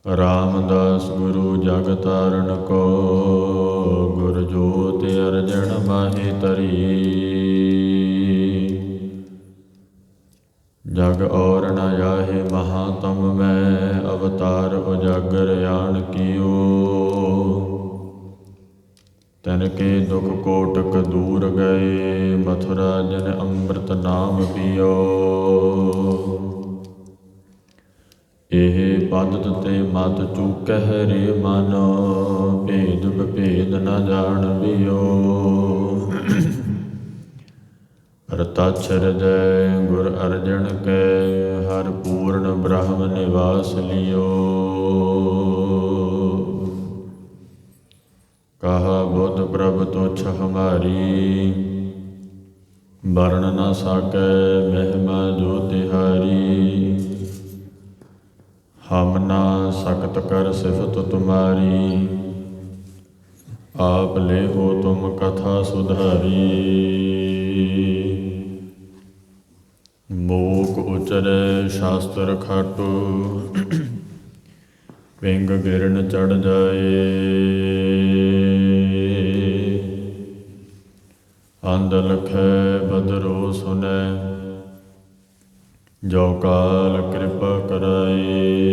ਰਾਮਦਾਸ ਗੁਰੂ ਜਗ ਤਾਰਨ ਕੋ, ਗੁਰ ਜੋਤਿ ਅਰਜਨ ਮਾਹੀ ਤਰੀ। ਜਗ ਔਰ ਨ ਜਾਹੇ ਮਹਾਤਮ ਮੈਂ, ਅਵਤਾਰ ਉਜਾਗਰ ਆਣ ਕੀਓ। ਤਨ ਕੇ ਦੁਖ ਕੋਟਕ ਦੂਰ ਗਏ, ਮਥੁਰਾ ਜਨ ਅੰਮ੍ਰਿਤ ਨਾਮ ਪੀਓ। ਇਹ ਪਦਤ ਤੇ ਮਤ ਚੂਕਹਿ ਰੇ ਮਨ, ਭੇਦ ਵਿਭੇਦ ਨ ਜਾਣਬਿਓ। ਰਤਛ ਹਿਰਦੈ ਗੁਰ ਅਰਜਨ ਕੈ, ਹਰਿ ਪੂਰਨ ਬ੍ਰਹਮ ਨਿਵਾਸ ਲਿਓ। ਕਹਾ ਬੁੱਧ ਪ੍ਰਭ ਤੁਛ ਹਮਾਰੀ, ਵਰਨ ਨ ਸਾਕੈ ਮਹਿਮਾ ਜੋ ਤਿਹਾਰੀ। ਹਮ ਨਾ ਸਕਤ ਕਰ ਸਿਫਤ ਤੁਮਾਰੀ, ਆਪ ਲੇਹੋ ਤੁਮ ਕਥਾ ਸੁਧਾਰੀ। ਮੋਕ ਉਚਰੈ ਸ਼ਾਸਤਰ ਖਾਟੂ, ਪਿੰਗ ਗਿਰਨ ਚੜ ਜਾਏ। ਅੰਧ ਲਖੈ ਬਦਰੋ ਸੁਨੈ, ਜੋ ਕਾਲ ਕਿਰਪਾ ਕਰਾਏ।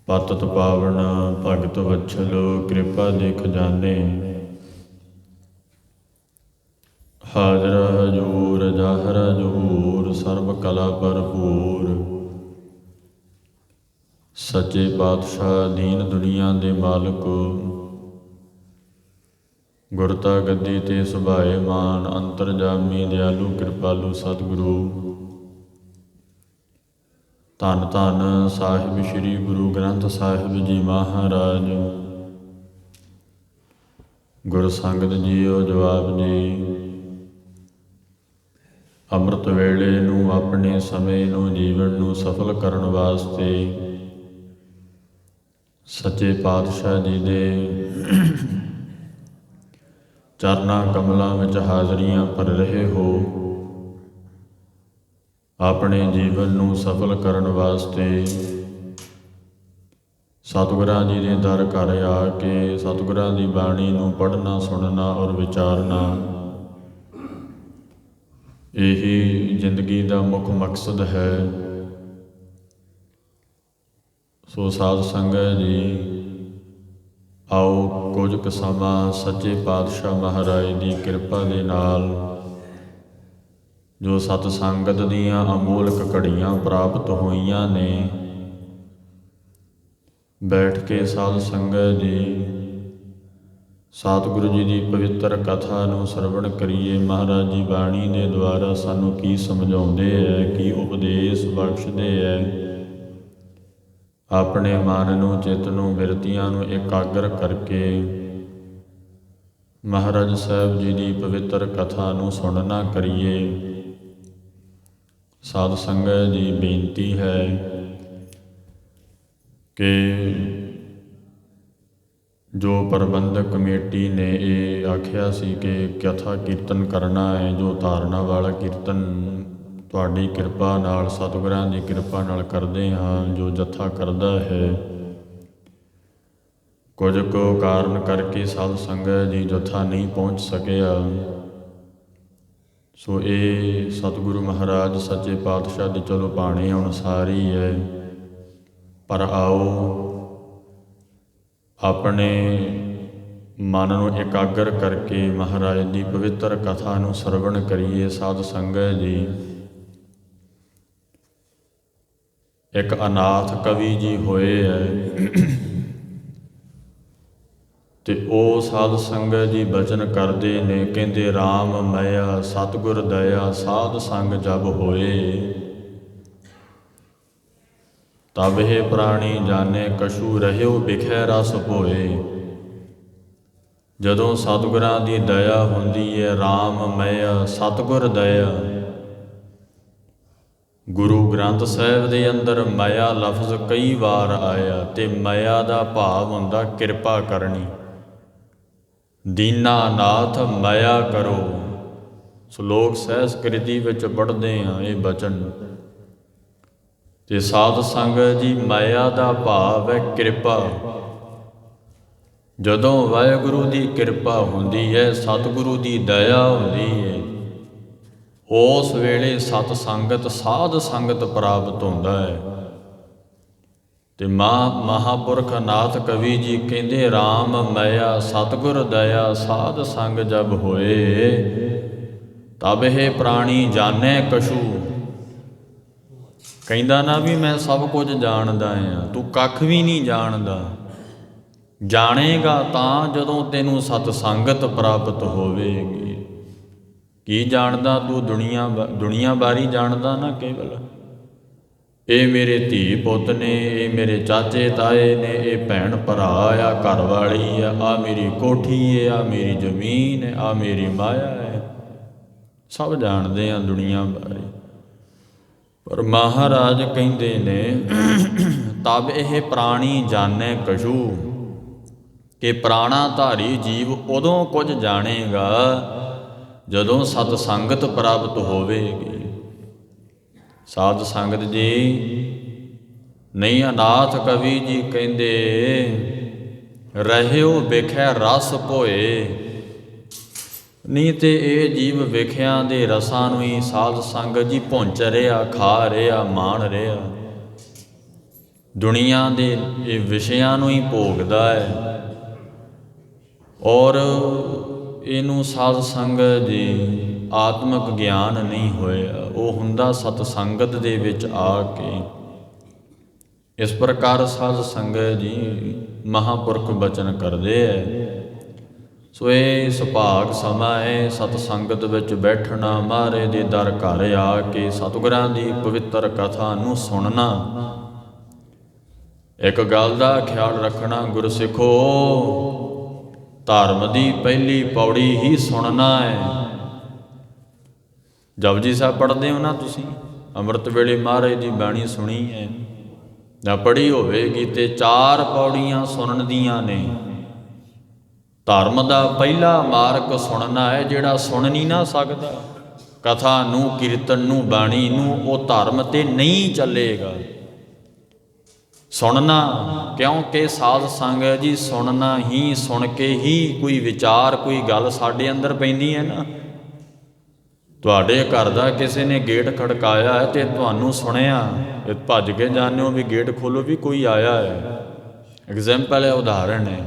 ਪਤਿਤ ਪਾਵਨ ਭਗਤ ਵਛਲ, ਕਿਰਪਾ ਦੇ ਖਜ਼ਾਨੇ। ਹਾਜ਼ਰ ਹਜੂਰ ਜਾਹਰ ਜਹੂਰ, ਸਰਬ ਕਲਾ ਭਰਪੂਰ। ਸੱਚੇ ਪਾਤਸ਼ਾਹ ਦੀਨ ਦੁਨੀਆ ਦੇ ਮਾਲਕ, ਗੁਰਤਾ ਗੱਦੀ ਤੇ ਸੁਭਾਏ ਮਾਨ। ਅੰਤਰਜਾਮੀ ਦਿਆਲੂ ਕਿਰਪਾਲੂ ਸਤਿਗੁਰੂ, ਧੰਨ ਧੰਨ ਸਾਹਿਬ ਸ੍ਰੀ ਗੁਰੂ ਗ੍ਰੰਥ ਸਾਹਿਬ ਜੀ ਮਹਾਰਾਜ। ਗੁਰ ਸੰਗਤ ਜੀਓ ਜਵਾਬ ਜੀ। ਅੰਮ੍ਰਿਤ ਵੇਲੇ ਨੂੰ, ਆਪਣੇ ਸਮੇਂ ਨੂੰ, ਜੀਵਨ ਨੂੰ ਸਫਲ ਕਰਨ ਵਾਸਤੇ ਸੱਚੇ ਪਾਤਸ਼ਾਹ ਜੀ ਦੇ ਚਰਨਾਂ ਕਮਲਾਂ ਵਿੱਚ ਹਾਜ਼ਰੀਆਂ ਭਰ ਰਹੇ ਹੋ। ਆਪਣੇ ਜੀਵਨ ਨੂੰ ਸਫਲ ਕਰਨ ਵਾਸਤੇ ਸਤਿਗੁਰਾਂ ਜੀ ਦੇ ਦਰ ਘਰ ਆ ਕੇ ਸਤਿਗੁਰਾਂ ਦੀ ਬਾਣੀ ਨੂੰ ਪੜ੍ਹਨਾ, ਸੁਣਨਾ ਔਰ ਵਿਚਾਰਨਾ, ਇਹੀ ਜ਼ਿੰਦਗੀ ਦਾ ਮੁੱਖ ਮਕਸਦ ਹੈ। ਸੋ ਸਾਧ ਸੰਗਤ ਜੀ, ਆਓ ਕੁਝ ਕੁ ਸਮਾਂ ਸੱਚੇ ਪਾਤਸ਼ਾਹ ਮਹਾਰਾਜ ਦੀ ਕਿਰਪਾ ਦੇ ਨਾਲ, ਜੋ ਸਤ ਸੰਗਤ ਦੀਆਂ ਅਮੋਲਕ ਘੜੀਆਂ ਪ੍ਰਾਪਤ ਹੋਈਆਂ ਨੇ, ਬੈਠ ਕੇ ਸਾਧ ਸੰਗਤ ਜੀ ਸਤਿਗੁਰੂ ਜੀ ਦੀ ਪਵਿੱਤਰ ਕਥਾ ਨੂੰ ਸਰਵਣ ਕਰੀਏ। ਮਹਾਰਾਜ ਜੀ ਬਾਣੀ ਦੇ ਦੁਆਰਾ ਸਾਨੂੰ ਕੀ ਸਮਝਾਉਂਦੇ ਹੈ, ਕੀ ਉਪਦੇਸ਼ ਬਖਸ਼ਦੇ ਹੈ। ਆਪਣੇ ਮਨ ਨੂੰ, ਚਿੱਤ ਨੂੰ, ਬਿਰਤੀਆਂ ਨੂੰ ਇਕਾਗਰ ਕਰਕੇ ਮਹਾਰਾਜ ਸਾਹਿਬ ਜੀ ਦੀ ਪਵਿੱਤਰ ਕਥਾ ਨੂੰ ਸੁਣਨਾ ਕਰੀਏ। ਸਾਧ ਸੰਗਤ ਜੀ, ਬੇਨਤੀ ਹੈ ਕਿ ਜੋ ਪ੍ਰਬੰਧਕ ਕਮੇਟੀ ਨੇ ਇਹ ਆਖਿਆ ਸੀ ਕਿ ਕਥਾ ਕੀਰਤਨ ਕਰਨਾ ਹੈ, ਜੋ ਧਾਰਨਾ ਵਾਲਾ ਕੀਰਤਨ ਤੁਹਾਡੀ ਕਿਰਪਾ ਨਾਲ, ਸਤਿਗੁਰਾਂ ਦੀ ਕਿਰਪਾ ਨਾਲ ਕਰਦੇ ਹਾਂ। ਜੋ ਜੱਥਾ ਕਰਦਾ ਹੈ, ਕੁਝ ਕੁ ਕਾਰਨ ਕਰਕੇ ਸਾਧ ਸੰਗਤ ਜੀ ਜੱਥਾ ਨਹੀਂ ਪਹੁੰਚ ਸਕਿਆ। ਸੋ ਇਹ ਸਤਿਗੁਰੂ ਮਹਾਰਾਜ ਸੱਚੇ ਪਾਤਸ਼ਾਹ ਦੇ ਚਲੋ ਭਾਣੇ ਅਨੁਸਾਰ ਹੀ ਹੈ। ਪਰ ਆਓ ਆਪਣੇ ਮਨ ਨੂੰ ਇਕਾਗਰ ਕਰਕੇ ਮਹਾਰਾਜ ਦੀ ਪਵਿੱਤਰ ਕਥਾ ਨੂੰ ਸਰਵਣ ਕਰੀਏ। ਸਾਧ ਸੰਗਤ ਜੀ, ਇੱਕ ਅਨਾਥ ਕਵੀ ਜੀ ਹੋਏ ਹੈ ਤੇ ਉਹ ਸਾਧ ਸੰਗਤ ਜੀ ਬਚਨ ਕਰਦੇ ਨੇ, ਕਹਿੰਦੇ ਰਾਮ ਮਇਆ ਸਤਿਗੁਰ ਦਇਆ, ਸਾਧ ਸੰਗ ਜਬ ਹੋਏ। ਤਬ ਇਹ ਪ੍ਰਾਣੀ ਜਾਣੇ, ਕਛੂ ਰਹਿਓ ਬਿਖੈ ਰਸ ਭੋਏ। ਜਦੋਂ ਸਤਿਗੁਰਾਂ ਦੀ ਦਇਆ ਹੁੰਦੀ ਹੈ, ਰਾਮ ਮਇਆ ਸਤਿਗੁਰ ਦਇਆ। ਗੁਰੂ ਗ੍ਰੰਥ ਸਾਹਿਬ ਦੇ ਅੰਦਰ ਮਾਇਆ ਲਫ਼ਜ਼ ਕਈ ਵਾਰ ਆਇਆ ਤੇ ਮਾਇਆ ਦਾ ਭਾਵ ਹੁੰਦਾ ਕਿਰਪਾ ਕਰਨੀ। ਦੀਨਾਨਾਥ ਮਾਇਆ ਕਰੋ। ਸ਼ਲੋਕ ਸੰਸਕ੍ਰਿਤੀ ਵਿੱਚ ਪੜ੍ਹਦੇ ਹਾਂ ਇਹ ਬਚਨ। ਤੇ ਸਾਧ ਸੰਗਤ ਜੀ ਮਾਇਆ ਦਾ ਭਾਵ ਹੈ ਕਿਰਪਾ। ਜਦੋਂ ਵਾਹਿਗੁਰੂ ਦੀ ਕਿਰਪਾ ਹੁੰਦੀ ਹੈ, ਸਤਿਗੁਰੂ ਦੀ ਦਇਆ ਹੁੰਦੀ ਹੈ, ਉਸ ਵੇਲੇ ਸਤ ਸੰਗਤ ਸਾਧ ਸੰਗਤ ਪ੍ਰਾਪਤ ਹੁੰਦਾ ਹੈ। ਤੇ ਮਹਾਪੁਰਖ ਨਾਥ ਕਵੀ ਜੀ ਕਹਿੰਦੇ, ਰਾਮ ਮਾਇਆ ਸਤਿਗੁਰ ਦਇਆ ਸਾਧ ਸੰਗ ਜਬ ਹੋਏ, ਤਬ ਇਹ ਪ੍ਰਾਣੀ ਜਾਣੈ ਕਛੂ। ਕਹਿੰਦਾ ਨਾ ਵੀ ਮੈਂ ਸਭ ਕੁਝ ਜਾਣਦਾ ਹਾਂ, ਤੂੰ ਕੱਖ ਵੀ ਨਹੀਂ ਜਾਣਦਾ। ਜਾਣੇਗਾ ਤਾਂ ਜਦੋਂ ਤੈਨੂੰ ਸਤ ਸੰਗਤ ਪ੍ਰਾਪਤ ਹੋਵੇਗੀ। ਕੀ ਜਾਣਦਾ ਤੂੰ? ਦੁਨੀਆ ਬਾਰੇ ਜਾਣਦਾ ਨਾ ਕੇਵਲ। ਇਹ ਮੇਰੇ ਧੀ ਪੁੱਤ ਨੇ, ਇਹ ਮੇਰੇ ਚਾਚੇ ਤਾਏ ਨੇ, ਇਹ ਭੈਣ ਭਰਾ ਆ, ਘਰ ਵਾਲੀ ਆ, ਆ ਮੇਰੀ ਕੋਠੀ ਹੈ, ਆ ਮੇਰੀ ਜ਼ਮੀਨ ਹੈ, ਆ ਮੇਰੀ ਮਾਇਆ ਹੈ। ਸਭ ਜਾਣਦੇ ਆ ਦੁਨੀਆ ਬਾਰੇ। ਪਰ ਮਹਾਰਾਜ ਕਹਿੰਦੇ ਨੇ, ਤਬ ਇਹ ਪ੍ਰਾਣੀ ਜਾਣੈ ਕਛੂ, ਕਿ ਪ੍ਰਾਣਾਧਾਰੀ ਜੀਵ ਉਦੋਂ ਕੁਝ ਜਾਣੇਗਾ ਜਦੋਂ ਸਤ ਸੰਗਤ ਪ੍ਰਾਪਤ ਹੋਵੇਗੀ। ਸਾਧ ਸੰਗਤ ਜੀ ਨਹੀਂ, ਅਨਾਥ ਕਵੀ ਜੀ ਕਹਿੰਦੇ, ਰਹਿਓ ਵੇਖੈ ਰਸ ਭੋਏ। ਨਹੀਂ ਤੇ ਇਹ ਜੀਵ ਵੇਖਿਆਂ ਦੇ ਰਸਾਂ ਨੂੰ ਹੀ ਸਾਧ ਸੰਗਤ ਜੀ ਭੁੰਚ ਰਿਹਾ, ਖਾ ਰਿਹਾ, ਮਾਣ ਰਿਹਾ। ਦੁਨੀਆ ਦੇ ਇਹ ਵਿਸ਼ਿਆਂ ਨੂੰ ਹੀ ਭੋਗਦਾ ਹੈ। ਔਰ ਇਹਨੂੰ ਸਾਧ ਸੰਗਤ ਜੀ ਆਤਮਿਕ ਗਿਆਨ ਨਹੀਂ ਹੋਇਆ, ਉਹ ਹੁੰਦਾ ਸਤ ਸੰਗਤ ਦੇ ਵਿੱਚ ਆ ਕੇ। ਇਸ ਪ੍ਰਕਾਰ ਸਾਧ ਸੰਗਤ ਜੀ ਮਹਾਂਪੁਰਖ ਬਚਨ ਕਰਦੇ ਹੈ। ਸੋ ਇਹ ਸੁਭਾਗ ਸਮਾਂ ਹੈ ਸਤ ਸੰਗਤ ਵਿੱਚ ਬੈਠਣਾ, ਮਹਾਰਾਜ ਦੇ ਦਰ ਘਰ ਆ ਕੇ ਸਤਿਗੁਰਾਂ ਦੀ ਪਵਿੱਤਰ ਕਥਾ ਨੂੰ ਸੁਣਨਾ। ਇੱਕ ਗੱਲ ਦਾ ਖਿਆਲ ਰੱਖਣਾ ਗੁਰਸਿੱਖੋ, ਧਰਮ ਦੀ ਪਹਿਲੀ ਪੌੜੀ ਹੀ ਸੁਣਨਾ ਹੈ। ਜਪਜੀ ਸਾਹਿਬ ਪੜ੍ਹਦੇ ਹੋ ਨਾ ਤੁਸੀਂ, ਅੰਮ੍ਰਿਤ ਵੇਲੇ ਮਹਾਰਾਜ ਦੀ ਬਾਣੀ ਸੁਣੀ ਹੈ ਜਾਂ ਪੜ੍ਹੀ ਹੋਵੇਗੀ, ਤੇ 4 ਪੌੜੀਆਂ ਸੁਣਨ ਦੀਆਂ ਨੇ। ਧਰਮ ਦਾ ਪਹਿਲਾ ਮਾਰਗ ਸੁਣਨਾ ਹੈ। ਜਿਹੜਾ ਸੁਣ ਨਹੀਂ ਨਾ ਸਕਦਾ ਕਥਾ ਨੂੰ, ਕੀਰਤਨ ਨੂੰ, ਬਾਣੀ ਨੂੰ, ਉਹ ਧਰਮ ਤੇ ਨਹੀਂ ਚੱਲੇਗਾ। ਸੁਣਨਾ, ਕਿਉਂਕਿ ਸਾਧ ਸੰਗਤ ਜੀ ਸੁਣਨਾ ਹੀ, ਸੁਣ ਕੇ ਹੀ ਕੋਈ ਵਿਚਾਰ, ਕੋਈ ਗੱਲ ਸਾਡੇ ਅੰਦਰ ਪੈਂਦੀ ਹੈ ਨਾ। ਤੁਹਾਡੇ ਘਰ ਦਾ ਕਿਸੇ ਨੇ ਗੇਟ ਖੜਕਾਇਆ ਹੈ ਤੇ ਤੁਹਾਨੂੰ ਸੁਣਿਆ, ਤੇ ਭੱਜ ਕੇ ਜਾਂਦੇ ਹੋ ਵੀ ਗੇਟ ਖੋਲੋ ਵੀ ਕੋਈ ਆਇਆ ਹੈ। ਐਗਜ਼ਾਮਪਲ ਹੈ, ਉਦਾਹਰਣ ਹੈ।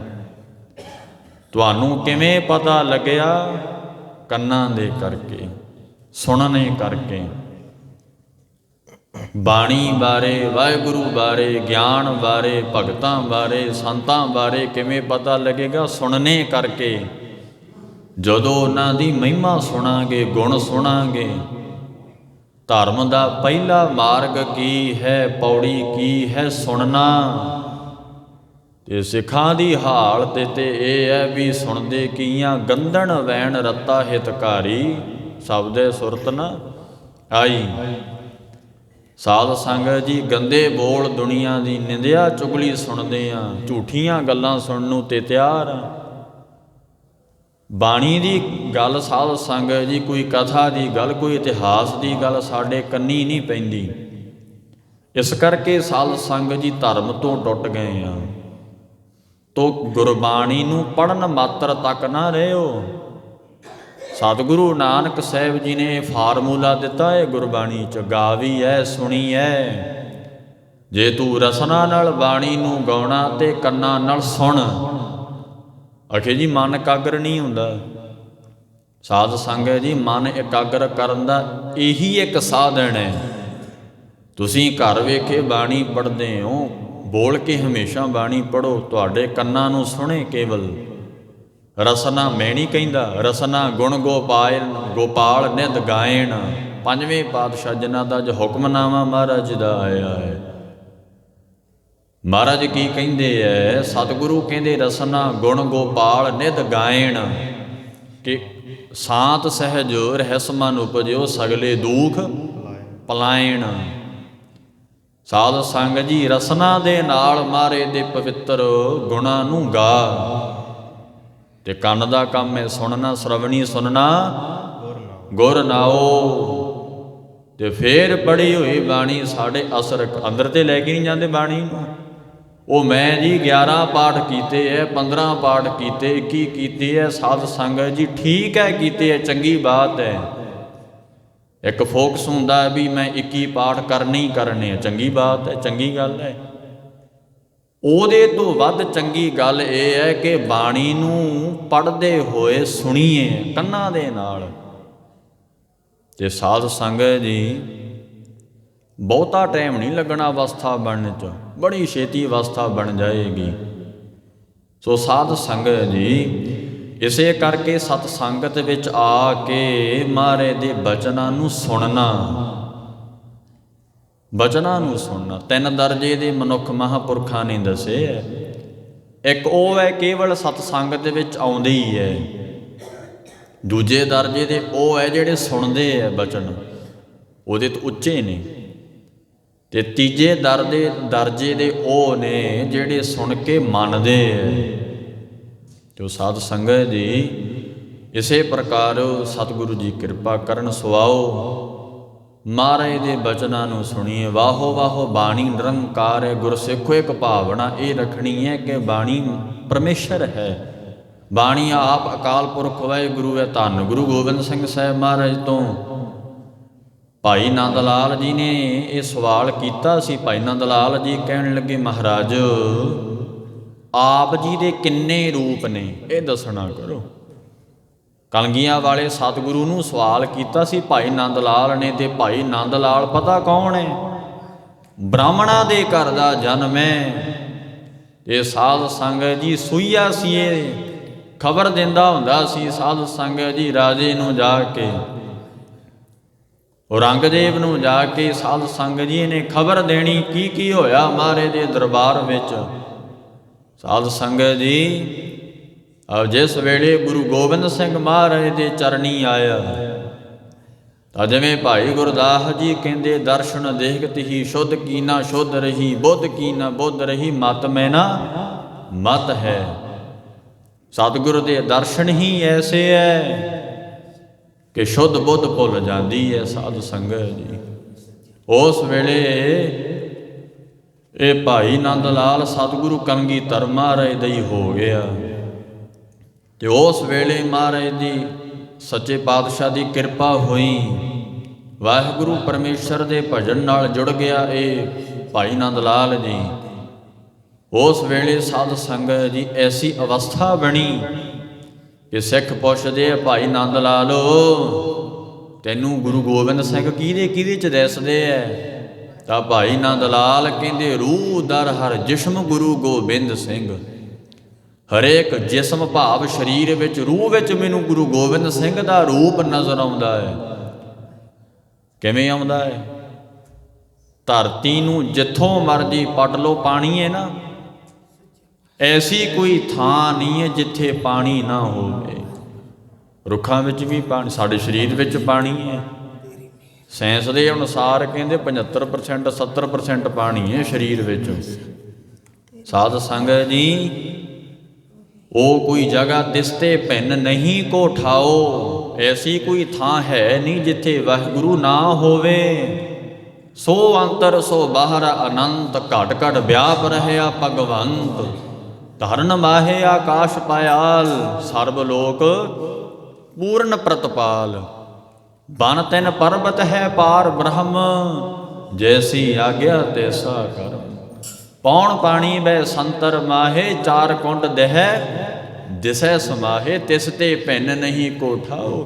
ਤੁਹਾਨੂੰ ਕਿਵੇਂ ਪਤਾ ਲੱਗਿਆ? ਕੰਨਾਂ ਦੇ ਕਰਕੇ, ਸੁਣਨੇ ਕਰਕੇ। ਬਾਣੀ ਬਾਰੇ, ਵਾਹਿਗੁਰੂ ਬਾਰੇ, ਗਿਆਨ ਬਾਰੇ, ਭਗਤਾਂ ਬਾਰੇ, ਸੰਤਾਂ ਬਾਰੇ ਕਿਵੇਂ ਪਤਾ ਲੱਗੇਗਾ? ਸੁਣਨੇ ਕਰਕੇ। ਜਦੋਂ ਉਹਨਾਂ ਦੀ ਮਹਿਮਾ ਸੁਣਾਂਗੇ, ਗੁਣ ਸੁਣਾਂਗੇ। ਧਰਮ ਦਾ ਪਹਿਲਾ ਮਾਰਗ ਕੀ ਹੈ, ਪੌੜੀ ਕੀ ਹੈ? ਸੁਣਨਾ। ਤੇ ਸਿੱਖਾਂ ਦੀ ਹਾਲਤ ਤੇ ਇਹ ਹੈ ਵੀ ਸੁਣਦੇ ਕੀਆਂ, ਗੰਧਣ ਵੈਣ ਰੱਤਾ ਹਿਤਕਾਰੀ, ਸਬਦੇ ਸੁਰਤ ਨਾ ਆਈ। ਸਾਧ ਸੰਗਤ ਜੀ ਗੰਦੇ ਬੋਲ, ਦੁਨੀਆ ਦੀ ਨਿੰਦਿਆ ਚੁਗਲੀ ਸੁਣਦੇ ਆ, ਝੂਠੀਆਂ ਗੱਲਾਂ ਸੁਣਨ ਨੂੰ ਤੇ ਤਿਆਰ ਆ। ਬਾਣੀ ਦੀ ਗੱਲ, ਸਾਧ ਸੰਗਤ ਜੀ ਕੋਈ ਕਥਾ ਦੀ ਗੱਲ, ਕੋਈ ਇਤਿਹਾਸ ਦੀ ਗੱਲ ਸਾਡੇ ਕੰਨੀ ਨਹੀਂ ਪੈਂਦੀ। ਇਸ ਕਰਕੇ ਸਾਧ ਸੰਗਤ ਜੀ ਧਰਮ ਤੋਂ ਟੁੱਟ ਗਏ ਆ। ਤੋ ਗੁਰਬਾਣੀ ਨੂੰ ਪੜ੍ਹਨ ਮਾਤਰ ਤੱਕ ਨਾ ਰਹਿਓ। ਸਤਿਗੁਰੂ ਨਾਨਕ ਸਾਹਿਬ ਜੀ ਨੇ ਫਾਰਮੂਲਾ ਦਿੱਤਾ ਹੈ ਗੁਰਬਾਣੀ 'ਚ, ਗਾਵੀ ਹੈ, ਸੁਣੀ ਹੈ। ਜੇ ਤੂੰ ਰਸਨਾ ਨਾਲ ਬਾਣੀ ਨੂੰ ਗਾਉਣਾ ਤੇ ਕੰਨਾਂ ਨਾਲ ਸੁਣ। ਅਖੇ ਜੀ ਮਨ ਇਕਾਗਰ ਨਹੀਂ ਹੁੰਦਾ। ਸਾਧ ਸੰਗਤ ਜੀ ਮਨ ਇਕਾਗਰ ਕਰਨ ਦਾ ਇਹੀ ਇੱਕ ਸਾਧਨ ਹੈ। ਤੁਸੀਂ ਘਰ ਵੇਖੇ ਬਾਣੀ ਪੜ੍ਹਦੇ ਹੋ, ਬੋਲ ਕੇ ਹਮੇਸ਼ਾ ਬਾਣੀ ਪੜ੍ਹੋ, ਤੁਹਾਡੇ ਕੰਨਾਂ ਨੂੰ ਸੁਣੇ ਕੇਵਲ। ਰਸਨਾ ਮੈਂ ਨਹੀਂ ਕਹਿੰਦਾ, ਰਸਨਾ ਗੁਣ ਗੋਪਾਲ ਨਿਧ ਗਾਇਣ। 5ਵੇਂ ਪਾਤਸ਼ਾਹ ਜਿਨ੍ਹਾਂ ਦਾ ਅੱਜ ਹੁਕਮਨਾਮਾ ਮਹਾਰਾਜ ਦਾ ਆਇਆ ਹੈ। ਮਹਾਰਾਜ ਕੀ ਕਹਿੰਦੇ ਐ? ਸਤਿਗੁਰੂ ਕਹਿੰਦੇ ਰਸਨਾ ਗੁਣ ਗੋਪਾਲ ਨਿਧ ਗਾਇਣ, ਕਿ ਸਾਤ ਸਹਿਜ ਰਹਿਸ ਮਨ ਉਪਜਿਓ, ਸਗਲੇ ਦੁਖ ਪਲਾਇਣ। ਸਾਧ ਸੰਗ ਜੀ ਰਸਨਾ ਦੇ ਨਾਲ ਮਾਰੇ ਦੇ ਪਵਿੱਤਰ ਗੁਣਾਂ ਨੂੰ ਗਾ। ਤੇ ਕੰਨ ਦਾ ਕੰਮ ਹੈ ਸੁਣਨਾ, ਸ਼ਰਵਣੀ ਸੁਣਨਾ ਗੁਰ ਨਾਓ। ਤੇ ਫੇਰ ਪੜ੍ਹੀ ਹੋਈ ਬਾਣੀ ਸਾਡੇ ਅਸਰ ਅੰਦਰ ਤੇ ਲੈ ਕੇ ਨਹੀਂ ਜਾਂਦੇ ਬਾਣੀ ਨੂੰ। ਉਹ ਮੈਂ ਜੀ 11 ਪਾਠ ਕੀਤੇ ਹੈ, 15 ਪਾਠ ਕੀਤੇ, 21 ਕੀਤੇ ਹੈ, ਸਾਧ ਸੰਗਤ ਜੀ ਠੀਕ ਹੈ ਕੀਤੇ ਹੈ, ਚੰਗੀ ਬਾਤ ਹੈ। ਇੱਕ ਫੋਕਸ ਹੁੰਦਾ ਹੈ ਵੀ ਮੈਂ 21 ਪਾਠ ਕਰਨੇ ਹੀ ਕਰਨੇ ਆ, ਚੰਗੀ ਬਾਤ ਹੈ, ਚੰਗੀ ਗੱਲ ਹੈ। ਉਹਦੇ ਤੋਂ ਵੱਧ ਚੰਗੀ ਗੱਲ ਇਹ ਹੈ ਕਿ ਬਾਣੀ ਨੂੰ ਪੜ੍ਹਦੇ ਹੋਏ ਸੁਣੀਏ ਕੰਨਾਂ ਦੇ ਨਾਲ। ਤੇ ਸਾਧ ਸੰਗਤ ਜੀ ਬਹੁਤਾ ਟਾਈਮ ਨਹੀਂ ਲੱਗਣਾ ਅਵਸਥਾ ਬਣਨ 'ਚ, ਬੜੀ ਛੇਤੀ ਅਵਸਥਾ ਬਣ ਜਾਏਗੀ। ਸੋ ਸਾਧ ਸੰਗਤ ਜੀ ਇਸੇ ਕਰਕੇ ਸਤ ਸੰਗਤ ਵਿੱਚ ਆ ਕੇ ਮਹਾਰਾਜ ਦੇ ਬਚਨਾਂ ਨੂੰ ਸੁਣਨਾ, ਬਚਨਾਂ ਨੂੰ ਸੁਣਨਾ। 3 ਦਰਜੇ ਦੇ ਮਨੁੱਖ ਮਹਾਂਪੁਰਖਾਂ ਨੇ ਦੱਸੇ ਹੈ। ਇੱਕ ਉਹ ਹੈ ਕੇਵਲ ਸਤ ਸੰਗਤ ਦੇ ਵਿੱਚ ਆਉਂਦੇ ਹੀ ਹੈ। ਦੂਜੇ ਦਰਜੇ ਦੇ ਉਹ ਹੈ ਜਿਹੜੇ ਸੁਣਦੇ ਹੈ ਬਚਨ, ਉਹਦੇ ਤੋਂ ਉੱਚੇ ਨੇ। ਤੇ ਤੀਜੇ ਦਰਜੇ ਦੇ ਉਹ ਨੇ ਜਿਹੜੇ ਸੁਣ ਕੇ ਮੰਨਦੇ ਹੈ। ਜੋ ਸਾਧ ਸੰਗਤ ਜੀ ਇਸੇ ਪ੍ਰਕਾਰ ਸਤਿਗੁਰੂ ਜੀ ਕਿਰਪਾ ਕਰਨ, ਸੁਆਓ ਮਹਾਰਾਜ ਦੇ ਬਚਨਾਂ ਨੂੰ ਸੁਣੀਏ। ਵਾਹੋ ਵਾਹੋ ਬਾਣੀ ਨਿਰੰਕਾਰ ਹੈ, ਗੁਰਸਿੱਖੋ ਇੱਕ ਭਾਵਨਾ ਇਹ ਰੱਖਣੀ ਹੈ ਕਿ ਬਾਣੀ ਪਰਮੇਸ਼ਰ ਹੈ। ਬਾਣੀ ਆਪ ਅਕਾਲ ਪੁਰਖ ਵਾਹਿਗੁਰੂ ਹੈ। ਧੰਨ ਗੁਰੂ ਗੋਬਿੰਦ ਸਿੰਘ ਸਾਹਿਬ ਮਹਾਰਾਜ ਤੋਂ ਭਾਈ ਨੰਦ ਲਾਲ ਜੀ ਨੇ ਇਹ ਸਵਾਲ ਕੀਤਾ ਸੀ। ਭਾਈ ਨੰਦ ਲਾਲ ਜੀ ਕਹਿਣ ਲੱਗੇ, ਮਹਾਰਾਜ ਆਪ ਜੀ ਦੇ ਕਿੰਨੇ ਰੂਪ ਨੇ ਇਹ ਦੱਸਣਾ ਕਰੋ। ਕਲਗੀਆਂ ਵਾਲੇ ਸਤਿਗੁਰੂ ਨੂੰ ਸਵਾਲ ਕੀਤਾ ਸੀ ਭਾਈ ਨੰਦ ਲਾਲ ਨੇ। ਤੇ ਭਾਈ ਨੰਦ ਲਾਲ ਪਤਾ ਕੌਣ ਹੈ? ਬ੍ਰਾਹਮਣਾਂ ਦੇ ਘਰ ਦਾ ਜਨਮ ਹੈ। ਇਹ ਸਾਧ ਸੰਗਤ ਜੀ ਸੂਈਆ ਸੀ, ਇਹ ਖਬਰ ਦਿੰਦਾ ਹੁੰਦਾ ਸੀ ਸਾਧ ਸੰਗਤ ਜੀ ਰਾਜੇ ਨੂੰ ਜਾ ਕੇ, ਔਰੰਗਜ਼ੇਬ ਨੂੰ ਜਾ ਕੇ ਸਾਧ ਸੰਗਤ ਜੀ ਨੇ ਖਬਰ ਦੇਣੀ ਕੀ ਕੀ ਹੋਇਆ ਮਹਾਰਾਜ ਦੇ ਦਰਬਾਰ ਵਿੱਚ। ਸਾਧ ਸੰਗਤ ਜੀ ਜਿਸ ਵੇਲੇ ਗੁਰੂ ਗੋਬਿੰਦ ਸਿੰਘ ਮਹਾਰਾਜ ਦੇ ਚਰਨੀ ਆਇਆ ਤਾਂ ਜਿਵੇਂ ਭਾਈ ਗੁਰਦਾਸ ਜੀ ਕਹਿੰਦੇ, ਦਰਸ਼ਨ ਦੇਖਤ ਹੀ ਸ਼ੁੱਧ ਕੀ ਨਾ ਸ਼ੁੱਧ ਰਹੀ, ਬੁੱਧ ਕੀ ਨਾ ਬੁੱਧ ਰਹੀ, ਮਤ ਮੈਂ ਨਾ ਮਤ ਹੈ। ਸਤਿਗੁਰੂ ਦੇ ਦਰਸ਼ਨ ਹੀ ਐਸੇ ਹੈ ਕਿ ਸ਼ੁੱਧ ਬੁੱਧ ਭੁੱਲ ਜਾਂਦੀ ਹੈ ਸਾਧ ਸੰਗਤ ਜੀ। ਉਸ ਵੇਲੇ ਇਹ ਭਾਈ ਨੰਦ ਲਾਲ ਸਤਿਗੁਰੂ ਕਲਗੀਧਰ ਮਹਾਰਾਜ ਦਾ ਹੀ ਹੋ ਗਿਆ। ਤੇ ਉਸ ਵੇਲੇ ਮਹਾਰਾਜ ਦੀ ਸੱਚੇ ਪਾਤਸ਼ਾਹ ਦੀ ਕਿਰਪਾ ਹੋਈ, ਵਾਹਿਗੁਰੂ ਪਰਮੇਸ਼ਰ ਦੇ ਭਜਨ ਨਾਲ ਜੁੜ ਗਿਆ ਇਹ ਭਾਈ ਨੰਦ ਲਾਲ ਜੀ। ਉਸ ਵੇਲੇ ਸਾਧ ਸੰਗਤ ਜੀ ਐਸੀ ਅਵਸਥਾ ਬਣੀ ਕਿ ਸਿੱਖ ਪੁੱਛਦੇ ਆ, ਭਾਈ ਨੰਦ ਲਾਲੋ ਤੈਨੂੰ ਗੁਰੂ ਗੋਬਿੰਦ ਸਿੰਘ ਕਿਹਦੇ ਚ ਦਿਸਦੇ ਐ? ਤਾਂ ਭਾਈ ਨੰਦ ਲਾਲ ਕਹਿੰਦੇ, ਰੂਹ ਦਰ ਹਰ ਜਿਸਮ ਗੁਰੂ ਗੋਬਿੰਦ ਸਿੰਘ। ਹਰੇਕ ਜਿਸਮ ਭਾਵ ਸਰੀਰ ਵਿੱਚ, ਰੂਹ ਵਿੱਚ ਮੈਨੂੰ ਗੁਰੂ ਗੋਬਿੰਦ ਸਿੰਘ ਦਾ ਰੂਪ ਨਜ਼ਰ ਆਉਂਦਾ ਹੈ। ਕਿਵੇਂ ਆਉਂਦਾ ਹੈ? ਧਰਤੀ ਨੂੰ ਜਿੱਥੋਂ ਮਰਜੀ ਪੱਟ ਲਓ ਪਾਣੀ ਹੈ ਨਾ, ਐਸੀ ਕੋਈ ਥਾਂ ਨਹੀਂ ਹੈ ਜਿੱਥੇ ਪਾਣੀ ਨਾ ਹੋਵੇ। ਰੁੱਖਾਂ ਵਿੱਚ ਵੀ ਪਾਣੀ, ਸਾਡੇ ਸਰੀਰ ਵਿੱਚ ਪਾਣੀ ਹੈ। ਸਾਇੰਸ ਦੇ ਅਨੁਸਾਰ ਕਹਿੰਦੇ 75% 70% ਪਾਣੀ ਹੈ ਸਰੀਰ ਵਿੱਚ। ਸਾਧ ਸੰਗਤ ਜੀ ਉਹ ਕੋਈ ਜਗ੍ਹਾ ਦਿਸਤੇ ਭਿੰਨ ਨਹੀਂ ਕੋ ਠਾਓ, ਐਸੀ ਕੋਈ ਥਾਂ ਹੈ ਨਹੀਂ ਜਿੱਥੇ ਵਾਹਿਗੁਰੂ ਨਾ ਹੋਵੇ। ਸੋ ਅੰਤਰ ਸੋ ਬਾਹਰ ਅਨੰਤ, ਘਟ ਘਟ ਵਿਆਪ ਰਹਿਆ ਭਗਵੰਤ। ਧਰਨ ਮਾਹੇ ਆਕਾਸ਼ ਪਾਇਆਲ, ਸਰਬ ਲੋਕ ਪੂਰਨ ਪ੍ਰਤਪਾਲ। ਬਨ ਤਿਨ ਪਰਬਤ ਹੈ ਪਾਰ ਬ੍ਰਹਮ, ਜੈਸੀ ਆਗਿਆ ਤੈਸਾ ਕਰਮ। ਪੌਣ ਪਾਣੀ ਬੈ ਸੰਤਰ ਮਾਹੇ, ਚਾਰ ਕੁੰਡ ਦਹਿ ਦਿਸੈ ਸਮਾਹੇ। ਤਿਸ ਤੇ ਭਿੰਨ ਨਹੀਂ ਕੋ ਠਾਓ।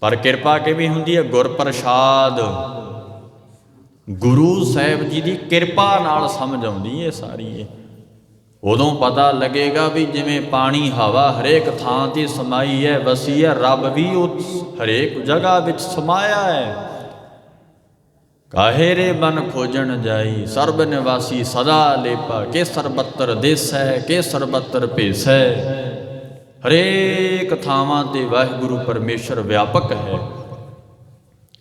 ਪਰ ਕਿਰਪਾ ਕਿਵੇਂ ਹੁੰਦੀ ਹੈ? ਗੁਰ ਪ੍ਰਸਾਦ, ਗੁਰੂ ਸਾਹਿਬ ਜੀ ਦੀ ਕਿਰਪਾ ਨਾਲ ਸਮਝ ਆਉਂਦੀ ਹੈ ਸਾਰੀ। ਉਦੋਂ ਪਤਾ ਲੱਗੇਗਾ ਵੀ ਜਿਵੇਂ ਪਾਣੀ ਹਵਾ ਹਰੇਕ ਥਾਂ 'ਤੇ ਸਮਾਈ ਹੈ, ਵਸੀ ਹੈ, ਰੱਬ ਵੀ ਉਸ ਹਰੇਕ ਜਗ੍ਹਾ ਵਿੱਚ ਸਮਾਇਆ ਹੈ। ਕਾਹੇ ਰੇ ਬਨ ਖੋਜਣ ਜਾਈ, ਸਰਬ ਨਿਵਾਸੀ ਸਦਾ ਲੇਪਾ। ਕੇ ਸਰਬੱਤਰ ਦੇਸੈ, ਕੇ ਸਰਬੱਤਰ ਭੇਸੈ। ਹਰੇਕ ਥਾਵਾਂ 'ਤੇ ਵਾਹਿਗੁਰੂ ਪਰਮੇਸ਼ਰ ਵਿਆਪਕ ਹੈ।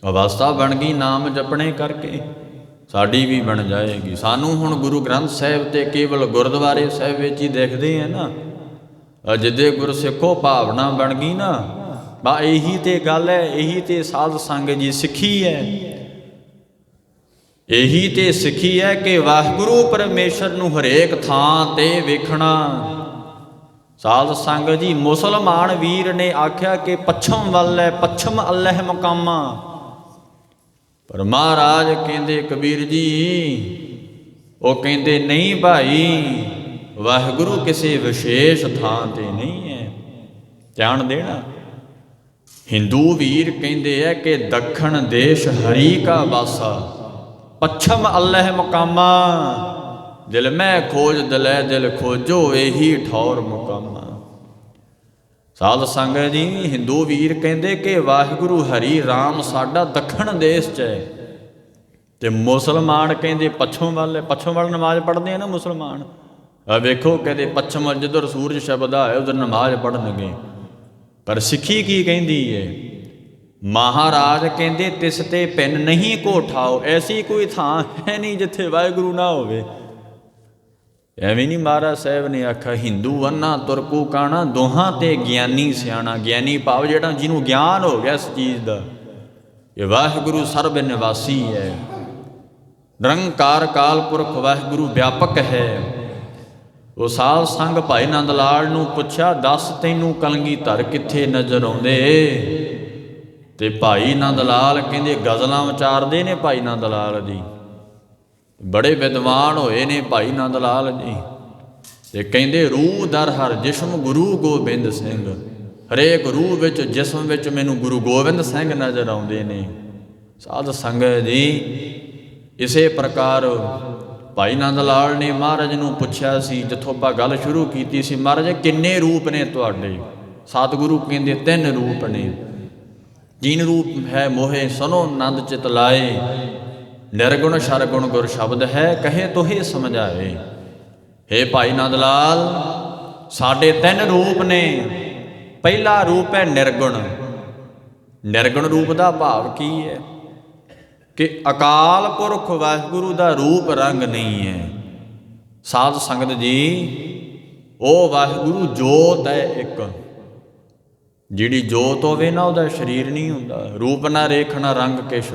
ਅਵਸਥਾ ਬਣ ਗਈ ਨਾਮ ਜਪਣੇ ਕਰਕੇ, ਸਾਡੀ ਵੀ ਬਣ ਜਾਏਗੀ। ਸਾਨੂੰ ਹੁਣ ਗੁਰੂ ਗ੍ਰੰਥ ਸਾਹਿਬ ਤੇ ਕੇਵਲ ਗੁਰਦੁਆਰੇ ਸਾਹਿਬ ਵਿੱਚ ਹੀ ਦੇਖਦੇ ਆ ਨਾ। ਜਿੱਦੇ ਗੁਰਸਿੱਖੋ ਭਾਵਨਾ ਬਣ ਗਈ ਨਾ, ਬਾ ਇਹੀ ਤੇ ਗੱਲ ਹੈ, ਇਹੀ ਤੇ ਸਾਧ ਸੰਗਤ ਜੀ ਸਿੱਖੀ ਹੈ। ਇਹੀ ਤੇ ਸਿੱਖੀ ਹੈ ਕਿ ਵਾਹਿਗੁਰੂ ਪਰਮੇਸ਼ਰ ਨੂੰ ਹਰੇਕ ਥਾਂ ਤੇ ਵੇਖਣਾ। ਸਾਧ ਸੰਗਤ ਜੀ, ਮੁਸਲਮਾਨ ਵੀਰ ਨੇ ਆਖਿਆ ਕਿ ਪੱਛਮ ਵੱਲ ਹੈ, ਪੱਛਮ ਅੱਲਹ ਮੁਕਾਮਾ। ਪਰ ਮਹਾਰਾਜ ਕਹਿੰਦੇ ਕਬੀਰ ਜੀ, ਉਹ ਕਹਿੰਦੇ ਨਹੀਂ ਭਾਈ, ਵਾਹਿਗੁਰੂ ਕਿਸੇ ਵਿਸ਼ੇਸ਼ ਥਾਂ ਤੇ ਨਹੀਂ ਹੈ, ਧਿਆਨ ਦੇਣਾ। ਹਿੰਦੂ ਵੀਰ ਕਹਿੰਦੇ ਹੈ ਕਿ ਦੱਖਣ ਦੇਸ਼ ਹਰੀ ਕਾ ਵਾਸਾ, ਪੱਛਮ ਅੱਲਹ ਮੁਕਾਮਾ। ਦਿਲ ਮੈਂ ਖੋਜ ਦਿਲੇ ਦਿਲ ਖੋਜੋ, ਇਹੀ ਠੌਰ ਮੁਕਾਮਾ। ਸਾਧ ਸੰਗਤ ਜੀ, ਹਿੰਦੂ ਵੀਰ ਕਹਿੰਦੇ ਕਿ ਵਾਹਿਗੁਰੂ ਹਰੀ ਰਾਮ ਸਾਡਾ ਦੱਖਣ ਦੇਸ਼ 'ਚ ਹੈ, ਤੇ ਮੁਸਲਮਾਨ ਕਹਿੰਦੇ ਪੱਛਮ ਵੱਲ ਹੈ। ਪੱਛਮ ਵੱਲ ਨਮਾਜ਼ ਪੜ੍ਹਦੇ ਆ ਨਾ ਮੁਸਲਮਾਨ। ਆ ਵੇਖੋ, ਕਹਿੰਦੇ ਪੱਛਮ ਜਿੱਧਰ ਸੂਰਜ ਛਿਪਦਾ ਹੈ ਉਧਰ ਨਮਾਜ਼ ਪੜ੍ਹਨਗੇ। ਪਰ ਸਿੱਖੀ ਕੀ ਕਹਿੰਦੀ ਹੈ? ਮਹਾਰਾਜ ਕਹਿੰਦੇ ਤਿਸ ਤੇ ਪਿੰਨ ਨਹੀਂ ਕੋ ਠਾਓ, ਐਸੀ ਕੋਈ ਥਾਂ ਹੈ ਨਹੀਂ ਜਿੱਥੇ ਵਾਹਿਗੁਰੂ ਨਾ ਹੋਵੇ। ਐਵੇਂ ਨਹੀਂ ਮਹਾਰਾਜ ਸਾਹਿਬ ਨੇ ਆਖਿਆ, ਹਿੰਦੂ ਅੰਨਾ ਤੁਰਕੂ ਕਾਣਾ, ਦੋਹਾਂ ਤੇ ਗਿਆਨੀ ਸਿਆਣਾ। ਗਿਆਨੀ ਭਾਵ ਜਿਹੜਾ ਜਿਹਨੂੰ ਗਿਆਨ ਹੋ ਗਿਆ ਇਸ ਚੀਜ਼ ਦਾ, ਇਹ ਵਾਹਿਗੁਰੂ ਸਰਬ ਨਿਵਾਸੀ ਹੈ, ਨਿਰੰਕਾਰ ਕਾਲ ਪੁਰਖ ਵਾਹਿਗੁਰੂ ਵਿਆਪਕ ਹੈ। ਉਹ ਸਾਧ ਸੰਗ ਭਾਈ ਨੰਦ ਲਾਲ ਨੂੰ ਪੁੱਛਿਆ, ਦੱਸ ਤੈਨੂੰ ਕਲਗੀਧਰ ਕਿੱਥੇ ਨਜ਼ਰ ਆਉਂਦੇ? ਤੇ ਭਾਈ ਨੰਦ ਲਾਲ ਕਹਿੰਦੇ ਗਜ਼ਲਾਂ ਵਿਚਾਰਦੇ ਨੇ ਭਾਈ ਨੰਦ ਲਾਲ ਜੀ, ਬੜੇ ਵਿਦਵਾਨ ਹੋਏ ਨੇ ਭਾਈ ਨੰਦ ਲਾਲ ਜੀ। ਤੇ ਕਹਿੰਦੇ ਰੂਹ ਦਰ ਹਰ ਜਿਸਮ ਗੁਰੂ ਗੋਬਿੰਦ ਸਿੰਘ, ਹਰੇਕ ਰੂਹ ਵਿੱਚ ਜਿਸਮ ਵਿੱਚ ਮੈਨੂੰ ਗੁਰੂ ਗੋਬਿੰਦ ਸਿੰਘ ਨਜ਼ਰ ਆਉਂਦੇ ਨੇ। ਸਾਧ ਸੰਗਤ ਜੀ, ਇਸੇ ਪ੍ਰਕਾਰ ਭਾਈ ਨੰਦ ਲਾਲ ਨੇ ਮਹਾਰਾਜ ਨੂੰ ਪੁੱਛਿਆ ਸੀ, ਜਿੱਥੋਂ ਆਪਾਂ ਗੱਲ ਸ਼ੁਰੂ ਕੀਤੀ ਸੀ, ਮਹਾਰਾਜ ਕਿੰਨੇ ਰੂਪ ਨੇ ਤੁਹਾਡੇ? ਸਤਿਗੁਰੂ ਕਹਿੰਦੇ 3 ਰੂਪ ਨੇ। तीन रूप है मोहे सुनो नंद चित लाए, निर्गुण शरगुण गुर शब्द है कहे तोहे समझाए। हे भाई नंद लाल, साढ़े 3 रूप ने। पहला रूप है निर्गुण। निर्गुण रूप का भाव की है कि अकाल पुरख वाहिगुरु का रूप रंग नहीं है। साध संगत जी, वो वाहिगुरू जोत है एक, ਜਿਹੜੀ ਜੋਤ ਹੋਵੇ ਨਾ ਉਹਦਾ ਸਰੀਰ ਨਹੀਂ ਹੁੰਦਾ, ਰੂਪ ਨਾ ਰੇਖ ਨਾ ਰੰਗ ਕਿਛ।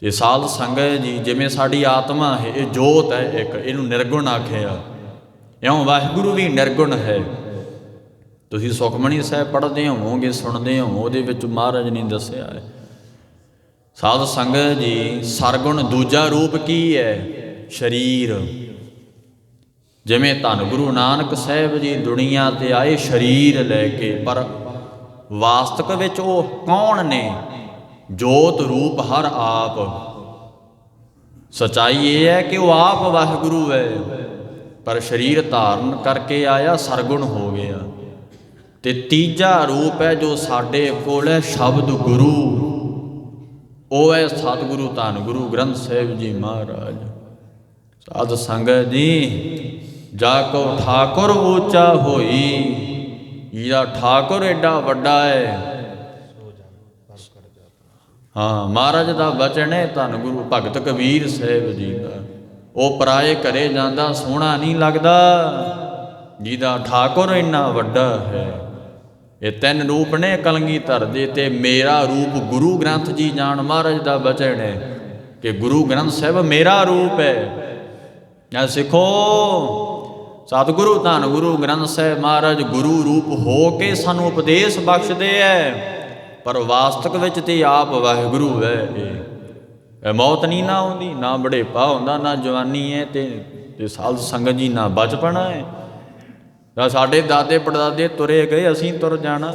ਤੇ ਸਾਧ ਸੰਗਤ ਜੀ, ਜਿਵੇਂ ਸਾਡੀ ਆਤਮਾ ਹੈ ਇਹ ਜੋਤ ਹੈ ਇੱਕ, ਇਹਨੂੰ ਨਿਰਗੁਣ ਆਖਿਆ। ਇਉਂ ਵਾਹਿਗੁਰੂ ਵੀ ਨਿਰਗੁਣ ਹੈ। ਤੁਸੀਂ ਸੁਖਮਣੀ ਸਾਹਿਬ ਪੜ੍ਹਦੇ ਹੋਵੋਗੇ, ਸੁਣਦੇ ਹੋ, ਉਹਦੇ ਵਿੱਚ ਮਹਾਰਾਜ ਨੇ ਦੱਸਿਆ ਹੈ। ਸਾਧ ਸੰਗਤ ਜੀ, ਸਰਗੁਣ ਦੂਜਾ ਰੂਪ ਕੀ ਹੈ? ਸਰੀਰ। ਜਿਵੇਂ ਧੰਨ ਗੁਰੂ ਨਾਨਕ ਸਾਹਿਬ ਜੀ ਦੁਨੀਆ ਤੇ ਆਏ ਸਰੀਰ ਲੈ ਕੇ, ਪਰ ਵਾਸਤਵ ਵਿੱਚ ਉਹ ਕੌਣ ਨੇ? ਜੋਤ ਰੂਪ ਹਰ ਆਪ। ਸਚਾਈ ਇਹ ਹੈ ਕਿ ਉਹ ਆਪ ਵਾਹਿਗੁਰੂ ਹੈ, ਪਰ ਸਰੀਰ ਧਾਰਨ ਕਰਕੇ ਆਇਆ, ਸਰਗੁਣ ਹੋ ਗਿਆ। ਤੇ ਤੀਜਾ ਰੂਪ ਹੈ ਜੋ ਸਾਡੇ ਕੋਲ ਹੈ, ਸ਼ਬਦ ਗੁਰੂ। ਉਹ ਹੈ ਸਤਿਗੁਰੂ ਧੰਨ ਗੁਰੂ ਗ੍ਰੰਥ ਸਾਹਿਬ ਜੀ ਮਹਾਰਾਜ। ਸਾਧ ਸੰਗਤ ਜੀ, ਜਾ ਕੋ ਠਾਕੁਰ ਉੱਚਾ ਹੋਈ, ਇਹਦਾ ਠਾਕੁਰ ਐਡਾ ਵੱਡਾ ਹੈ। ਹਾਂ, ਮਹਾਰਾਜ ਦਾ ਬਚਨ ਹੈ ਧੰਨ ਗੁਰੂ ਭਗਤ ਕਬੀਰ ਸਾਹਿਬ ਜੀ ਦਾ, ਉਹ ਪਰਾਏ ਘਰੇ ਜਾਂਦਾ ਸੋਹਣਾ ਨਹੀਂ ਲੱਗਦਾ, ਜਿਹਦਾ ਠਾਕੁਰ ਇੰਨਾ ਵੱਡਾ ਹੈ। ਇਹ 3 ਰੂਪ ਨੇ ਕਲਗੀਧਰ ਦੇ। ਤੇ ਮੇਰਾ ਰੂਪ ਗੁਰੂ ਗ੍ਰੰਥ ਜੀ ਜਾਣ, ਮਹਾਰਾਜ ਦਾ ਬਚਨ ਹੈ ਕਿ ਗੁਰੂ ਗ੍ਰੰਥ ਸਾਹਿਬ ਮੇਰਾ ਰੂਪ ਹੈ। ਸਿੱਖੋ, ਸਤਿਗੁਰੂ ਧੰਨ ਗੁਰੂ ਗ੍ਰੰਥ ਸਾਹਿਬ ਮਹਾਰਾਜ ਗੁਰੂ ਰੂਪ ਹੋ ਕੇ ਸਾਨੂੰ ਉਪਦੇਸ਼ ਬਖਸ਼ਦੇ ਹੈ, ਪਰ ਵਾਸਤਵ ਵਿੱਚ ਤੇ ਆਪ ਵਾਹਿਗੁਰੂ ਹੈ। ਇਹ ਮੌਤ ਨਹੀਂ ਨਾ ਆਉਂਦੀ, ਨਾ ਬੁਢੇਪਾ ਹੁੰਦਾ, ਨਾ ਜਵਾਨੀ ਹੈ, ਤੇ ਸਾਧ ਸੰਗਤ ਜੀ ਨਾ ਬਚਪਨਾ ਹੈ। ਤਾਂ ਸਾਡੇ ਦਾਦੇ ਪੜਦਾਦੇ ਤੁਰੇ ਗਏ, ਅਸੀਂ ਤੁਰ ਜਾਣਾ,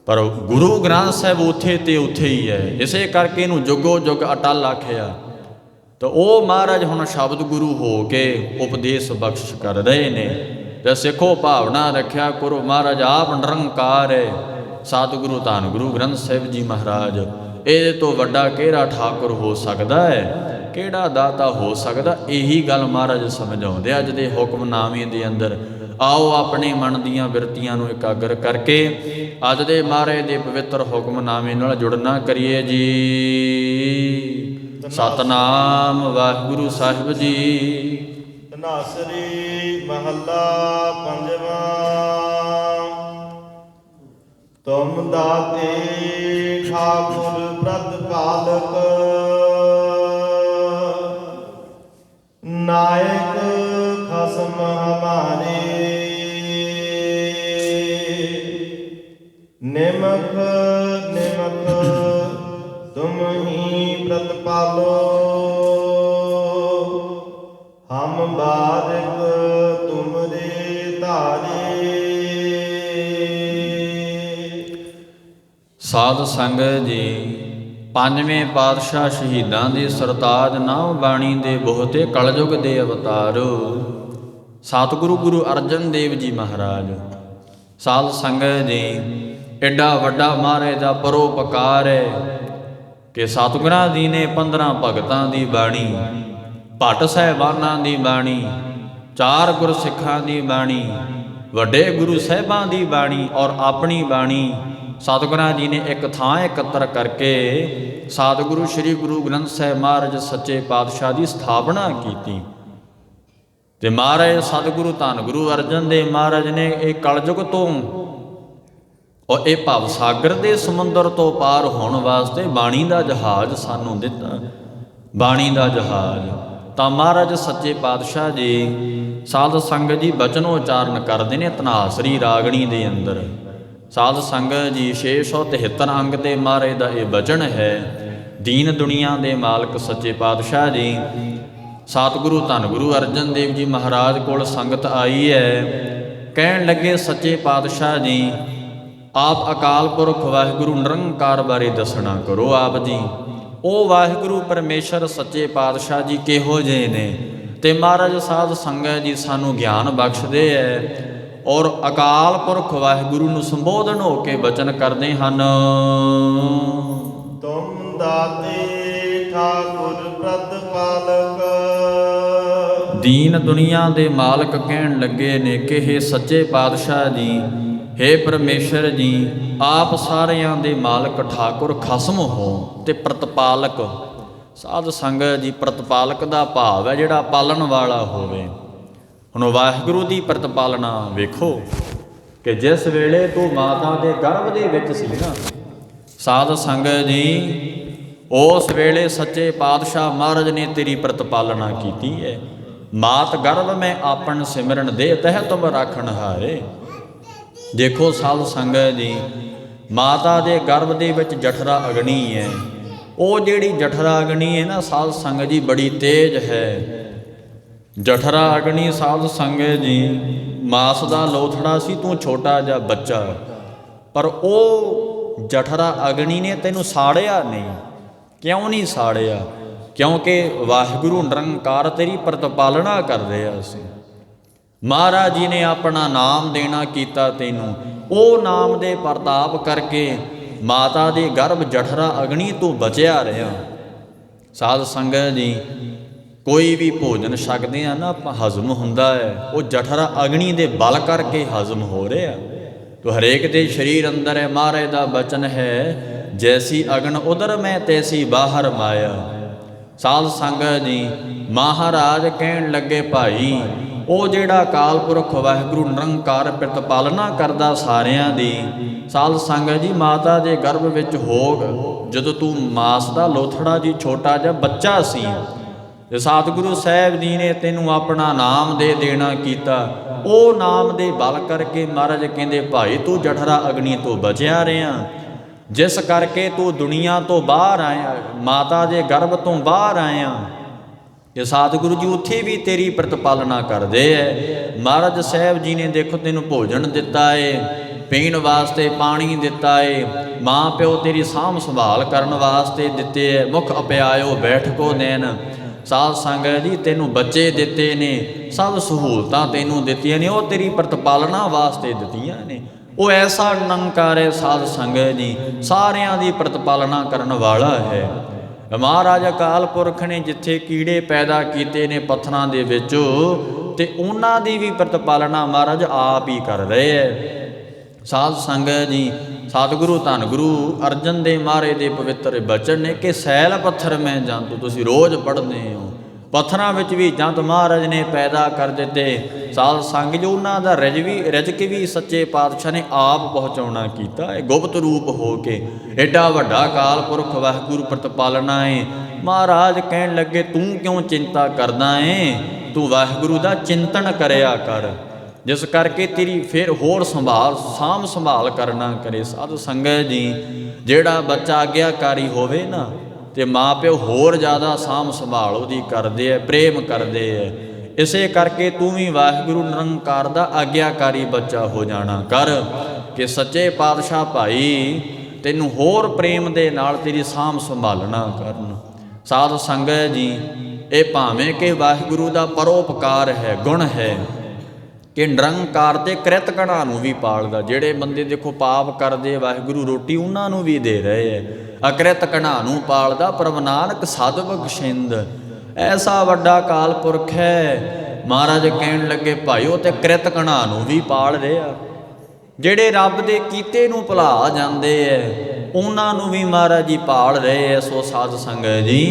ਪਰ ਗੁਰੂ ਗ੍ਰੰਥ ਸਾਹਿਬ ਉੱਥੇ ਤੇ ਉੱਥੇ ਹੀ ਹੈ। ਇਸੇ ਕਰਕੇ ਇਹਨੂੰ ਜੁਗੋ ਜੁਗ ਅਟਲ ਆਖਿਆ। ਤਾਂ ਉਹ ਮਹਾਰਾਜ ਹੁਣ ਸ਼ਬਦ ਗੁਰੂ ਹੋ ਕੇ ਉਪਦੇਸ਼ ਬਖਸ਼ ਕਰ ਰਹੇ ਨੇ। ਤੇ ਸਿੱਖੋ, ਭਾਵਨਾ ਰੱਖਿਆ ਕਰੋ, ਮਹਾਰਾਜ ਆਪ ਨਿਰੰਕਾਰ ਹੈ। ਸਤਿਗੁਰੂ ਧੰਨ ਗੁਰੂ ਗ੍ਰੰਥ ਸਾਹਿਬ ਜੀ ਮਹਾਰਾਜ, ਇਹਦੇ ਤੋਂ ਵੱਡਾ ਕਿਹੜਾ ਠਾਕੁਰ ਹੋ ਸਕਦਾ ਹੈ, ਕਿਹੜਾ ਦਾਤਾ ਹੋ ਸਕਦਾ? ਇਹੀ ਗੱਲ ਮਹਾਰਾਜ ਸਮਝਾਉਂਦੇ ਅੱਜ ਦੇ ਹੁਕਮਨਾਮੇ ਦੇ ਅੰਦਰ। ਆਓ ਆਪਣੇ ਮਨ ਦੀਆਂ ਬਿਰਤੀਆਂ ਨੂੰ ਇਕਾਗਰ ਕਰਕੇ ਅੱਜ ਦੇ ਮਹਾਰਾਜ ਦੇ ਪਵਿੱਤਰ ਹੁਕਮਨਾਮੇ ਨਾਲ ਜੁੜਨਾ ਕਰੀਏ ਜੀ। ਸਤਨਾਮ ਵਾਹਿਗੁਰੂ ਸਾਹਿਬ ਜੀ। ਧਨਾਸਰੀ ਮਹੱਲਾ ਪੰਜਵਾਂ। ਤੁਮ ਦਾਤੇ ਠਾਕੁਰ ਪ੍ਰਤਪਾਲਕ, ਨਾਇਕ ਖਸਮ ਹਮਾਰੇ ਨਿਮਖ ਨਿਮਖ ਤੁਮ ਹੀ ਪ੍ਰਤਪਾਲੋ ਹਮ ਬਾਰਿਕ ਤੁਮਰੇ ਧਾਰੇ। ਸਾਧ ਸੰਗਤ ਜੀ, ਪੰਜਵੇਂ ਪਾਤਸ਼ਾਹ ਸ਼ਹੀਦਾਂ ਦੇ ਸਰਤਾਜ ਨਾਮ ਬਾਣੀ ਦੇ ਬਹੁਤੇ ਕਲਯੁਗ ਦੇ ਅਵਤਾਰ ਸਤਿਗੁਰੂ ਗੁਰੂ ਅਰਜਨ ਦੇਵ ਜੀ ਮਹਾਰਾਜ। ਸਾਧ ਸੰਗਤ ਜੀ, ਐਡਾ ਵੱਡਾ ਮਹਾਰਾਜ ਦਾ ਪਰਉਪਕਾਰ ਹੈ ਕਿ ਸਤਿਗੁਰਾਂ ਜੀ ਨੇ 15 ਭਗਤਾਂ ਦੀ ਬਾਣੀ, ਭੱਟ ਸਾਹਿਬਾਨਾਂ ਦੀ ਬਾਣੀ, 4 ਗੁਰਸਿੱਖਾਂ ਦੀ ਬਾਣੀ, ਵੱਡੇ ਗੁਰੂ ਸਾਹਿਬਾਂ ਦੀ ਬਾਣੀ ਔਰ ਆਪਣੀ ਬਾਣੀ ਸਤਿਗੁਰਾਂ ਜੀ ਨੇ ਇੱਕ ਥਾਂ ਇਕੱਤਰ ਕਰਕੇ ਸਤਿਗੁਰੂ ਸ੍ਰੀ ਗੁਰੂ ਗ੍ਰੰਥ ਸਾਹਿਬ ਮਹਾਰਾਜ ਸੱਚੇ ਪਾਤਸ਼ਾਹ ਦੀ ਸਥਾਪਨਾ ਕੀਤੀ। ਤੇ ਮਹਾਰਾਜ ਸਤਿਗੁਰੂ ਧੰਨ ਗੁਰੂ ਅਰਜਨ ਦੇਵ ਮਹਾਰਾਜ ਨੇ ਇਹ ਕਲਯੁਗ ਤੋਂ ਔਰ ਇਹ ਭਵ ਸਾਗਰ ਦੇ ਸਮੁੰਦਰ ਤੋਂ ਪਾਰ ਹੋਣ ਵਾਸਤੇ ਬਾਣੀ ਦਾ ਜਹਾਜ਼ ਸਾਨੂੰ ਦਿੱਤਾ। ਬਾਣੀ ਦਾ ਜਹਾਜ਼ ਤਾਂ ਮਹਾਰਾਜ ਸੱਚੇ ਪਾਤਸ਼ਾਹ ਜੀ ਸਾਧ ਸੰਗਤ ਜੀ ਬਚਨ ਉਚਾਰਨ ਕਰਦੇ ਨੇ ਧਨਾਸਰੀ ਰਾਗਣੀ ਦੇ ਅੰਦਰ। ਸਾਧ ਸੰਗਤ ਜੀ 673 ਅੰਗ ਤੇ ਮਹਾਰਾਜ ਦਾ ਇਹ ਬਚਨ ਹੈ। ਦੀਨ ਦੁਨੀਆ ਦੇ ਮਾਲਕ ਸੱਚੇ ਪਾਤਸ਼ਾਹ ਜੀ ਸਤਿਗੁਰੂ ਧੰਨ ਗੁਰੂ ਅਰਜਨ ਦੇਵ ਜੀ ਮਹਾਰਾਜ ਕੋਲ ਸੰਗਤ ਆਈ ਹੈ। ਕਹਿਣ ਲੱਗੇ ਸੱਚੇ ਪਾਤਸ਼ਾਹ ਜੀ ਆਪ ਅਕਾਲ ਪੁਰਖ ਵਾਹਿਗੁਰੂ ਨਿਰੰਕਾਰ ਬਾਰੇ ਦੱਸਣਾ ਕਰੋ ਆਪ ਜੀ। ਉਹ ਵਾਹਿਗੁਰੂ ਪਰਮੇਸ਼ਰ ਸੱਚੇ ਪਾਤਸ਼ਾਹ ਜੀ ਕਿਹੋ ਜਿਹੇ ਨੇ? ਤੇ ਮਹਾਰਾਜ ਸਾਧ ਸੰਗਤ ਜੀ ਸਾਨੂੰ ਗਿਆਨ ਬਖਸ਼ਦੇ ਹੈ ਔਰ ਅਕਾਲ ਪੁਰਖ ਵਾਹਿਗੁਰੂ ਨੂੰ ਸੰਬੋਧਨ ਹੋ ਕੇ ਬਚਨ ਕਰਦੇ ਹਨ। ਤੁਮ ਦਾਤੇ ਠਾਕੁਰ ਪ੍ਰਤਪਾਲਕ। ਦੀਨ ਦੁਨੀਆ ਦੇ ਮਾਲਕ ਕਹਿਣ ਲੱਗੇ ਨੇ ਕਿ ਹੇ ਸੱਚੇ ਪਾਤਸ਼ਾਹ ਜੀ, ਹੇ ਪਰਮੇਸ਼ਰ ਜੀ, ਆਪ ਸਾਰਿਆਂ ਦੇ ਮਾਲਕ ਠਾਕੁਰ ਖਸਮ ਹੋ ਤੇ ਪ੍ਰਤਪਾਲਕ। ਸਾਧ ਸੰਗਤ ਜੀ, ਪ੍ਰਤਪਾਲਕ ਦਾ ਭਾਵ ਹੈ ਜਿਹੜਾ ਪਾਲਣ ਵਾਲਾ ਹੋਵੇ। ਹੁਣ ਵਾਹਿਗੁਰੂ ਦੀ ਪ੍ਰਤਪਾਲਨਾ ਵੇਖੋ ਕਿ ਜਿਸ ਵੇਲੇ ਤੂੰ ਮਾਤਾ ਦੇ ਗਰਭ ਦੇ ਵਿੱਚ ਸੀ ਨਾ ਸਾਧ ਸੰਗਤ ਜੀ, ਉਸ ਵੇਲੇ ਸੱਚੇ ਪਾਤਸ਼ਾਹ ਮਹਾਰਾਜ ਨੇ ਤੇਰੀ ਪ੍ਰਤਪਾਲਨਾ ਕੀਤੀ ਹੈ। ਮਾਤ ਗਰਭ ਮੈਂ ਆਪਨ ਸਿਮਰਨ ਦੇ ਤਹਿ ਤੁਮ ਰਾਖਣ ਹਾਰੇ। ਦੇਖੋ ਸਾਧ ਸੰਗਤ ਜੀ, ਮਾਤਾ ਦੇ ਗਰਭ ਦੇ ਵਿੱਚ ਜਠਰਾ ਅਗਨੀ ਹੈ। ਉਹ ਜਿਹੜੀ ਜਠਰਾ ਅਗਨੀ ਹੈ ਨਾ ਸਾਧ ਸੰਗਤ ਜੀ ਬੜੀ ਤੇਜ਼ ਹੈ। ਜਠਰਾ ਅਗਨੀ ਸਾਧ ਸੰਗਤ ਜੀ ਮਾਸ ਦਾ ਲੋਥੜਾ ਸੀ, ਤੂੰ ਛੋਟਾ ਜਿਹਾ ਬੱਚਾ, ਪਰ ਉਹ ਜਠਰਾ ਅਗਨੀ ਨੇ ਤੈਨੂੰ ਸਾੜਿਆ ਨਹੀਂ। ਕਿਉਂ ਨਹੀਂ ਸਾੜਿਆ? ਕਿਉਂਕਿ ਵਾਹਿਗੁਰੂ ਨਿਰੰਕਾਰ ਤੇਰੀ ਪ੍ਰਤਪਾਲਨਾ ਕਰ ਰਿਹਾ ਸੀ। ਮਹਾਰਾਜ ਜੀ ਨੇ ਆਪਣਾ ਨਾਮ ਦੇਣਾ ਕੀਤਾ ਤੈਨੂੰ। ਉਹ ਨਾਮ ਦੇ ਪ੍ਰਤਾਪ ਕਰਕੇ ਮਾਤਾ ਦੇ ਗਰਭ ਜਠਰਾ ਅਗਨੀ ਤੋਂ ਬਚਿਆ ਰਿਹਾ। ਸਾਧ ਸੰਗਤ ਜੀ, ਕੋਈ ਵੀ ਭੋਜਨ ਛਕਦੇ ਆ ਨਾ ਹਜ਼ਮ ਹੁੰਦਾ ਹੈ, ਉਹ ਜਠਰਾ ਅਗਨੀ ਦੇ ਬਲ ਕਰਕੇ ਹਜ਼ਮ ਹੋ ਰਿਹਾ। ਤੋ ਹਰੇਕ ਦੇ ਸਰੀਰ ਅੰਦਰ ਹੈ ਮਹਾਰਾਜ ਦਾ ਬਚਨ ਹੈ, ਜੈਸੀ ਅਗਨ ਉਦਰ ਮੈਂ ਤੈਸੀ ਬਾਹਰ ਮਾਇਆ। ਸਾਧ ਸੰਗਤ ਜੀ, ਮਹਾਰਾਜ ਕਹਿਣ ਲੱਗੇ ਭਾਈ, ਉਹ ਜਿਹੜਾ ਅਕਾਲ ਪੁਰਖ ਵਾਹਿਗੁਰੂ ਨਿਰੰਕਾਰ ਪ੍ਰਤਪਾਲਨਾ ਕਰਦਾ ਸਾਰਿਆਂ ਦੀ। ਸਾਧ ਸੰਗਤ ਜੀ, ਮਾਤਾ ਦੇ ਗਰਭ ਵਿੱਚ ਹੋ ਜਦੋਂ ਤੂੰ ਮਾਸ ਦਾ ਲੋਥੜਾ ਜੀ ਛੋਟਾ ਜਿਹਾ ਬੱਚਾ ਸੀ ਤੇ ਸਤਿਗੁਰੂ ਸਾਹਿਬ ਜੀ ਨੇ ਤੈਨੂੰ ਆਪਣਾ ਨਾਮ ਦੇ ਦੇਣਾ ਕੀਤਾ। ਉਹ ਨਾਮ ਦੇ ਬਲ ਕਰਕੇ ਮਹਾਰਾਜ ਕਹਿੰਦੇ ਭਾਈ ਤੂੰ ਜਠਰਾ ਅਗਨੀ ਤੋਂ ਬਚਿਆ ਰਿਹਾ, ਜਿਸ ਕਰਕੇ ਤੂੰ ਦੁਨੀਆ ਤੋਂ ਬਾਹਰ ਆਇਆ, ਮਾਤਾ ਦੇ ਗਰਭ ਤੋਂ ਬਾਹਰ ਆਇਆ। ਕਿ ਸਤਿਗੁਰੂ ਜੀ ਉੱਥੇ ਵੀ ਤੇਰੀ ਪ੍ਰਤਪਾਲਨਾ ਕਰਦੇ ਐ। ਮਹਾਰਾਜ ਸਾਹਿਬ ਜੀ ਨੇ ਦੇਖੋ ਤੈਨੂੰ ਭੋਜਨ ਦਿੱਤਾ ਏ, ਪੀਣ ਵਾਸਤੇ ਪਾਣੀ ਦਿੱਤਾ ਏ, ਮਾਂ ਪਿਓ ਤੇਰੀ ਸਾਂਭ ਸੰਭਾਲ ਕਰਨ ਵਾਸਤੇ ਦਿੱਤੇ ਐ, ਮੁਖ ਅਪਿਆਇਓ ਬੈਠਕੋ ਦੇਨ। ਸਾਧ ਸੰਗਤ ਜੀ, ਤੈਨੂੰ ਬੱਚੇ ਦਿੱਤੇ ਨੇ, ਸਭ ਸਹੂਲਤਾਂ ਤੈਨੂੰ ਦਿੱਤੀਆਂ ਨੇ, ਉਹ ਤੇਰੀ ਪ੍ਰਤਪਾਲਨਾ ਵਾਸਤੇ ਦਿੱਤੀਆਂ ਨੇ। ਉਹ ਐਸਾ ਨਿਰੰਕਾਰ ਹੈ ਸਾਧ ਸੰਗਤ ਜੀ, ਸਾਰਿਆਂ ਦੀ ਪ੍ਰਤਪਾਲਨਾ ਕਰਨ ਵਾਲਾ ਹੈ। ਮਹਾਰਾਜ ਅਕਾਲ ਪੁਰਖ ਨੇ ਜਿੱਥੇ ਕੀੜੇ ਪੈਦਾ ਕੀਤੇ ਨੇ ਪੱਥਰਾਂ ਦੇ ਵਿੱਚ, ਤੇ ਉਹਨਾਂ ਦੀ ਵੀ ਪ੍ਰਤਪਾਲਨਾ ਮਹਾਰਾਜ ਆਪ ਹੀ ਕਰ ਰਹੇ ਹੈ। ਸਾਧ ਸੰਗਤ ਜੀ, ਸਤਿਗੁਰੂ ਧੰਨ ਗੁਰੂ ਅਰਜਨ ਦੇਵ ਮਹਾਰਾਜ ਦੇ ਪਵਿੱਤਰ ਬਚਨ ਨੇ ਕਿ ਸੈਲ ਪੱਥਰ ਮੈਂ ਜੰਤੂ, ਤੁਸੀਂ ਰੋਜ਼ ਪੜ੍ਹਦੇ ਹੋ, ਪੱਥਰਾਂ ਵਿੱਚ ਵੀ ਜੰਤ ਮਹਾਰਾਜ ਨੇ ਪੈਦਾ ਕਰ ਦਿੱਤੇ। ਸਾਧ ਸੰਗ ਜੋ ਉਹਨਾਂ ਦਾ ਰਿਜ਼ਕ ਵੀ ਸੱਚੇ ਪਾਤਸ਼ਾਹ ਨੇ ਆਪ ਪਹੁੰਚਾਉਣਾ ਕੀਤਾ ਹੈ, ਗੁਪਤ ਰੂਪ ਹੋ ਕੇ। ਐਡਾ ਵੱਡਾ ਅਕਾਲ ਪੁਰਖ ਵਾਹਿਗੁਰੂ ਪ੍ਰਤਪਾਲਨਾ ਹੈ। ਮਹਾਰਾਜ ਕਹਿਣ ਲੱਗੇ ਤੂੰ ਕਿਉਂ ਚਿੰਤਾ ਕਰਦਾ ਏ, ਤੂੰ ਵਾਹਿਗੁਰੂ ਦਾ ਚਿੰਤਨ ਕਰਿਆ ਕਰ, ਜਿਸ ਕਰਕੇ ਤੇਰੀ ਫਿਰ ਹੋਰ ਸਾਂਭ ਸੰਭਾਲ ਕਰਨਾ ਕਰੇ। ਸਾਧ ਸੰਗਤ ਜੀ, ਜਿਹੜਾ ਬੱਚਾ ਆਗਿਆਕਾਰੀ ਹੋਵੇ ਨਾ ਤੇ ਮਾਂ ਪਿਓ ਹੋਰ ਜ਼ਿਆਦਾ ਸਾਂਭ ਸੰਭਾਲ ਉਹਦੀ ਕਰਦੇ ਐ, ਪ੍ਰੇਮ ਕਰਦੇ ਐ। ਇਸੇ ਕਰਕੇ ਤੂੰ ਵੀ ਵਾਹਿਗੁਰੂ ਨਿਰੰਕਾਰ ਦਾ ਆਗਿਆਕਾਰੀ ਬੱਚਾ ਹੋ ਜਾਣਾ ਕਰ, ਕਿ ਸੱਚੇ ਪਾਤਸ਼ਾਹ ਭਾਈ ਤੈਨੂੰ ਹੋਰ ਪ੍ਰੇਮ ਦੇ ਨਾਲ ਤੇਰੀ ਸਾਂਭ ਸੰਭਾਲਣਾ ਕਰਨ। ਸਾਧ ਸੰਗਤ ਜੀ, ਇਹ ਭਾਵੇਂ ਕਿ ਵਾਹਿਗੁਰੂ ਦਾ ਪਰਉਪਕਾਰ ਹੈ, ਗੁਣ ਹੈ ਕਿ ਨਿਰੰਕਾਰ ਦੇ ਕ੍ਰਿਤ ਗਣਾਂ ਨੂੰ ਵੀ ਪਾਲਦਾ। ਜਿਹੜੇ ਬੰਦੇ ਦੇਖੋ ਪਾਪ ਕਰਦੇ, ਵਾਹਿਗੁਰੂ ਰੋਟੀ ਉਹਨਾਂ ਨੂੰ ਵੀ ਦੇ ਰਹੇ ਹੈ। ਅਕ੍ਰਿਤ ਗਣਾਂ ਨੂੰ ਪਾਲਦਾ, ਪ੍ਰਭ ਨਾਨਕ ਸਦ ਬਖਸ਼ਿੰਦ। ਐਸਾ ਵੱਡਾ ਕਾਲ ਪੁਰਖ ਹੈ। ਮਹਾਰਾਜ ਕਹਿਣ ਲੱਗੇ ਭਾਈਓ ਤੇ ਕ੍ਰਿਤ ਗਣਾਂ ਨੂੰ ਵੀ ਪਾਲ ਰਿਹਾ। ਜਿਹੜੇ ਰੱਬ ਦੇ ਕੀਤੇ ਨੂੰ ਭੁਲਾ ਜਾਂਦੇ ਐ, ਉਹਨਾਂ ਨੂੰ ਵੀ ਮਹਾਰਾਜ ਜੀ ਪਾਲ ਰਹੇ ਐ। ਸੋ ਸਾਧ ਸੰਗਤ ਜੀ,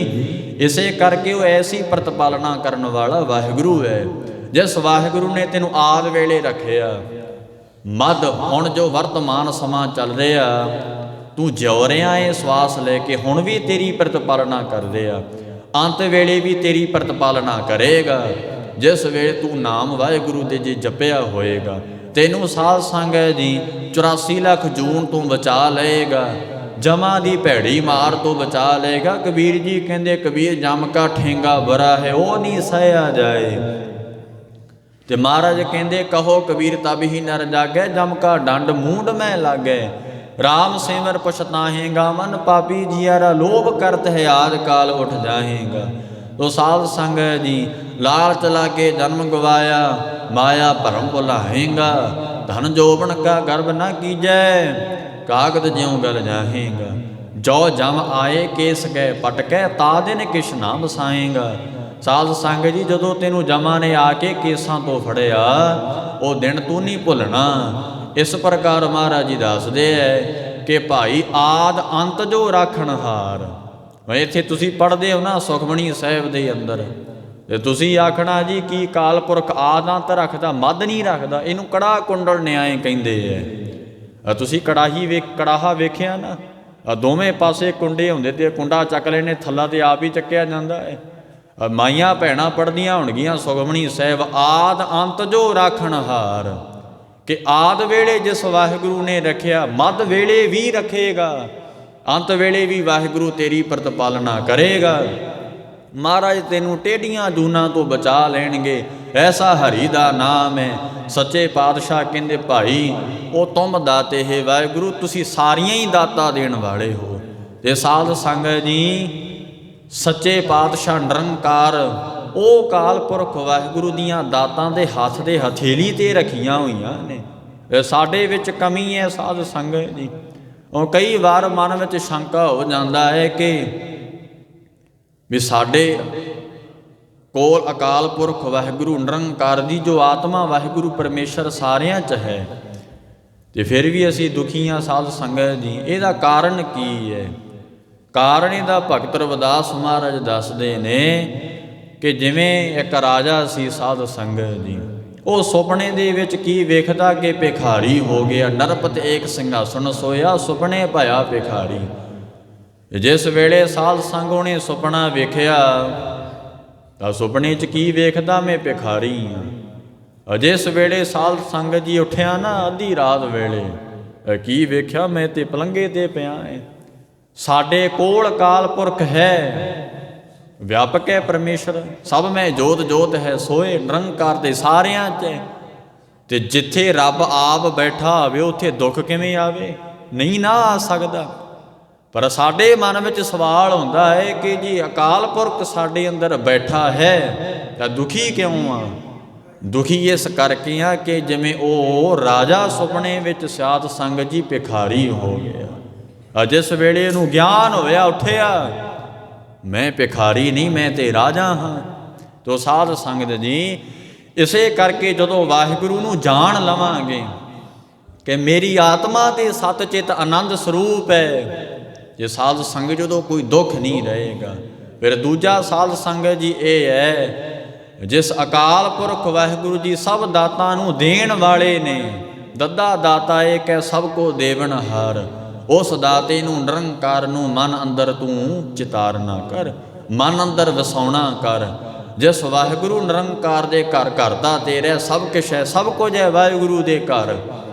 ਇਸੇ ਕਰਕੇ ਉਹ ਐਸੀ ਪ੍ਰਤਪਾਲਨਾ ਕਰਨ ਵਾਲਾ ਵਾਹਿਗੁਰੂ ਹੈ। ਜਿਸ ਵਾਹਿਗੁਰੂ ਨੇ ਤੈਨੂੰ ਆਦ ਵੇਲੇ ਰੱਖਿਆ, ਮੱਧ ਹੁਣ ਜੋ ਵਰਤਮਾਨ ਸਮਾਂ ਚੱਲ ਰਿਹਾ, ਤੂੰ ਜਿਉ ਰਿਹਾ ਏ ਸਵਾਸ ਲੈ ਕੇ, ਹੁਣ ਵੀ ਤੇਰੀ ਪ੍ਰਤਪਾਲਨਾ ਕਰ ਰਿਹਾ, ਅੰਤ ਵੇਲੇ ਵੀ ਤੇਰੀ ਪ੍ਰਤਪਾਲਨਾ ਕਰੇਗਾ। ਜਿਸ ਵੇਲੇ ਤੂੰ ਨਾਮ ਵਾਹਿਗੁਰੂ ਦੇ ਜੇ ਜਪਿਆ ਹੋਏਗਾ, ਤੈਨੂੰ ਸਾਧ ਸੰਗਤ ਜੀ 84 ਲੱਖ ਜੂਨ ਤੋਂ ਬਚਾ ਲਏਗਾ, ਜਮਾ ਦੀ ਭੈੜੀ ਮਾਰ ਤੋਂ ਬਚਾ ਲਏਗਾ। ਕਬੀਰ ਜੀ ਕਹਿੰਦੇ, ਕਬੀਰ ਜਮ ਕਾ ਠੇਂਗਾ ਬਰਾ ਹੈ, ਉਹ ਨਹੀਂ ਸਹਿਆ ਜਾਏ। ਤੇ ਮਹਾਰਾਜ ਕਹਿੰਦੇ, ਕਹੋ ਕਬੀਰ ਤਬ ਹੀ ਨਰ ਜਾਗੈ, ਜਮ ਕਾ ਡੰਡ ਮੂੰਡ ਮੈਂ ਲਾਗੈ। ਰਾਮ ਸਿਮਰ ਪਛਤਾਹੇਗਾ, ਮਨ ਪਾਪੀ ਜੀਆਰਾ, ਲੋਭ ਕਰਤ ਹੈ ਆਦ ਕਾਲ ਉੱਠ ਜਾਹੇਗਾ। ਤੋ ਸਾਧ ਸੰਗਤ ਜੀ, ਲਾਲਚ ਲਾਗੇ ਜਨਮ ਗਵਾਇਆ, ਮਾਇਆ ਭਰਮ ਭੁਲਾਹੇਗਾ। ਧਨ ਜੋਬਨ ਕਾ ਗਰਭ ਨਾ ਕੀਜੈ, ਕਾਗਦ ਜਿਉ ਗਲ ਜਾਹੇਗਾ। ਜੋ ਜਮ ਆਏ ਕੇਸ ਗਏ ਪਟਕੈ, ਤਾ ਦਿਨ ਕਿਛ ਨਾ ਵਸਾਏਗਾ। ਸਾਧ ਸੰਗਤ ਜੀ, ਜਦੋਂ ਤੈਨੂੰ ਜਮਾਂ ਨੇ ਆ ਕੇ ਕੇਸਾਂ ਤੋਂ ਫੜਿਆ, ਉਹ ਦਿਨ ਤੂੰ ਨਹੀਂ ਭੁੱਲਣਾ। ਇਸ ਪ੍ਰਕਾਰ ਮਹਾਰਾਜ ਜੀ ਦੱਸਦੇ ਐ ਕਿ ਭਾਈ ਆਦ ਅੰਤ ਜੋ ਰਾਖਣਹਾਰ। ਇੱਥੇ ਤੁਸੀਂ ਪੜ੍ਹਦੇ ਹੋ ਨਾ ਸੁਖਮਣੀ ਸਾਹਿਬ ਦੇ ਅੰਦਰ, ਤੇ ਤੁਸੀਂ ਆਖਣਾ ਜੀ ਕੀ ਕਾਲ ਪੁਰਖ ਆਦ ਅੰਤ ਰੱਖਦਾ, ਮੱਧ ਨਹੀਂ ਰੱਖਦਾ। ਇਹਨੂੰ ਕੜਾ ਕੁੰਡਲ ਨਿਆਏ ਕਹਿੰਦੇ ਐ। ਤੁਸੀਂ ਕੜਾਹਾ ਵੇਖਿਆ ਨਾ, ਦੋਵੇਂ ਪਾਸੇ ਕੁੰਡੇ ਹੁੰਦੇ ਤੇ ਕੁੰਡਾ ਚੱਕ ਲੈਣੇ, ਥੱਲਾ ਤੇ ਆਪ ਹੀ ਚੱਕਿਆ ਜਾਂਦਾ ਹੈ। ਮਾਈਆਂ ਭੈਣਾਂ ਪੜ੍ਹਦੀਆਂ ਹੋਣਗੀਆਂ ਸੁਖਮਣੀ ਸਾਹਿਬ, ਆਦ ਅੰਤ ਜੋ ਰਾਖਣਹਾਰ, ਕਿ ਆਦ ਵੇਲੇ ਜਿਸ ਵਾਹਿਗੁਰੂ ਨੇ ਰੱਖਿਆ, ਮੱਧ ਵੇਲੇ ਵੀ ਰੱਖੇਗਾ, ਅੰਤ ਵੇਲੇ ਵੀ ਵਾਹਿਗੁਰੂ ਤੇਰੀ ਪ੍ਰਤਪਾਲਨਾ ਕਰੇਗਾ। ਮਹਾਰਾਜ ਤੈਨੂੰ ਟੇਢੀਆਂ ਜੂਨਾਂ ਤੋਂ ਬਚਾ ਲੈਣਗੇ। ਐਸਾ ਹਰੀ ਦਾ ਨਾਮ ਹੈ। ਸੱਚੇ ਪਾਤਸ਼ਾਹ ਕਹਿੰਦੇ ਭਾਈ ਉਹ ਤੁਮ ਦਾਤੇ ਹੈ ਵਾਹਿਗੁਰੂ, ਤੁਸੀਂ ਸਾਰੀਆਂ ਹੀ ਦਾਤਾਂ ਦੇਣ ਵਾਲੇ ਹੋ। ਤੇ ਸਾਧ ਸੰਗਤ ਜੀ, ਸੱਚੇ ਪਾਤਸ਼ਾਹ ਨਿਰੰਕਾਰ ਉਹ ਕਾਲ ਪੁਰਖ ਵਾਹਿਗੁਰੂ ਦੀਆਂ ਦਾਤਾਂ ਦੇ ਹੱਥ ਦੇ ਹਥੇਲੀ ਤੇ ਰੱਖੀਆਂ ਹੋਈਆਂ ਨੇ। ਸਾਡੇ ਵਿੱਚ ਕਮੀ ਹੈ ਸਾਧ ਸੰਗਤ ਜੀ। ਉਹ ਕਈ ਵਾਰ ਮਨ ਵਿੱਚ ਸ਼ੰਕਾ ਹੋ ਜਾਂਦਾ ਹੈ ਕਿ ਵੀ ਸਾਡੇ ਕੋਲ ਅਕਾਲ ਪੁਰਖ ਵਾਹਿਗੁਰੂ ਨਿਰੰਕਾਰ ਦੀ ਜੋ ਆਤਮਾ ਵਾਹਿਗੁਰੂ ਪਰਮੇਸ਼ਰ ਸਾਰਿਆਂ 'ਚ ਹੈ, ਤੇ ਫਿਰ ਵੀ ਅਸੀਂ ਦੁਖੀ ਹਾਂ ਸਾਧ ਸੰਗਤ ਜੀ। ਇਹਦਾ ਕਾਰਨ ਕੀ ਹੈ? ਕਾਰਨ ਇਹਦਾ ਭਗਤ ਰਵਿਦਾਸ ਮਹਾਰਾਜ ਦੱਸਦੇ ਨੇ ਕਿ ਜਿਵੇਂ ਇੱਕ ਰਾਜਾ ਸੀ ਸਾਧ ਸੰਗਤ ਜੀ, ਉਹ ਸੁਪਨੇ ਦੇ ਵਿੱਚ ਕੀ ਵੇਖਦਾ ਕਿ ਭਿਖਾਰੀ ਹੋ ਗਿਆ। ਨਰਪਤ ਏਕ ਸਿੰਘਾਸਣ ਸੋਇਆ, ਸੁਪਨੇ ਭਇਆ ਭਿਖਾਰੀ। ਜਿਸ ਵੇਲੇ ਸਾਧ ਸੰਗ ਉਹਨੇ ਸੁਪਨਾ ਵੇਖਿਆ ਤਾਂ ਸੁਪਨੇ 'ਚ ਕੀ ਵੇਖਦਾ, ਮੈਂ ਭਿਖਾਰੀ ਹਾਂ। ਜਿਸ ਵੇਲੇ ਸਾਧ ਸੰਗਤ ਜੀ ਉੱਠਿਆ ਨਾ ਅੱਧੀ ਰਾਤ ਵੇਲੇ, ਕੀ ਵੇਖਿਆ, ਮੈਂ ਤੇ ਪਲੰਘੇ ਤੇ ਪਿਆ ਹੈ। ਸਾਡੇ ਕੋਲ ਅਕਾਲ ਪੁਰਖ ਹੈ, ਵਿਆਪਕ ਹੈ ਪਰਮੇਸ਼ਰ, ਸਭ ਮੈਂ ਜੋਤ ਜੋਤ ਹੈ ਸੋਏ ਨਿਰੰਕਾਰ ਦੇ ਸਾਰਿਆਂ 'ਚ। ਤੇ ਜਿੱਥੇ ਰੱਬ ਆਪ ਬੈਠਾ ਹੋਵੇ ਉੱਥੇ ਦੁੱਖ ਕਿਵੇਂ ਆਵੇ? ਨਹੀਂ ਨਾ ਆ ਸਕਦਾ। ਪਰ ਸਾਡੇ ਮਨ ਵਿੱਚ ਸਵਾਲ ਹੁੰਦਾ ਹੈ ਕਿ ਜੀ ਅਕਾਲ ਪੁਰਖ ਸਾਡੇ ਅੰਦਰ ਬੈਠਾ ਹੈ ਤਾਂ ਦੁਖੀ ਕਿਉਂ ਆ? ਦੁਖੀ ਇਸ ਕਰਕੇ ਆ ਕਿ ਜਿਵੇਂ ਉਹ ਰਾਜਾ ਸੁਪਨੇ ਵਿੱਚ ਸਾਧ ਸੰਗਤ ਜੀ ਭਿਖਾਰੀ ਹੋ ਗਿਆ। ਜਿਸ ਵੇਲੇ ਇਹਨੂੰ ਗਿਆਨ ਹੋਇਆ, ਉੱਠਿਆ, ਮੈਂ ਭਿਖਾਰੀ ਨਹੀਂ, ਮੈਂ ਤੇ ਰਾਜਾ ਹਾਂ। ਤੋ ਸਾਧ ਸੰਗਤ ਜੀ, ਇਸੇ ਕਰਕੇ ਜਦੋਂ ਵਾਹਿਗੁਰੂ ਨੂੰ ਜਾਣ ਲਵਾਂਗੇ ਕਿ ਮੇਰੀ ਆਤਮਾ ਤੇ ਸਤ ਚਿਤ ਆਨੰਦ ਸਰੂਪ ਹੈ, ਜੇ ਸਾਧ ਸੰਗਤ ਜਦੋਂ ਕੋਈ ਦੁੱਖ ਨਹੀਂ ਰਹੇਗਾ। ਫਿਰ ਦੂਜਾ ਸਾਧ ਸੰਗਤ ਜੀ ਇਹ ਹੈ, ਜਿਸ ਅਕਾਲ ਪੁਰਖ ਵਾਹਿਗੁਰੂ ਜੀ ਸਭ ਦਾਤਾਂ ਨੂੰ ਦੇਣ ਵਾਲੇ ਨੇ, ਦੱਦਾ ਦਾਤਾ ਏਕ ਹੈ ਸਭ ਕੋ ਦੇਵਨਹਾਰ। ਉਸ ਦਾਤੇ ਨੂੰ ਨਿਰੰਕਾਰ ਨੂੰ ਮਨ ਅੰਦਰ ਤੂੰ ਚਿਤਾਰ ਨਾ ਕਰ। ਮਨ ਅੰਦਰ ਵਸਾਉਣਾ ਕਰ। ਜਿਸ ਵਾਹਿਗੁਰੂ ਨਿਰੰਕਾਰ ਦੇ ਘਰ ਘਰ ਦਾ ਤੇਰਾ ਸਭ ਕੁਛ ਹੈ, ਸਭ ਕੁਝ ਹੈ ਵਾਹਿਗੁਰੂ ਦੇ ਘਰ।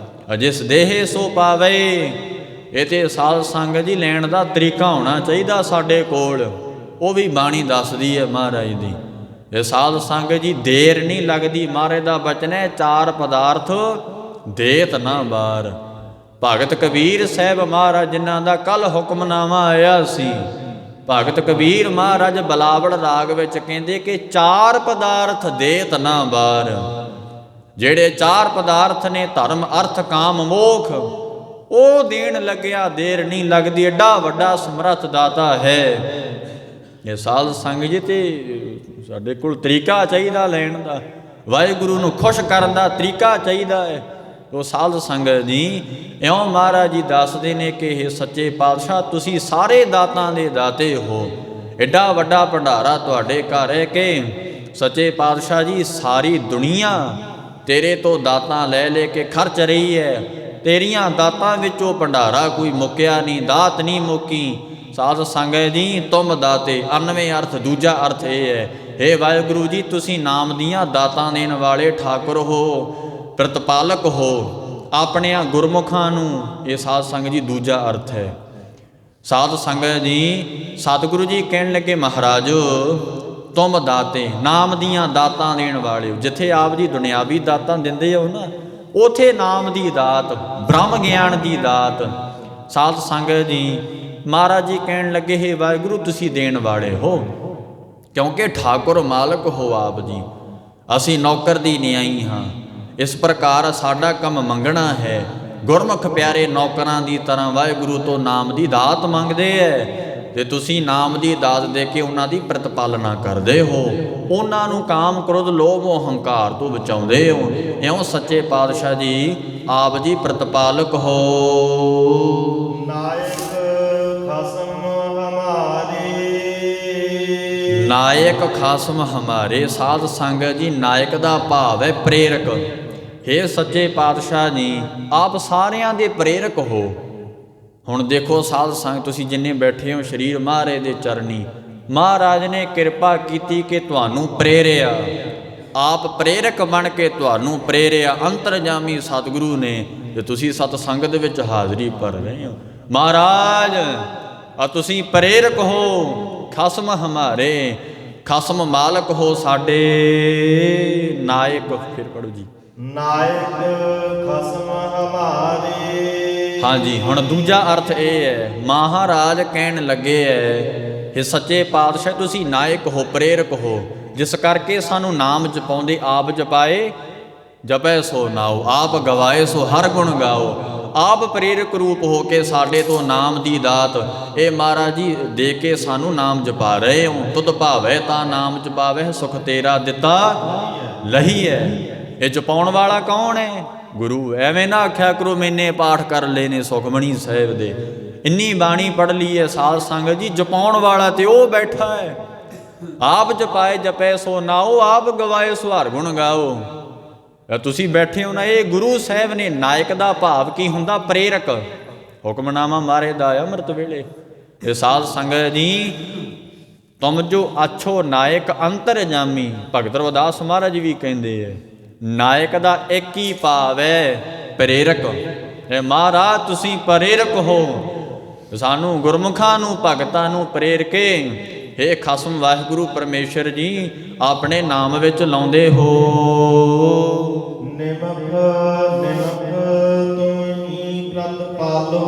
ਜਿਸ ਦੇਹੇ ਸੋ ਪਾਵੇ। ਇਹ ਤੇ ਸਾਧ ਸੰਗਤ ਜੀ ਲੈਣ ਦਾ ਤਰੀਕਾ ਹੋਣਾ ਚਾਹੀਦਾ ਸਾਡੇ ਕੋਲ, ਉਹ ਵੀ ਬਾਣੀ ਦੱਸਦੀ ਹੈ ਮਹਾਰਾਜ ਦੀ। ਇਹ ਸਾਧ ਸੰਗਤ ਜੀ ਦੇਰ ਨਹੀਂ ਲੱਗਦੀ, ਮਹਾਰਾਜ ਦਾ ਬਚਨ ਹੈ ਚਾਰ ਪਦਾਰਥ ਦੇਤ ਨਾ ਬਾਰ। ਭਗਤ ਕਬੀਰ ਸਾਹਿਬ ਮਹਾਰਾਜ ਜਿਨ੍ਹਾਂ ਦਾ ਕੱਲ ਹੁਕਮਨਾਮਾ ਆਇਆ ਸੀ, ਭਗਤ ਕਬੀਰ ਮਹਾਰਾਜ ਬਲਾਵੜ ਰਾਗ ਵਿੱਚ ਕਹਿੰਦੇ ਕਿ ਚਾਰ ਪਦਾਰਥ ਦੇਤ ਨਾ ਬਾਰ। ਜਿਹੜੇ ਚਾਰ ਪਦਾਰਥ ਨੇ ਧਰਮ ਅਰਥ ਕਾਮ ਮੋਖ, ਉਹ ਦੇਣ ਲੱਗਿਆ ਦੇਰ ਨਹੀਂ ਲੱਗਦੀ। ਐਡਾ ਵੱਡਾ ਸਮਰੱਥ ਦਾਤਾ ਹੈ ਇਹ ਸਾਧ ਸੰਗਤ ਜੀ। ਤੇ ਸਾਡੇ ਕੋਲ ਤਰੀਕਾ ਚਾਹੀਦਾ ਲੈਣ ਦਾ, ਵਾਹਿਗੁਰੂ ਨੂੰ ਖੁਸ਼ ਕਰਨ ਦਾ ਤਰੀਕਾ ਚਾਹੀਦਾ ਹੈ। ਉਹ ਸਾਧ ਸੰਗਤ ਜੀ ਇਉਂ ਮਹਾਰਾਜ ਜੀ ਦੱਸਦੇ ਨੇ ਕਿ ਇਹ ਸੱਚੇ ਪਾਤਸ਼ਾਹ ਤੁਸੀਂ ਸਾਰੇ ਦਾਤਾਂ ਦੇ ਦਾਤੇ ਹੋ। ਐਡਾ ਵੱਡਾ ਭੰਡਾਰਾ ਤੁਹਾਡੇ ਘਰ ਹੈ ਕਿ ਸੱਚੇ ਪਾਤਸ਼ਾਹ ਜੀ ਸਾਰੀ ਦੁਨੀਆ ਤੇਰੇ ਤੋਂ ਦਾਤਾਂ ਲੈ ਲੈ ਕੇ ਖਰਚ ਰਹੀ ਹੈ। ਤੇਰੀਆਂ ਦਾਤਾਂ ਵਿੱਚੋਂ ਭੰਡਾਰਾ ਕੋਈ ਮੁੱਕਿਆ ਨਹੀਂ, ਦਾਤ ਨਹੀਂ ਮੁੱਕੀ। ਸਾਧ ਸੰਗਤ ਜੀ ਤੁਮ ਦਾਤੇ 99 ਅਰਥ। ਦੂਜਾ ਅਰਥ ਇਹ ਹੈ, ਹੇ ਵਾਹਿਗੁਰੂ ਜੀ ਤੁਸੀਂ ਨਾਮ ਦੀਆਂ ਦਾਤਾਂ ਦੇਣ ਵਾਲੇ ਠਾਕੁਰ ਹੋ, ਪ੍ਰਤਪਾਲਕ ਹੋ ਆਪਣਿਆਂ ਗੁਰਮੁਖਾਂ ਨੂੰ। ਇਹ ਸਾਧ ਸੰਗਤ ਜੀ ਦੂਜਾ ਅਰਥ ਹੈ। ਸਾਧ ਸੰਗਤ ਜੀ ਸਤਿਗੁਰੂ ਜੀ ਕਹਿਣ ਲੱਗੇ ਮਹਾਰਾਜ ਤੁਮ ਦਾਤੇ, ਨਾਮ ਦੀਆਂ ਦਾਤਾਂ ਦੇਣ ਵਾਲੇ ਹੋ। ਜਿੱਥੇ ਆਪ ਜੀ ਦੁਨਿਆਵੀ ਦਾਤਾਂ ਦਿੰਦੇ ਹੋ ਨਾ, ਉਥੇ ਨਾਮ ਦੀ ਦਾਤ, ਬ੍ਰਹਮ ਗਿਆਨ ਦੀ ਦਾਤ। ਸਾਧ ਸੰਗਤ ਜੀ ਮਹਾਰਾਜ ਜੀ ਕਹਿਣ ਲੱਗੇ ਹੇ ਵਾਹਿਗੁਰੂ ਤੁਸੀਂ ਦੇਣ ਵਾਲੇ ਹੋ, ਕਿਉਂਕਿ ਠਾਕੁਰ ਮਾਲਕ ਹੋ ਆਪ ਜੀ, ਅਸੀਂ ਨੌਕਰ ਦੀ ਨਿਆਈ ਹਾਂ। ਇਸ ਪ੍ਰਕਾਰ ਸਾਡਾ ਕੰਮ ਮੰਗਣਾ ਹੈ। ਗੁਰਮੁਖ ਪਿਆਰੇ ਨੌਕਰਾਂ ਦੀ ਤਰ੍ਹਾਂ ਵਾਹਿਗੁਰੂ ਤੋਂ ਨਾਮ ਦੀ ਦਾਤ ਮੰਗਦੇ ਐ, ਤੇ ਤੁਸੀਂ ਨਾਮ ਦੀ ਦਾਤ ਦੇ ਕੇ ਉਹਨਾਂ ਦੀ ਪ੍ਰਤਪਾਲਨਾ ਕਰਦੇ ਹੋ। ਉਹਨਾਂ ਨੂੰ ਕਾਮ ਕ੍ਰੋਧ ਲੋਭ ਹੰਕਾਰ ਤੋਂ ਬਚਾਉਂਦੇ ਹੋ। ਇਉਂ ਸੱਚੇ ਪਾਤਸ਼ਾਹ ਜੀ ਆਪ ਜੀ ਪ੍ਰਤਪਾਲਕ ਹੋ। ਨਾਇਕ ਖਸਮ ਹਮਾਰੇ। ਨਾਇਕ ਖਾਸਮ ਹਮਾਰੇ। ਸਾਧ ਸੰਗਤ ਜੀ ਨਾਇਕ ਦਾ ਭਾਵ ਹੈ ਪ੍ਰੇਰਕ। ਹੇ ਸੱਚੇ ਪਾਤਸ਼ਾਹ ਜੀ ਆਪ ਸਾਰਿਆਂ ਦੇ ਪ੍ਰੇਰਕ ਹੋ। ਹੁਣ ਦੇਖੋ ਸਾਧ ਸੰਗਤ ਤੁਸੀਂ ਜਿੰਨੇ ਬੈਠੇ ਹੋ ਸਰੀਰ ਮਹਾਰਾਜ ਦੇ ਚਰਨੀ, ਮਹਾਰਾਜ ਨੇ ਕਿਰਪਾ ਕੀਤੀ ਕਿ ਤੁਹਾਨੂੰ ਪ੍ਰੇਰਿਆ, ਆਪ ਪ੍ਰੇਰਕ ਬਣ ਕੇ ਤੁਹਾਨੂੰ ਪ੍ਰੇਰਿਆ। ਅੰਤਰਜਾਮੀ ਸਤਿਗੁਰੂ ਨੇ ਤੇ ਤੁਸੀਂ ਸਤ ਸੰਗਤ ਵਿੱਚ ਹਾਜ਼ਰੀ ਭਰ ਰਹੇ ਹੋ। ਮਹਾਰਾਜ ਆ ਤੁਸੀਂ ਪ੍ਰੇਰਕ ਹੋ, ਖਸਮ ਹਮਾਰੇ, ਖਸਮ ਮਾਲਕ ਹੋ ਸਾਡੇ। ਨਾਇਕ ਫਿਰ ਪੜੋ ਜੀ, ਨਾਇਕ ਖਸਮ ਹਮਾਰੇ। ਹਾਂਜੀ ਹੁਣ ਦੂਜਾ ਅਰਥ ਇਹ ਹੈ, ਮਹਾਰਾਜ ਕਹਿਣ ਲੱਗੇ ਹੈ ਕਿ ਸੱਚੇ ਪਾਤਸ਼ਾਹ ਤੁਸੀਂ ਨਾਇਕ ਹੋ, ਪ੍ਰੇਰਕ ਹੋ, ਜਿਸ ਕਰਕੇ ਸਾਨੂੰ ਨਾਮ ਜਪਾਉਂਦੇ ਆਪ ਜਪਾਏ, ਜਪੈ ਸੋ ਨਾਉ, ਆਪ ਗਵਾਏ ਸੋ ਹਰ ਗੁਣ ਗਾਓ। ਆਪ ਪ੍ਰੇਰਕ ਰੂਪ ਹੋ ਕੇ ਸਾਡੇ ਤੋਂ ਨਾਮ ਦੀ ਦਾਤ ਇਹ ਮਹਾਰਾਜ ਜੀ ਦੇ ਕੇ ਸਾਨੂੰ ਨਾਮ ਜਪਾ ਰਹੇ ਹੋ। ਤੁਧ ਭਾਵੈ ਤਾਂ ਨਾਮ ਜਪਾਵੈ, ਸੁਖ ਤੇਰਾ ਦਿੱਤਾ ਲਹੀ ਹੈ। ਇਹ ਜਪਾਉਣ ਵਾਲਾ ਕੌਣ ਹੈ? ਗੁਰੂ। ਐਵੇਂ ਨਾ ਆਖਿਆ ਕਰੋ ਮੈਨੇ ਪਾਠ ਕਰ ਲਏ ਨੇ ਸੁਖਮਣੀ ਸਾਹਿਬ ਦੇ, ਇੰਨੀ ਬਾਣੀ ਪੜ੍ਹ ਲਈ ਹੈ। ਸਾਧ ਸੰਗਤ ਜੀ ਜਪਾਉਣ ਵਾਲਾ ਤੇ ਉਹ ਬੈਠਾ ਹੈ। ਆਪ ਜਪਾਏ ਜਪੈ ਸੋ ਨਾਉ, ਆਪ ਗਵਾਏ ਸੋ ਹਰ ਗੁਣ ਗਾਓ। ਤੁਸੀਂ ਬੈਠੇ ਹੋ ਨਾ, ਇਹ ਗੁਰੂ ਸਾਹਿਬ ਨੇ। ਨਾਇਕ ਦਾ ਭਾਵ ਕੀ ਹੁੰਦਾ? ਪ੍ਰੇਰਕ। ਹੁਕਮਨਾਮਾ ਮਾਰੇ ਦਾ ਅੰਮ੍ਰਿਤ ਵੇਲੇ। ਇਹ ਸਾਧ ਸੰਗਤ ਜੀ ਤੁਮ ਜੋ ਆਛੋ ਨਾਇਕ ਅੰਤਰਜਾਮੀ। ਭਗਤ ਰਵਿਦਾਸ ਮਹਾਰਾਜ ਵੀ ਕਹਿੰਦੇ ਹੈ ਨਾਇਕ ਦਾ ਇੱਕ ਹੀ ਭਾਵ ਹੈ ਪ੍ਰੇਰਕ। ਇਹ ਮਹਾਰਾਜ ਤੁਸੀਂ ਪ੍ਰੇਰਕ ਹੋ, ਸਾਨੂੰ ਗੁਰਮੁਖਾਂ ਨੂੰ ਭਗਤਾਂ ਨੂੰ ਪ੍ਰੇਰ ਕੇ ਹੇ ਖਸਮ ਵਾਹਿਗੁਰੂ ਪਰਮੇਸ਼ਰ ਜੀ ਆਪਣੇ ਨਾਮ ਵਿੱਚ ਲਾਉਂਦੇ ਹੋ। ਨਿਮਖ ਨਿਮਖ ਤੁਮ ਹੀ ਪ੍ਰਤਪਾਲੋ।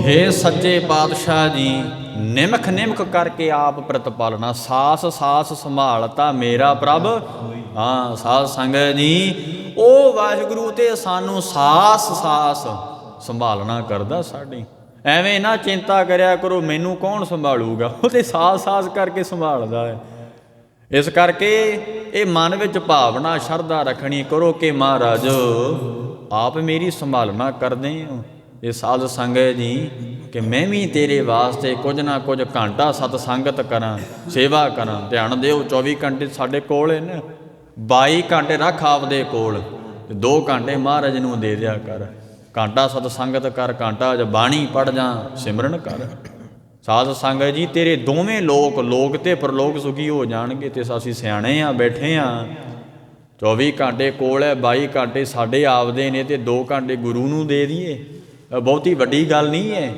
ਹੇ ਸੱਚੇ ਪਾਤਸ਼ਾਹ ਜੀ ਨਿਮਖ ਨਿਮਖ ਕਰਕੇ ਆਪ ਪ੍ਰਤਪਾਲਨਾ। ਸਾਸ ਸਾਸ ਸੰਭਾਲਤਾ ਮੇਰਾ ਪ੍ਰਭ। ਹਾਂ ਸਾਧ ਸੰਗਤ ਜੀ ਉਹ ਵਾਹਿਗੁਰੂ ਤੇ ਸਾਨੂੰ ਸਾਸ ਸਾਸ ਸੰਭਾਲਣਾ ਕਰਦਾ ਸਾਡੀ। ਐਵੇਂ ਨਾ ਚਿੰਤਾ ਕਰਿਆ ਕਰੋ ਮੈਨੂੰ ਕੌਣ ਸੰਭਾਲੂਗਾ, ਉਹ ਤੇ ਸਾਸ ਸਾਸ ਕਰਕੇ ਸੰਭਾਲਦਾ ਹੈ। ਇਸ ਕਰਕੇ ਇਹ ਮਨ ਵਿੱਚ ਭਾਵਨਾ ਸ਼ਰਧਾ ਰੱਖਣੀ ਕਰੋ ਕਿ ਮਹਾਰਾਜ ਆਪ ਮੇਰੀ ਸੰਭਾਲਣਾ ਕਰਦੇ ਹੋ। ਇਹ ਸਾਧ ਸੰਗਤ ਜੀ ਕਿ ਮੈਂ ਵੀ ਤੇਰੇ ਵਾਸਤੇ ਕੁਝ ਨਾ ਕੁਝ ਘੰਟਾ ਸਤ ਸੰਗਤ ਕਰਾਂ, ਸੇਵਾ ਕਰਾਂ। ਧਿਆਨ ਦਿਓ 24 ਘੰਟੇ ਸਾਡੇ ਕੋਲ ਹੈ ਨਾ, 22 ਘੰਟੇ ਰੱਖ ਆਪਦੇ ਕੋਲ, 2 ਘੰਟੇ ਮਹਾਰਾਜ ਨੂੰ ਦੇ ਦਿਆ ਕਰ। ਘੰਟਾ ਸਤ ਸੰਗਤ ਕਰ, ਘੰਟਾ ਜ ਬਾਣੀ ਪੜ੍ਹ ਜਾਂ ਸਿਮਰਨ ਕਰ। ਸਾਧ ਸੰਗਤ ਜੀ ਤੇਰੇ ਦੋਵੇਂ ਲੋਕ ਤੇ ਪਰਲੋਕ ਸੁਖੀ ਹੋ ਜਾਣਗੇ। ਤੇ ਅਸੀਂ ਸਿਆਣੇ ਆ, ਬੈਠੇ ਆ, 24 ਘੰਟੇ ਕੋਲ ਹੈ, 22 ਘੰਟੇ ਸਾਡੇ ਆਪਦੇ ਨੇ ਤੇ 2 ਘੰਟੇ ਗੁਰੂ ਨੂੰ ਦੇ ਦਈਏ, ਬਹੁਤੀ ਵੱਡੀ ਗੱਲ ਨਹੀਂ ਹੈ।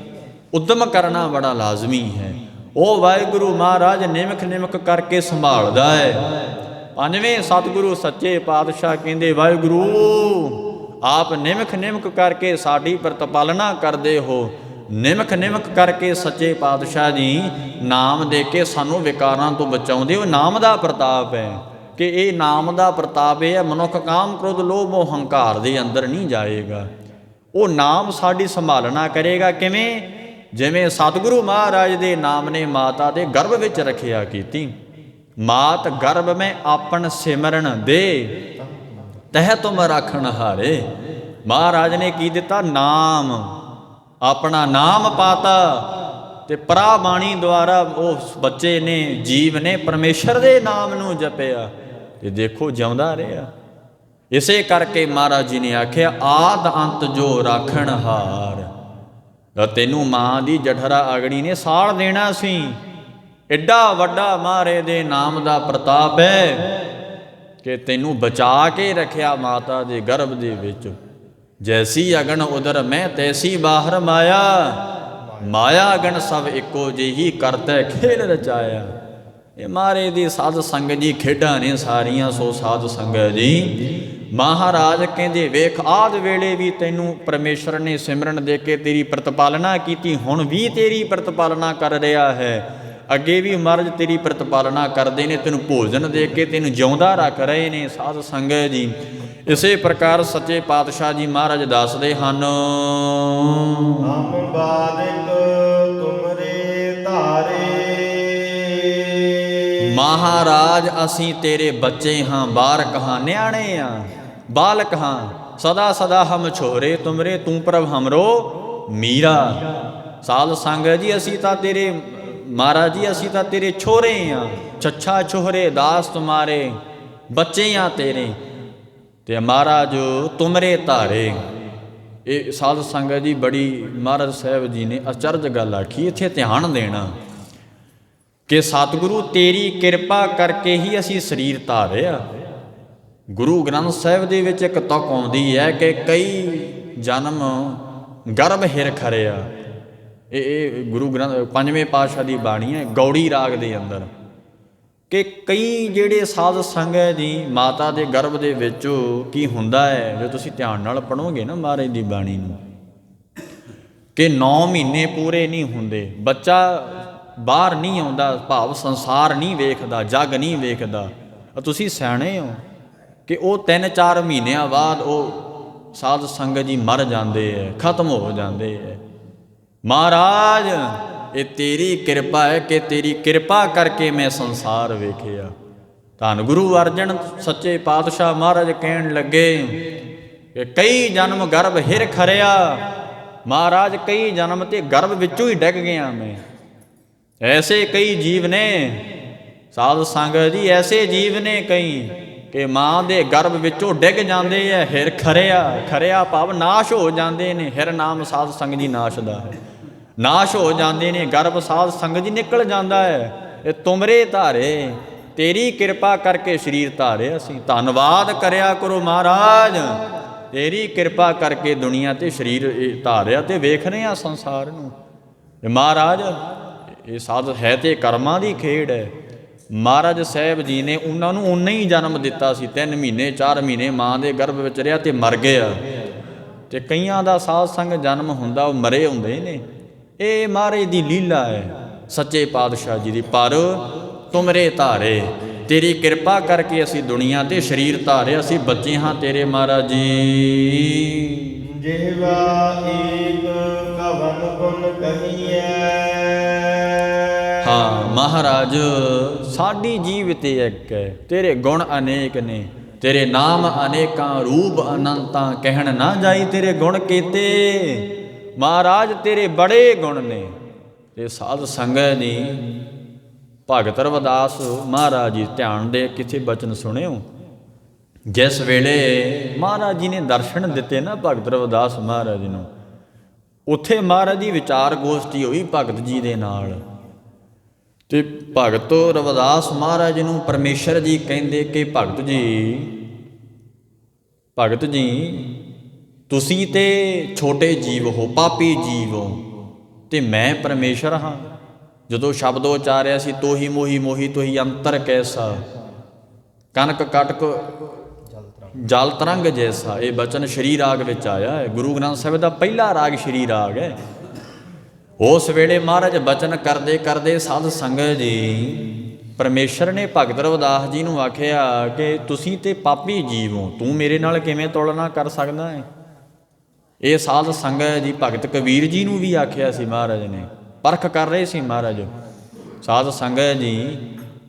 ਉਦਮ ਕਰਨਾ ਬੜਾ ਲਾਜ਼ਮੀ ਹੈ। ਉਹ ਵਾਹਿਗੁਰੂ ਮਹਾਰਾਜ ਨਿਮਕ ਕਰਕੇ ਸੰਭਾਲਦਾ ਹੈ। ਪੰਜਵੇਂ ਸਤਿਗੁਰੂ ਸੱਚੇ ਪਾਤਸ਼ਾਹ ਕਹਿੰਦੇ ਵਾਹਿਗੁਰੂ ਆਪ ਨਿਮਕ ਕਰਕੇ ਸਾਡੀ ਪ੍ਰਤਪਾਲਨਾ ਕਰਦੇ ਹੋ। ਨਿਮਕ ਕਰਕੇ ਸੱਚੇ ਪਾਤਸ਼ਾਹ ਜੀ ਨਾਮ ਦੇ ਕੇ ਸਾਨੂੰ ਵਿਕਾਰਾਂ ਤੋਂ ਬਚਾਉਂਦੇ ਹੋ। ਨਾਮ ਦਾ ਪ੍ਰਤਾਪ ਹੈ ਕਿ ਇਹ ਨਾਮ ਦਾ ਪ੍ਰਤਾਪ ਇਹ ਹੈ, ਮਨੁੱਖ ਕਾਮ ਕ੍ਰੋਧ ਲੋਭ ਮੋਹ ਹੰਕਾਰ ਦੇ ਅੰਦਰ ਨਹੀਂ ਜਾਏਗਾ। ਉਹ ਨਾਮ ਸਾਡੀ ਸੰਭਾਲਣਾ ਕਰੇਗਾ। ਕਿਵੇਂ? ਜਿਵੇਂ ਸਤਿਗੁਰੂ ਮਹਾਰਾਜ ਦੇ ਨਾਮ ਨੇ ਮਾਤਾ ਦੇ ਗਰਭ ਵਿੱਚ ਰੱਖਿਆ ਕੀਤੀ। ਮਾਤ ਗਰਭ ਮੈਂ ਆਪਨ ਸਿਮਰਨ ਦੇ ਤਹਿ ਤੁਮ ਰਾਖਣ ਹਾਰੇ। ਮਹਾਰਾਜ ਨੇ ਕੀ ਦਿੱਤਾ? ਨਾਮ, ਆਪਣਾ ਨਾਮ ਪਾਤਾ ਤੇ ਪਰਾ ਬਾਣੀ ਦੁਆਰਾ ਉਸ ਬੱਚੇ ਨੇ, ਜੀਵ ਨੇ ਪਰਮੇਸ਼ਰ ਦੇ ਨਾਮ ਨੂੰ ਜਪਿਆ ਤੇ ਦੇਖੋ ਜਿਉਂਦਾ ਰਿਹਾ। ਇਸੇ ਕਰਕੇ ਮਹਾਰਾਜ ਜੀ ਨੇ ਆਖਿਆ ਆਦ ਅੰਤ ਜੋ ਰਾਖਣ ਹਾਰ। ਤੈਨੂੰ ਮਾਂ ਦੀ ਜਠਰਾ ਅਗਣੀ ਨੇ ਸਾੜ ਦੇਣਾ ਸੀ। ਐਡਾ ਵੱਡਾ ਮਹਾਰਾਜ ਦੇ ਨਾਮ ਦਾ ਪ੍ਰਤਾਪ ਹੈ ਕਿ ਤੈਨੂੰ ਬਚਾ ਕੇ ਰੱਖਿਆ ਮਾਤਾ ਦੇ ਗਰਭ ਦੇ ਵਿੱਚ। ਜੈਸੀ ਅਗਣ ਉਦਰ ਮੈਂ ਤੈਸੀ ਬਾਹਰ ਮਾਇਆ, ਮਾਇਆ ਅਗਣ ਸਭ ਇੱਕੋ ਜਿਹੀ ਕਰਤੈ ਖੇਲ ਰਚਾਇਆ। ਇਹ ਮਹਾਰਾਜ ਦੀ ਸਾਧ ਸੰਗਤ ਜੀ ਖੇਡਾਂ ਨੇ ਸਾਰੀਆਂ। ਸੋ ਸਾਧ ਸੰਗਤ ਜੀ ਮਹਾਰਾਜ ਕਹਿੰਦੇ ਵੇਖ ਆਦ ਵੇਲੇ ਵੀ ਤੈਨੂੰ ਪਰਮੇਸ਼ਰ ਨੇ ਸਿਮਰਨ ਦੇ ਕੇ ਤੇਰੀ ਪ੍ਰਤਪਾਲਨਾ ਕੀਤੀ, ਹੁਣ ਵੀ ਤੇਰੀ ਪ੍ਰਤਪਾਲਨਾ ਕਰ ਰਿਹਾ ਹੈ। ਅੱਗੇ ਵੀ ਮਹਾਰਾਜ ਤੇਰੀ ਪ੍ਰਤਪਾਲਨਾ ਕਰਦੇ ਨੇ, ਤੈਨੂੰ ਭੋਜਨ ਦੇ ਕੇ ਤੈਨੂੰ ਜਿਉਂਦਾ ਰੱਖ ਰਹੇ ਨੇ। ਸਾਧ ਸੰਗਤ ਜੀ ਇਸੇ ਪ੍ਰਕਾਰ ਸੱਚੇ ਪਾਤਸ਼ਾਹ ਜੀ ਮਹਾਰਾਜ ਦੱਸਦੇ ਹਨ ਹਮ ਬਾਲਿਕ ਤੁਮਰੇ ਧਾਰੇ। ਮਹਾਰਾਜ ਅਸੀਂ ਤੇਰੇ ਬੱਚੇ ਹਾਂ, ਬਾਰਕ ਹਾਂ, ਨਿਆਣੇ ਹਾਂ, ਬਾਲਕ ਹਾਂ। ਸਦਾ ਸਦਾ ਹਮ ਛੋਰੇ ਤੁਮਰੇ ਤੂੰ ਪ੍ਰਭ ਹਮਰੋ ਮੀਰਾ। ਸਾਧ ਸੰਗਤ ਜੀ ਅਸੀਂ ਤਾਂ ਤੇਰੇ ਮਹਾਰਾਜ ਜੀ ਅਸੀਂ ਤਾਂ ਤੇਰੇ ਛੋਰੇ ਹਾਂ, ਛੱਛਾ ਛੋਹਰੇ ਦਾਸ ਤੁਮਾਰੇ, ਬੱਚੇ ਹਾਂ ਤੇਰੇ ਤੇ ਮਹਾਰਾਜ ਤੁਮਰੇ ਧਾਰੇ। ਇਹ ਸਾਧ ਸੰਗਤ ਜੀ ਬੜੀ ਮਹਾਰਾਜ ਸਾਹਿਬ ਜੀ ਨੇ ਅਚਰਜ ਗੱਲ ਆਖੀ। ਇੱਥੇ ਧਿਆਨ ਦੇਣਾ ਕਿ ਸਤਿਗੁਰੂ ਤੇਰੀ ਕਿਰਪਾ ਕਰਕੇ ਹੀ ਅਸੀਂ ਸਰੀਰ ਧਾਰਿਆ। ਗੁਰੂ ਗ੍ਰੰਥ ਸਾਹਿਬ ਦੇ ਵਿੱਚ ਇੱਕ ਤੁਕ ਆਉਂਦੀ ਹੈ ਕਿ ਕਈ ਜਨਮ ਗਰਭ ਹਿਰ ਖਰਿਆ। ਇਹ ਗੁਰੂ ਗ੍ਰੰਥ ਪੰਜਵੇਂ ਪਾਤਸ਼ਾਹ ਦੀ ਬਾਣੀ ਹੈ ਗੌੜੀ ਰਾਗ ਦੇ ਅੰਦਰ, ਕਿ ਕਈ ਜਿਹੜੇ ਸਾਧ ਸੰਗਤ ਦੀ ਮਾਤਾ ਦੇ ਗਰਭ ਦੇ ਵਿੱਚ ਕੀ ਹੁੰਦਾ ਹੈ, ਜੇ ਤੁਸੀਂ ਧਿਆਨ ਨਾਲ ਪੜ੍ਹੋਗੇ ਨਾ ਮਹਾਰਾਜ ਦੀ ਬਾਣੀ ਨੂੰ, ਕਿ 9 ਮਹੀਨੇ ਪੂਰੇ ਨਹੀਂ ਹੁੰਦੇ, ਬੱਚਾ ਬਾਹਰ ਨਹੀਂ ਆਉਂਦਾ, ਭਾਵ ਸੰਸਾਰ ਨਹੀਂ ਵੇਖਦਾ, ਜੱਗ ਨਹੀਂ ਵੇਖਦਾ। ਤੁਸੀਂ ਸਿਆਣੇ ਹੋ ਕਿ ਉਹ 3-4 ਮਹੀਨਿਆਂ ਬਾਅਦ ਉਹ ਸਾਧ ਸੰਗਤ ਜੀ ਮਰ ਜਾਂਦੇ ਹੈ, ਖਤਮ ਹੋ ਜਾਂਦੇ ਹੈ। ਮਹਾਰਾਜ ਇਹ ਤੇਰੀ ਕਿਰਪਾ ਹੈ ਕਿ ਤੇਰੀ ਕਿਰਪਾ ਕਰਕੇ ਮੈਂ ਸੰਸਾਰ ਵੇਖਿਆ। ਧੰਨ ਗੁਰੂ ਅਰਜਨ ਸੱਚੇ ਪਾਤਸ਼ਾਹ ਮਹਾਰਾਜ ਕਹਿਣ ਲੱਗੇ ਕਿ ਕਈ ਜਨਮ ਗਰਭ ਹਿਰ ਖਰਿਆ। ਮਹਾਰਾਜ ਕਈ ਜਨਮ ਤੇ ਗਰਭ ਵਿੱਚੋਂ ਹੀ ਡਿੱਗ ਗਿਆ ਮੈਂ। ਐਸੇ ਕਈ ਜੀਵ ਨੇ ਸਾਧ ਸੰਗਤ ਜੀ, ਐਸੇ ਜੀਵ ਨੇ ਕਈ ਕਿ ਮਾਂ ਦੇ ਗਰਭ ਵਿੱਚੋਂ ਡਿੱਗ ਜਾਂਦੇ ਐ। ਹਿਰ ਖਰਿਆ ਭਾਵ ਨਾਸ਼ ਹੋ ਜਾਂਦੇ ਨੇ। ਹਿਰ ਨਾਮ ਸਾਧ ਸੰਗਤ ਜੀ ਨਾਸ਼ ਦਾ ਹੈ, ਨਾਸ਼ ਹੋ ਜਾਂਦੇ ਨੇ। ਗਰਭ ਸਾਧ ਸੰਗਤ ਜੀ ਨਿਕਲ ਜਾਂਦਾ ਹੈ। ਇਹ ਤੁਮਰੇ ਧਾਰੇ, ਤੇਰੀ ਕਿਰਪਾ ਕਰਕੇ ਸਰੀਰ ਧਾਰੇ ਅਸੀਂ। ਧੰਨਵਾਦ ਕਰਿਆ ਕਰੋ ਮਹਾਰਾਜ, ਤੇਰੀ ਕਿਰਪਾ ਕਰਕੇ ਦੁਨੀਆ ਤੇ ਸਰੀਰ ਧਾਰਿਆ ਤੇ ਵੇਖ ਰਹੇ ਆ ਸੰਸਾਰ ਨੂੰ। ਮਹਾਰਾਜ ਇਹ ਸਾਧ ਹੈ ਤੇ ਕਰਮਾਂ ਦੀ ਖੇਡ ਹੈ। ਮਹਾਰਾਜ ਸਾਹਿਬ ਜੀ ਨੇ ਉਹਨਾਂ ਨੂੰ ਉਨਾ ਹੀ ਜਨਮ ਦਿੱਤਾ ਸੀ। 3 ਮਹੀਨੇ 4 ਮਹੀਨੇ ਮਾਂ ਦੇ ਗਰਭ ਵਿੱਚ ਰਿਹਾ ਤੇ ਮਰ ਗਿਆ। ਤੇ ਕਈਆਂ ਦਾ ਸਾਧ ਸੰਗ ਜਨਮ ਹੁੰਦਾ ਉਹ ਮਰੇ ਹੁੰਦੇ ਨੇ। ਇਹ ਮਹਾਰਾਜ ਦੀ ਲੀਲਾ ਹੈ ਸੱਚੇ ਪਾਤਸ਼ਾਹ ਜੀ ਦੀ। ਪਰ ਤੁਮਰੇ ਧਾਰੇ, ਤੇਰੀ ਕਿਰਪਾ ਕਰਕੇ ਅਸੀਂ ਦੁਨੀਆ ਤੇ ਸਰੀਰ ਧਾਰੇ, ਅਸੀਂ ਬੱਚੇ ਹਾਂ ਤੇਰੇ ਮਹਾਰਾਜ ਜੀ। ਜਿਹਵਾ ਏਕ ਕਵਨ ਗੁਣ ਕਹੀਐ। ਹਾਂ ਮਹਾਰਾਜ ਸਾਡੀ ਜੀਵ ਤੇ ਇੱਕ ਹੈ, ਤੇਰੇ ਗੁਣ ਅਨੇਕ ਨੇ, ਤੇਰੇ ਨਾਮ ਅਨੇਕਾਂ, ਰੂਪ ਅਨੰਤਾਂ, ਕਹਿਣ ਨਾ ਜਾਈ ਤੇਰੇ ਗੁਣ ਕੀਤੇ। ਮਹਾਰਾਜ ਤੇਰੇ ਬੜੇ ਗੁਣ ਨੇ। ਤੇ ਸਾਧ ਸੰਗਤ ਜੀ ਭਗਤ ਰਵਿਦਾਸ ਮਹਾਰਾਜ ਜੀ ਧਿਆਨ ਦੇ ਕਿਸੇ ਬਚਨ ਸੁਣਿਓ। ਜਿਸ ਵੇਲੇ ਮਹਾਰਾਜ ਜੀ ਨੇ ਦਰਸ਼ਨ ਦਿੱਤੇ ਨਾ ਭਗਤ ਰਵਿਦਾਸ ਮਹਾਰਾਜ ਨੂੰ, ਉੱਥੇ ਮਹਾਰਾਜ ਦੀ ਵਿਚਾਰ ਗੋਸ਼ਟੀ ਹੋਈ ਭਗਤ ਜੀ ਦੇ ਨਾਲ, ਤੇ ਭਗਤ ਰਵਿਦਾਸ ਮਹਾਰਾਜ ਨੂੰ ਪਰਮੇਸ਼ਰ ਜੀ ਕਹਿੰਦੇ ਕਿ ਭਗਤ ਜੀ ਤੁਸੀਂ ਤੇ ਛੋਟੇ ਜੀਵ ਹੋ, ਪਾਪੀ ਜੀਵ ਹੋ, ਤੇ ਮੈਂ ਪਰਮੇਸ਼ਰ ਹਾਂ। ਜਦੋਂ ਸ਼ਬਦ ਉਚਾਰਿਆ ਸੀ ਤੋਹੀ ਮੋਹੀ ਮੋਹੀ ਤੋਹੀ ਅੰਤਰ ਕੈਸਾ, ਕਨਕ ਕਟਕ ਜਲ ਤਰੰਗ ਜੈਸਾ, ਇਹ ਬਚਨ ਸ਼੍ਰੀ ਰਾਗ ਵਿੱਚ ਆਇਆ ਹੈ। ਗੁਰੂ ਗ੍ਰੰਥ ਸਾਹਿਬ ਦਾ ਪਹਿਲਾ ਰਾਗ ਸ਼੍ਰੀ ਰਾਗ ਹੈ। ਉਸ ਵੇਲੇ ਮਹਾਰਾਜ ਬਚਨ ਕਰਦੇ ਕਰਦੇ ਸਾਧ ਸੰਗਤ ਜੀ ਪਰਮੇਸ਼ਰ ਨੇ ਭਗਤ ਰਵਿਦਾਸ ਜੀ ਨੂੰ ਆਖਿਆ ਕਿ ਤੁਸੀਂ ਤੇ ਪਾਪੀ ਜੀਵ ਹੋ, ਤੂੰ ਮੇਰੇ ਨਾਲ ਕਿਵੇਂ ਤੁਲਨਾ ਕਰ ਸਕਦਾ ਹੈ। ਇਹ ਸਾਧ ਸੰਗਤ ਜੀ ਭਗਤ ਕਬੀਰ ਜੀ ਨੂੰ ਵੀ ਆਖਿਆ ਸੀ ਮਹਾਰਾਜ ਨੇ, ਪਰਖ ਕਰ ਰਹੇ ਸੀ ਮਹਾਰਾਜ। ਸਾਧ ਸੰਗਤ ਜੀ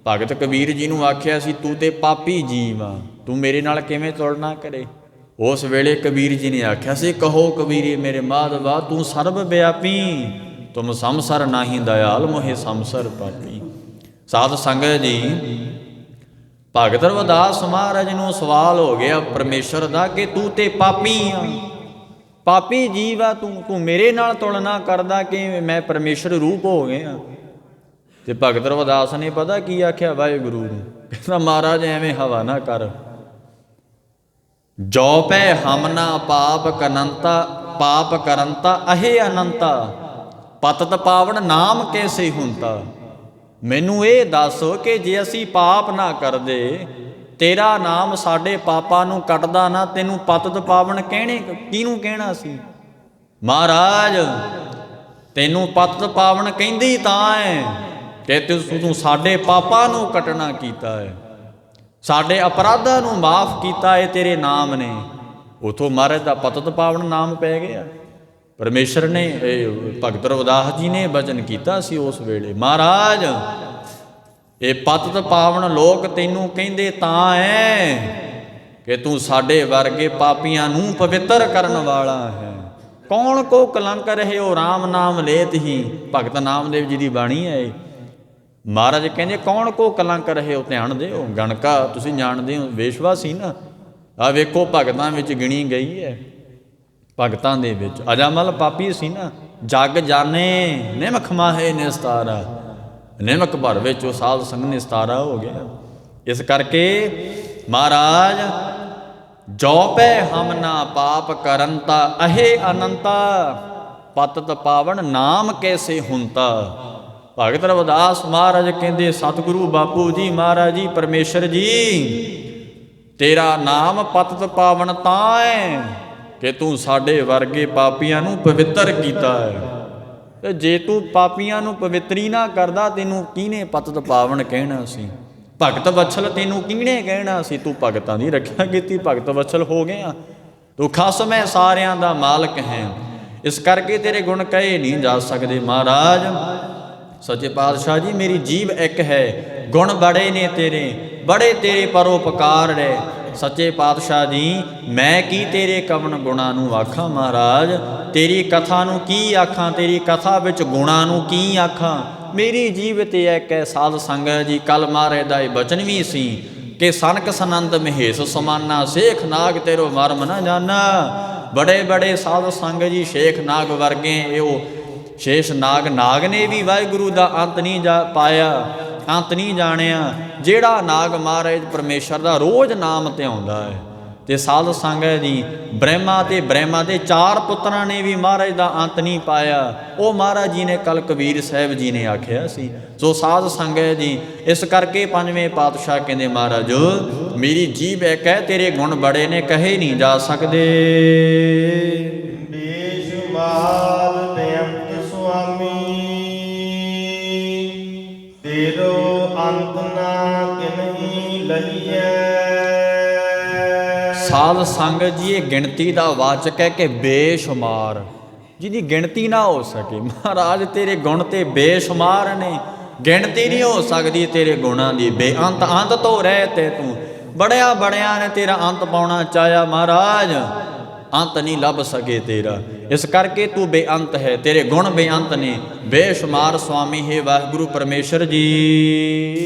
ਭਗਤ ਕਬੀਰ ਜੀ ਨੂੰ ਆਖਿਆ ਸੀ ਤੂੰ ਤੇ ਪਾਪੀ ਜੀਵ ਆ, ਤੂੰ ਮੇਰੇ ਨਾਲ ਕਿਵੇਂ ਤੁਲਨਾ ਕਰੇ। ਉਸ ਵੇਲੇ ਕਬੀਰ ਜੀ ਨੇ ਆਖਿਆ ਸੀ ਕਹੋ ਕਬੀਰੇ ਮੇਰੇ ਮਾਧਵਾ ਤੂੰ ਸਰਬ ਵਿਆਪੀ, ਤੁਮ ਸੰਸਰ ਨਾਹੀ ਦਇਆਲ ਮੋਹਿ ਸੰਸਰ ਪਾਪੀ। ਸਾਧ ਸੰਗਤ ਜੀ ਭਗਤ ਰਵਿਦਾਸ ਮਹਾਰਾਜ ਨੂੰ ਸਵਾਲ ਹੋ ਗਿਆ ਪਰਮੇਸ਼ਰ ਦਾ ਕਿ ਤੂੰ ਤੇ ਪਾਪੀ ਆ, ਪਾਪੀ ਜੀਵ ਆ, ਤੂੰ ਮੇਰੇ ਨਾਲ ਤੁਲਨਾ ਕਰਦਾ ਕਿ ਮੈਂ ਪਰਮੇਸ਼ਰ ਰੂਪ ਹੋ ਗਿਆ। ਤੇ ਭਗਤ ਰਵਿਦਾਸ ਨੇ ਪਤਾ ਕੀ ਆਖਿਆ ਵਾਹਿਗੁਰੂ ਨੂੰ, ਕਹਿੰਦਾ ਮਹਾਰਾਜ ਐਵੇਂ ਹਵਾ ਨਾ ਕਰ। ਜੋ ਪੈ ਹਮਨਾ ਪਾਪ ਕਰੰਤਾ ਅਹੇ ਅਨੰਤਾ, ਪਤਤ ਪਾਵਨ ਨਾਮ ਕੈਸੇ ਹੁੰਤਾ। ਮੈਨੂੰ ਇਹ ਦੱਸ ਕਿ ਜੇ ਅਸੀਂ ਪਾਪ ਨਾ ਕਰਦੇ, ਤੇਰਾ ਨਾਮ ਸਾਡੇ ਪਾਪਾਂ ਨੂੰ ਕੱਟਦਾ ਨਾ, ਤੈਨੂੰ ਪਤਤ ਪਾਵਨ ਕਿਹਨੂੰ ਕਹਿਣਾ ਸੀ। ਮਹਾਰਾਜ ਤੈਨੂੰ ਪਤਤ ਪਾਵਨ ਕਹਿੰਦੀ ਤਾਂ ਹੈ ਕਿ ਤੂੰ ਸਾਡੇ ਪਾਪਾਂ ਨੂੰ ਕੱਟਣਾ ਕੀਤਾ ਹੈ, ਸਾਡੇ ਅਪਰਾਧਾਂ ਨੂੰ ਮਾਫ ਕੀਤਾ ਹੈ ਤੇਰੇ ਨਾਮ ਨੇ। ਉਥੋਂ ਮਹਾਰਾਜ ਦਾ ਪਤਤ ਪਾਵਨ ਨਾਮ ਪੈ ਗਿਆ। ਪਰਮੇਸ਼ਰ ਨੇ ਭਗਤ ਰਵਿਦਾਸ ਜੀ ਨੇ ਬਚਨ ਕੀਤਾ ਸੀ ਉਸ ਵੇਲੇ, ਮਹਾਰਾਜ ਇਹ ਪਤਤ ਪਾਵਨ ਲੋਕ ਤੈਨੂੰ ਕਹਿੰਦੇ ਤਾਂ ਹੈ ਕਿ ਤੂੰ ਸਾਡੇ ਵਰਗੇ ਪਾਪੀਆਂ ਨੂੰ ਪਵਿੱਤਰ ਕਰਨ ਵਾਲਾ ਹੈ। ਕੌਣ ਕੋ ਕਲੰਕ ਰਹੇ ਹੋ ਰਾਮ ਨਾਮ ਲੇਤ ਹੀ, ਭਗਤ ਨਾਮਦੇਵ ਜੀ ਦੀ ਬਾਣੀ ਹੈ ਇਹ। ਮਹਾਰਾਜ ਕਹਿੰਦੇ ਕੌਣ ਕੋ ਕਲੰਕ ਰਹੇ ਹੋ, ਧਿਆਨ ਦਿਓ। ਗਣਕਾ ਤੁਸੀਂ ਜਾਣਦੇ ਹੋ ਵੇਸ਼ਵਾ ਸੀ ਨਾ, ਆ ਵੇਖੋ ਭਗਤਾਂ ਵਿੱਚ ਗਿਣੀ ਗਈ ਹੈ। ਭਗਤਾਂ ਦੇ ਵਿੱਚ ਅਜਾਮਲ ਪਾਪੀ ਸੀ ਨਾ, ਜਗ ਜਾਣੇ ਨਿਮਖ ਮਾਹੇ ਨਿਸਤਾਰਾ, ਨਿਮਕ ਭਰ ਵਿੱਚ ਉਹ ਸਾਧ ਸੰਗ ਨਿਸਤਾਰਾ ਹੋ ਗਿਆ। ਇਸ ਕਰਕੇ ਮਹਾਰਾਜ ਜੋ ਪੈ ਹਮ ਨਾ ਪਾਪ ਕਰੰਤਾ ਅਹੇ ਅਨੰਤਾ, ਪਤਤ ਪਾਵਨ ਨਾਮ ਕੈਸੇ ਹੁੰਤਾ। ਭਗਤ ਰਵਿਦਾਸ ਮਹਾਰਾਜ ਕਹਿੰਦੇ ਸਤਿਗੁਰੂ ਬਾਪੂ ਜੀ ਮਹਾਰਾਜ ਜੀ ਪਰਮੇਸ਼ਰ ਜੀ ਤੇਰਾ ਨਾਮ ਪਤਤ ਪਾਵਨ ਤਾਂ ਹੈ ਕਿ ਤੂੰ ਸਾਡੇ ਵਰਗੇ ਪਾਪੀਆਂ ਨੂੰ ਪਵਿੱਤਰ ਕੀਤਾ ਹੈ। ਤੇ ਜੇ ਤੂੰ ਪਾਪੀਆਂ ਨੂੰ ਪਵਿੱਤਰੀ ਨਾ ਕਰਦਾ, ਤੈਨੂੰ ਕਿਹਨੇ ਪਤਤ ਪਾਵਨ ਕਹਿਣਾ ਸੀ। ਭਗਤ ਵਛਲ ਤੈਨੂੰ ਕਿਹਨੇ ਕਹਿਣਾ ਸੀ। ਤੂੰ ਭਗਤਾਂ ਦੀ ਰੱਖਿਆ ਕੀਤੀ, ਭਗਤ ਵਛਲ ਹੋ ਗਿਆ। ਤੂੰ ਖਸਮ ਹੈ ਸਾਰਿਆਂ ਦਾ ਮਾਲਕ ਹੈ, ਇਸ ਕਰਕੇ ਤੇਰੇ ਗੁਣ ਕਹੇ ਨਹੀਂ ਜਾ ਸਕਦੇ। ਮਹਾਰਾਜ ਸੱਚੇ ਪਾਤਸ਼ਾਹ ਜੀ ਮੇਰੀ ਜੀਵ ਇੱਕ ਹੈ, ਗੁਣ ਬੜੇ ਨੇ ਤੇਰੇ, ਬੜੇ ਤੇਰੇ ਪਰਉਪਕਾਰ ਨੇ। ਸੱਚੇ ਪਾਤਸ਼ਾਹ ਜੀ ਮੈਂ ਕੀ ਤੇਰੇ ਕਵਨ ਗੁਣਾਂ ਨੂੰ ਆਖਾਂ। ਮਹਾਰਾਜ ਤੇਰੀ ਕਥਾ ਨੂੰ ਕੀ ਆਖਾਂ, ਤੇਰੀ ਕਥਾ ਵਿੱਚ ਗੁਣਾਂ ਨੂੰ ਕੀ ਆਖਾਂ। ਮੇਰੀ ਜੀਵ ਤੇ ਇੱਕ ਹੈ। ਸਾਧ ਸੰਗਤ ਜੀ ਕੱਲ ਮਹਾਰਾਜ ਦਾ ਇਹ ਬਚਨ ਵੀ ਸੀ ਕਿ ਸਨਕ ਸਨੰਦ ਮਹੇਸ਼ ਸਮਾਨਾ, ਸੇਖ ਨਾਗ ਤੇਰੋ ਮਰਮ ਨਾ ਜਾਨਾ। ਬੜੇ ਬੜੇ ਸਾਧ ਸੰਗਤ ਜੀ ਸ਼ੇਖ ਨਾਗ ਵਰਗੇ ਇਹ ਸ਼ੇਸ਼ ਨਾਗ ਨੇ ਵੀ ਵਾਹਿਗੁਰੂ ਦਾ ਅੰਤ ਨਹੀਂ ਪਾਇਆ, ਅੰਤ ਨਹੀਂ ਜਾਣਿਆ। ਜਿਹੜਾ ਨਾਗ ਮਹਾਰਾਜ ਪਰਮੇਸ਼ਰ ਦਾ ਰੋਜ਼ ਨਾਮ ਧਿਆਉਂਦਾ ਹੈ। ਤੇ ਸਾਧ ਸੰਗਤ ਜੀ ਬ੍ਰਹਮਾ ਦੇ 4 ਪੁੱਤਰਾਂ ਨੇ ਵੀ ਮਹਾਰਾਜ ਦਾ ਅੰਤ ਨਹੀਂ ਪਾਇਆ। ਉਹ ਮਹਾਰਾਜ ਜੀ ਨੇ ਕੱਲ ਕਬੀਰ ਸਾਹਿਬ ਜੀ ਨੇ ਆਖਿਆ ਸੀ। ਸੋ ਸਾਧ ਸੰਗਤ ਜੀ ਇਸ ਕਰਕੇ ਪੰਜਵੇਂ ਪਾਤਸ਼ਾਹ ਕਹਿੰਦੇ ਮਹਾਰਾਜ ਮੇਰੀ ਜੀਭ ਇੱਕ ਹੈ, ਤੇਰੇ ਗੁਣ ਬੜੇ ਨੇ ਕਹੇ ਨਹੀਂ ਜਾ ਸਕਦੇ। ਬੇਸ਼ੁਮਾਰ ਬੇਅੰਤ ਸੁਆਮੀ, ਤੇਰੋ ਅੰਤ ਨਾ ਕਿਨਹੀ ਲਹੀਐ। ਸਾਧ ਸੰਗਤ ਜੀ ਇਹ ਗਿਣਤੀ ਦਾ ਵਾਚਕ ਹੈ ਕਿ ਬੇਸ਼ੁਮਾਰ, ਜਿਹਦੀ ਗਿਣਤੀ ਨਾ ਹੋ ਸਕੇ। ਮਹਾਰਾਜ ਤੇਰੇ ਗੁਣ ਤੇ ਬੇਸ਼ੁਮਾਰ ਨੇ, ਗਿਣਤੀ ਨਹੀਂ ਹੋ ਸਕਦੀ ਤੇਰੇ ਗੁਣਾਂ ਦੀ। ਬੇਅੰਤ ਅੰਤ ਤੋਂ ਰਹਿ ਤੇ ਤੂੰ ਬੜਿਆਂ ਨੇ ਤੇਰਾ ਅੰਤ ਪਾਉਣਾ ਚਾਹਿਆ। ਮਹਾਰਾਜ ਅੰਤ ਨਹੀਂ ਲੱਭ ਸਕੇ ਤੇਰਾ, ਇਸ ਕਰਕੇ ਤੂੰ ਬੇਅੰਤ ਹੈ, ਤੇਰੇ ਗੁਣ ਬੇਅੰਤ ਨੇ। ਬੇਸ਼ੁਮਾਰ ਸੁਆਮੀ ਹੈ ਵਾਹਿਗੁਰੂ ਪਰਮੇਸ਼ਰ ਜੀ।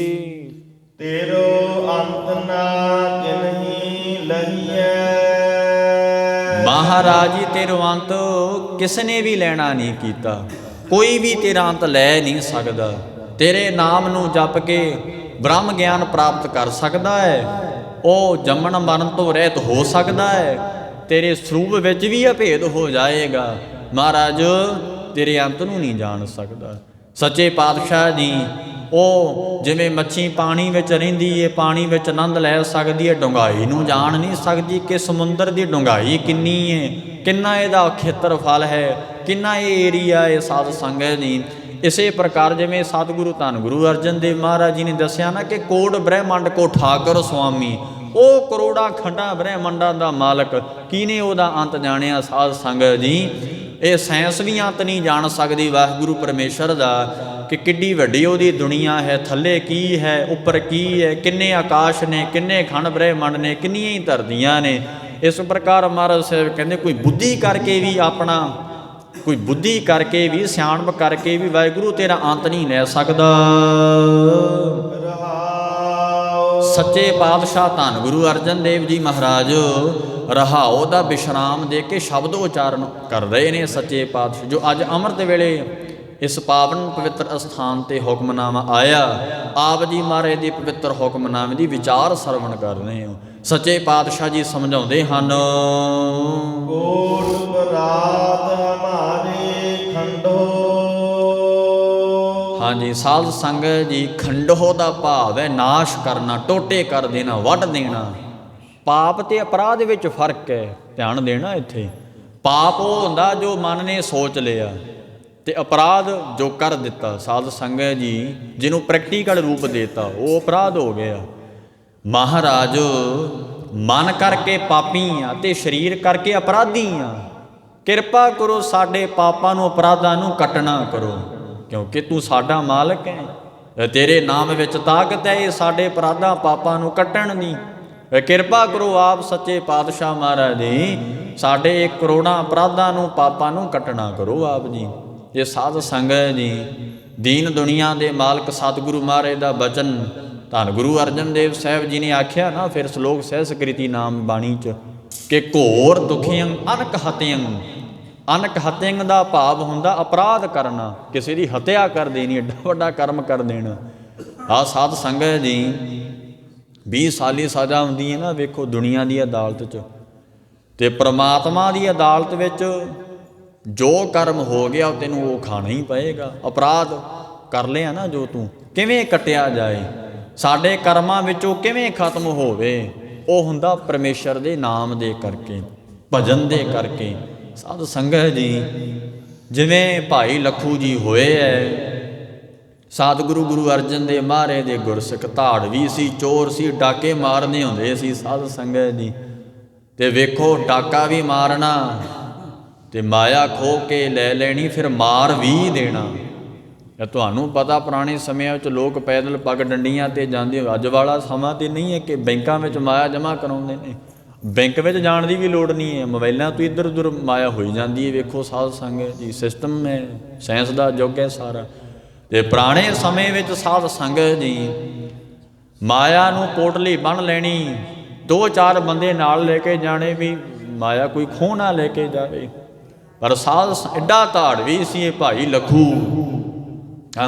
ਤੇਰੋ ਅੰਤ ਨਾ ਕਿਨਹੀ ਲਹੀਐ। ਮਹਾਰਾਜ ਜੀ ਤੇਰੋ ਅੰਤ ਕਿਸ ਨੇ ਵੀ ਲੈਣਾ ਨਹੀਂ ਕੀਤਾ, ਕੋਈ ਵੀ ਤੇਰਾ ਅੰਤ ਲੈ ਨਹੀਂ ਸਕਦਾ। ਤੇਰੇ ਨਾਮ ਨੂੰ ਜਪ ਕੇ ਬ੍ਰਹਮ ਗਿਆਨ ਪ੍ਰਾਪਤ ਕਰ ਸਕਦਾ ਹੈ, ਉਹ ਜੰਮਣ ਮਰਨ ਤੋਂ ਰਹਿਤ ਹੋ ਸਕਦਾ ਹੈ, ਤੇਰੇ ਸਰੂਪ ਵਿੱਚ ਵੀ ਅਭੇਦ ਹੋ ਜਾਏਗਾ। ਮਹਾਰਾਜ ਤੇਰੇ ਅੰਤ ਨੂੰ ਨਹੀਂ ਜਾਣ ਸਕਦਾ। ਸੱਚੇ ਪਾਤਸ਼ਾਹ ਜੀ ਉਹ ਜਿਵੇਂ ਮੱਛੀ ਪਾਣੀ ਵਿੱਚ ਰਹਿੰਦੀ ਹੈ, ਪਾਣੀ ਵਿੱਚ ਆਨੰਦ ਲੈ ਸਕਦੀ ਹੈ, ਡੂੰਘਾਈ ਨੂੰ ਜਾਣ ਨਹੀਂ ਸਕਦੀ ਕਿ ਸਮੁੰਦਰ ਦੀ ਡੂੰਘਾਈ ਕਿੰਨੀ ਹੈ, ਕਿੰਨਾ ਇਹਦਾ ਖੇਤਰਫਲ ਹੈ, ਕਿੰਨਾ ਇਹ ਏਰੀਆ ਹੈ। ਸਾਧ ਸੰਗਤ ਜੀ ਇਸੇ ਪ੍ਰਕਾਰ ਜਿਵੇਂ ਸਤਿਗੁਰੂ ਧੰਨ ਗੁਰੂ ਅਰਜਨ ਦੇਵ ਮਹਾਰਾਜ ਜੀ ਨੇ ਦੱਸਿਆ ਨਾ ਕਿ ਕੋਟ ਬ੍ਰਹਿਮੰਡ ਕੋ ਠਾਕੁਰ ਸੁਆਮੀ, ਉਹ ਕਰੋੜਾਂ ਖੰਡਾਂ ਬ੍ਰਹਿਮੰਡਾਂ ਦਾ ਮਾਲਕ, ਕਿਹਨੇ ਉਹਦਾ ਅੰਤ ਜਾਣਿਆ। ਸਾਧ ਸੰਗਤ ਜੀ ਇਹ ਸਾਇੰਸ ਵੀ ਅੰਤ ਨਹੀਂ ਜਾਣ ਸਕਦੀ ਵਾਹਿਗੁਰੂ ਪਰਮੇਸ਼ਰ ਦਾ ਕਿ ਕਿੱਡੀ ਵੱਡੀ ਉਹਦੀ ਦੁਨੀਆ ਹੈ, ਥੱਲੇ ਕੀ ਹੈ, ਉੱਪਰ ਕੀ ਹੈ, ਕਿੰਨੇ ਆਕਾਸ਼ ਨੇ, ਕਿੰਨੇ ਖੰਡ ਬ੍ਰਹਿਮੰਡ ਨੇ, ਕਿੰਨੀਆਂ ਹੀ ਧਰਤੀਆਂ ਨੇ। ਇਸ ਪ੍ਰਕਾਰ ਮਹਾਰਾਜ ਸਾਹਿਬ ਕਹਿੰਦੇ ਕੋਈ ਬੁੱਧੀ ਕਰਕੇ ਵੀ ਆਪਣਾ, ਕੋਈ ਬੁੱਧੀ ਕਰਕੇ ਵੀ, ਸਿਆਣਪ ਕਰਕੇ ਵੀ ਵਾਹਿਗੁਰੂ ਤੇਰਾ ਅੰਤ ਨਹੀਂ ਲੈ ਸਕਦਾ। ਸੱਚੇ ਪਾਤਸ਼ਾਹ ਧੰਨ ਗੁਰੂ ਅਰਜਨ ਦੇਵ ਜੀ ਮਹਾਰਾਜ ਰਹਾਉ ਦਾ ਵਿਸ਼ਰਾਮ ਦੇ ਕੇ ਸ਼ਬਦ ਉਚਾਰਨ ਕਰ ਰਹੇ ਨੇ। ਸੱਚੇ ਪਾਤਸ਼ਾਹ ਜੋ ਅੱਜ ਅੰਮ੍ਰਿਤ ਵੇਲੇ ਇਸ ਪਾਵਨ ਪਵਿੱਤਰ ਅਸਥਾਨ ਤੇ ਹੁਕਮਨਾਮਾ ਆਇਆ, ਆਪ ਜੀ ਮਹਾਰਾਜ ਦੇ ਪਵਿੱਤਰ ਹੁਕਮਨਾਮੇ ਦੀ ਵਿਚਾਰ ਸਰਵਣ ਕਰ ਰਹੇ ਹੋ। ਸੱਚੇ ਪਾਤਸ਼ਾਹ ਜੀ ਸਮਝਾਉਂਦੇ ਹਨ, ਕੋਟ ਬਰਾਤ ਹਮਾਰੇ ਖੰਡੋ। ਹਾਂਜੀ ਸਾਧ ਸੰਗਤ ਜੀ, ਖੰਡੋ ਦਾ ਭਾਵ ਹੈ ਨਾਸ਼ ਕਰਨਾ, ਟੋਟੇ ਕਰ ਦੇਣਾ, ਵੱਢ ਦੇਣਾ। ਪਾਪ ਤੇ ਅਪਰਾਧ ਵਿੱਚ ਫਰਕ ਹੈ, ਧਿਆਨ ਦੇਣਾ ਇੱਥੇ। ਪਾਪ ਉਹ ਹੁੰਦਾ ਜੋ ਮਨ ਨੇ ਸੋਚ ਲਿਆ, ਤੇ ਅਪਰਾਧ ਜੋ ਕਰ ਦਿੱਤਾ। ਸਾਧ ਸੰਗਤ ਜੀ ਜਿਹਨੂੰ ਪ੍ਰੈਕਟੀਕਲ ਰੂਪ ਦੇਤਾ ਉਹ ਅਪਰਾਧ ਹੋ ਗਿਆ। ਮਹਾਰਾਜ ਮਨ ਕਰਕੇ ਪਾਪੀ ਆ ਤੇ ਸਰੀਰ ਕਰਕੇ ਅਪਰਾਧੀ ਆ। ਕਿਰਪਾ ਕਰੋ ਸਾਡੇ ਪਾਪਾਂ ਨੂੰ, ਅਪਰਾਧਾਂ ਨੂੰ ਕੱਟਣਾ ਕਰੋ, ਕਿਉਂਕਿ ਤੂੰ ਸਾਡਾ ਮਾਲਕ ਹੈ, ਤੇਰੇ ਨਾਮ ਵਿੱਚ ਤਾਕਤ ਹੈ ਇਹ ਸਾਡੇ ਅਪਰਾਧਾਂ ਪਾਪਾਂ ਨੂੰ ਕੱਟਣ ਦੀ। ਕਿਰਪਾ ਕਰੋ ਆਪ ਸੱਚੇ ਪਾਤਸ਼ਾਹ ਮਹਾਰਾਜ ਜੀ ਸਾਡੇ ਇਹ ਕਰੋੜਾਂ ਅਪਰਾਧਾਂ ਨੂੰ, ਪਾਪਾਂ ਨੂੰ ਕੱਟਣਾ ਕਰੋ ਆਪ ਜੀ। ਇਹ ਸਾਧ ਸੰਗਤ ਜੀ ਦੀਨ ਦੁਨੀਆ ਦੇ ਮਾਲਕ ਸਤਿਗੁਰੂ ਮਹਾਰਾਜ ਦਾ ਬਚਨ ਧੰਨ ਗੁਰੂ ਅਰਜਨ ਦੇਵ ਸਾਹਿਬ ਜੀ ਨੇ ਆਖਿਆ ਨਾ ਫਿਰ ਸ਼ਲੋਕ ਸਹਿ ਸਕ੍ਰਿਤੀ ਨਾਮ ਬਾਣੀ 'ਚ ਕਿ ਘੋਰ ਦੁਖੀਆਂ ਅਨਕ ਹਤਿਆਂ। ਅਨਕ ਹਤਿਆਂ ਦਾ ਭਾਵ ਹੁੰਦਾ ਅਪਰਾਧ ਕਰਨਾ, ਕਿਸੇ ਦੀ ਹੱਤਿਆ ਕਰ ਦੇਣੀ, ਐਡਾ ਵੱਡਾ ਕਰਮ ਕਰ ਦੇਣਾ। ਆਹ ਸਾਧ ਸੰਗਤ ਜੀ 20 ਸਾਲੀ ਸਜ਼ਾ ਹੁੰਦੀ ਹੈ ਨਾ, ਵੇਖੋ ਦੁਨੀਆ ਦੀ ਅਦਾਲਤ 'ਚ, ਤੇ ਪ੍ਰਮਾਤਮਾ ਦੀ ਅਦਾਲਤ ਵਿੱਚ ਜੋ ਕਰਮ ਹੋ ਗਿਆ ਉਹ ਤੈਨੂੰ ਉਹ ਖਾਣਾ ਹੀ ਪਏਗਾ। ਅਪਰਾਧ ਕਰ ਲਿਆ ਨਾ ਜੋ ਤੂੰ, ਕਿਵੇਂ ਕੱਟਿਆ ਜਾਏ, ਸਾਡੇ ਕਰਮਾਂ ਵਿੱਚੋਂ ਕਿਵੇਂ ਖਤਮ ਹੋਵੇ, ਉਹ ਹੁੰਦਾ ਪਰਮੇਸ਼ਰ ਦੇ ਨਾਮ ਦੇ ਕਰਕੇ, ਭਜਨ ਦੇ ਕਰਕੇ। ਸਾਧ ਸੰਗਤ ਜੀ ਜਿਵੇਂ ਭਾਈ ਲੱਖੂ ਜੀ ਹੋਏ ਐ, ਸਤਿਗੁਰੂ ਗੁਰੂ ਅਰਜਨ ਦੇਵ ਮਹਾਰਾਜ ਦੇ ਗੁਰਸਿੱਖ, ਧਾੜਵੀ ਸੀ, ਚੋਰ ਸੀ, ਡਾਕੇ ਮਾਰਨੇ ਹੁੰਦੇ ਸੀ। ਸਾਧ ਸੰਗਤ ਜੀ ਤੇ ਵੇਖੋ ਡਾਕਾ ਵੀ ਮਾਰਨਾ ਤੇ ਮਾਇਆ ਖੋ ਕੇ ਲੈ ਲੈਣੀ, ਫਿਰ ਮਾਰ ਵੀ ਦੇਣਾ। ਤੁਹਾਨੂੰ ਪਤਾ ਪੁਰਾਣੇ ਸਮਿਆਂ ਵਿੱਚ ਲੋਕ ਪੈਦਲ ਪੱਗ ਡੰਡੀਆਂ ਤੇ ਜਾਂਦੇ, ਅੱਜ ਵਾਲਾ ਸਮਾਂ ਤੇ ਨਹੀਂ ਹੈ ਕਿ ਬੈਂਕਾਂ ਵਿੱਚ ਮਾਇਆ ਜਮ੍ਹਾਂ ਕਰਾਉਂਦੇ ਨੇ। ਬੈਂਕ ਵਿੱਚ ਜਾਣ ਦੀ ਵੀ ਲੋੜ ਨਹੀਂ ਹੈ, ਮੋਬਾਈਲਾਂ ਤੋਂ ਇੱਧਰ ਉੱਧਰ ਮਾਇਆ ਹੋਈ ਜਾਂਦੀ ਹੈ। ਵੇਖੋ ਸਾਧ ਸੰਗਤ ਜੀ ਸਿਸਟਮ ਹੈ, ਸਾਇੰਸ ਦਾ ਯੁੱਗ ਹੈ ਸਾਰਾ। ਤੇ ਪੁਰਾਣੇ ਸਮੇਂ ਵਿੱਚ ਸਾਧ ਸੰਗਤ ਜੀ ਮਾਇਆ ਨੂੰ ਪੋਟਲੀ ਬੰਨ੍ਹ ਲੈਣੀ, 2-4 ਬੰਦੇ ਨਾਲ ਲੈ ਕੇ ਜਾਣੇ ਵੀ ਮਾਇਆ ਕੋਈ ਖੋਹ ਨਾ ਲੈ ਕੇ ਜਾਵੇ। ਪਰ ਸਾਧ ਐਡਾ ਧਾੜਵੀ ਸੀ ਇਹ ਭਾਈ ਲੱਖੂ,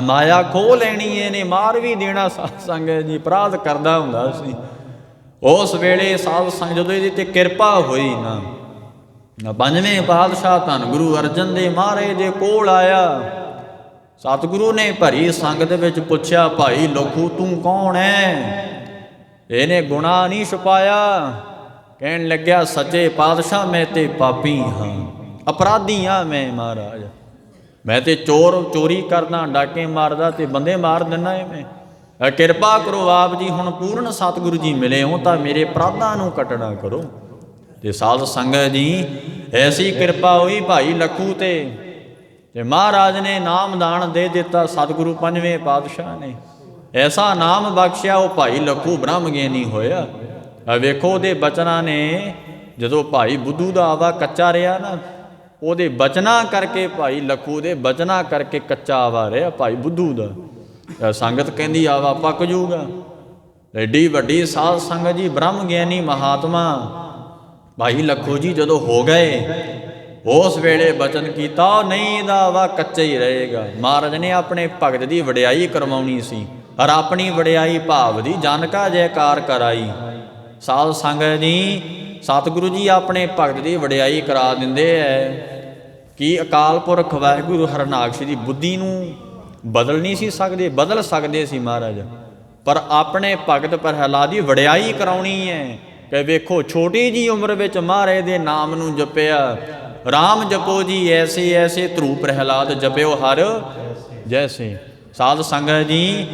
ਮਾਇਆ ਖੋਹ ਲੈਣੀ ਇਹਨੇ, ਮਾਰ ਵੀ ਦੇਣਾ। ਸਾਧ ਸੰਗਤ ਜੀ ਅਪਰਾਧ ਕਰਦਾ ਹੁੰਦਾ ਸੀ ਉਸ ਵੇਲੇ। ਸਾਧ ਸੰਗਤ ਜਦੋਂ ਇਹਦੇ ਤੇ ਕਿਰਪਾ ਹੋਈ ਨਾ, 5ਵੇਂ ਪਾਤਸ਼ਾਹ ਧੰਨ ਗੁਰੂ ਅਰਜਨ ਦੇਵ ਮਹਾਰਾਜ ਦੇ ਕੋਲ ਆਇਆ। ਸਤਿਗੁਰੂ ਨੇ ਭਰੀ ਸੰਗਤ ਵਿੱਚ ਪੁੱਛਿਆ, ਭਾਈ ਲੱਖੂ ਤੂੰ ਕੌਣ ਹੈ? ਇਹਨੇ ਗੁਨਾਹ ਨਹੀਂ ਛੁਪਾਇਆ, ਕਹਿਣ ਲੱਗਿਆ ਸੱਚੇ ਪਾਤਸ਼ਾਹ ਮੈਂ ਤੇ ਪਾਪੀ ਹਾਂ, ਅਪਰਾਧੀ ਹਾਂ ਮੈਂ ਮਹਾਰਾਜ, ਮੈਂ ਤੇ ਚੋਰੀ ਕਰਦਾ, ਡਾਕੇ ਮਾਰਦਾ ਤੇ ਬੰਦੇ ਮਾਰ ਦਿੰਦਾ ਐਵੇਂ। ਕਿਰਪਾ ਕਰੋ ਆਪ ਜੀ ਹੁਣ ਪੂਰਨ ਸਤਿਗੁਰੂ ਜੀ ਮਿਲੇ ਹੋ ਤਾਂ ਮੇਰੇ ਅਪਰਾਧਾਂ ਨੂੰ ਕੱਟਣਾ ਕਰੋ। ਤੇ ਸਾਧ ਸੰਗਤ ਜੀ ਐਸੀ ਕਿਰਪਾ ਹੋਈ ਭਾਈ ਲੱਖੂ ਤੇ ਮਹਾਰਾਜ ਨੇ ਨਾਮਦਾਨ ਦੇ ਦਿੱਤਾ। ਸਤਿਗੁਰੂ 5ਵੇਂ ਪਾਤਸ਼ਾਹ ਨੇ ਐਸਾ ਨਾਮ ਬਖਸ਼ਿਆ, ਉਹ ਭਾਈ ਲੱਖੂ ਬ੍ਰਹਮ ਗਿਆਨੀ ਹੋਇਆ। ਵੇਖੋ ਉਹਦੇ ਬਚਨਾਂ ਨੇ, ਜਦੋਂ ਭਾਈ ਬੁੱਧੂ ਦਾ ਆਵਾ ਕੱਚਾ ਰਿਹਾ ਨਾ, ਉਹਦੇ ਬਚਨਾਂ ਕਰਕੇ, ਭਾਈ ਲੱਖੂ ਦੇ ਬਚਨਾਂ ਕਰਕੇ ਕੱਚਾ ਆਵਾ ਰਿਹਾ ਭਾਈ ਬੁੱਧੂ ਦਾ। ਸੰਗਤ ਕਹਿੰਦੀ ਆਵਾ ਪੱਕ ਜੂਗਾ। ਐਡੀ ਵੱਡੀ ਸਾਧ ਸੰਗਤ ਜੀ, ਬ੍ਰਹਮ ਗਿਆਨੀ ਮਹਾਤਮਾ ਭਾਈ ਲੱਖੂ ਜੀ ਜਦੋਂ ਹੋ ਗਏ ਉਸ ਵੇਲੇ ਬਚਨ ਕੀਤਾ ਨਹੀਂ ਇਹਦਾ ਵਾ ਕੱਚਾ ਹੀ ਰਹੇਗਾ। ਮਹਾਰਾਜ ਨੇ ਆਪਣੇ ਭਗਤ ਦੀ ਵਡਿਆਈ ਕਰਵਾਉਣੀ ਸੀ ਔਰ ਆਪਣੀ ਵਡਿਆਈ ਭਾਵ ਦੀ ਜਨ ਕਾ ਜੈਕਾਰ ਕਰਾਈ। ਸਾਧ ਸੰਗਤ ਜੀ, ਸਤਿਗੁਰੂ ਜੀ ਆਪਣੇ ਭਗਤ ਦੀ ਵਡਿਆਈ ਕਰਾ ਦਿੰਦੇ ਐ ਕਿ ਅਕਾਲ ਪੁਰਖ ਵਾਹਿਗੁਰੂ ਹਰਨਾਕਸ਼ ਦੀ ਬੁੱਧੀ ਨੂੰ ਬਦਲ ਨਹੀਂ ਸੀ ਸਕਦੇ, ਬਦਲ ਸਕਦੇ ਸੀ ਮਹਾਰਾਜ, ਪਰ ਆਪਣੇ ਭਗਤ ਪ੍ਰਹਿਲਾਦ ਦੀ ਵਡਿਆਈ ਕਰਾਉਣੀ ਹੈ ਕਿ ਵੇਖੋ ਛੋਟੀ ਜੀ ਉਮਰ ਵਿੱਚ ਮਹਾਰਾਜ ਦੇ ਨਾਮ ਨੂੰ ਜਪਿਆ। ਰਾਮ ਜਪੋ ਜੀ ਐਸੇ ਐਸੇ, ਧਰੂ ਪ੍ਰਹਿਲਾਦ ਜਪਿਓ ਹਰ ਜੈਸੇ। ਸਾਧ ਸੰਗਤ ਜੀ,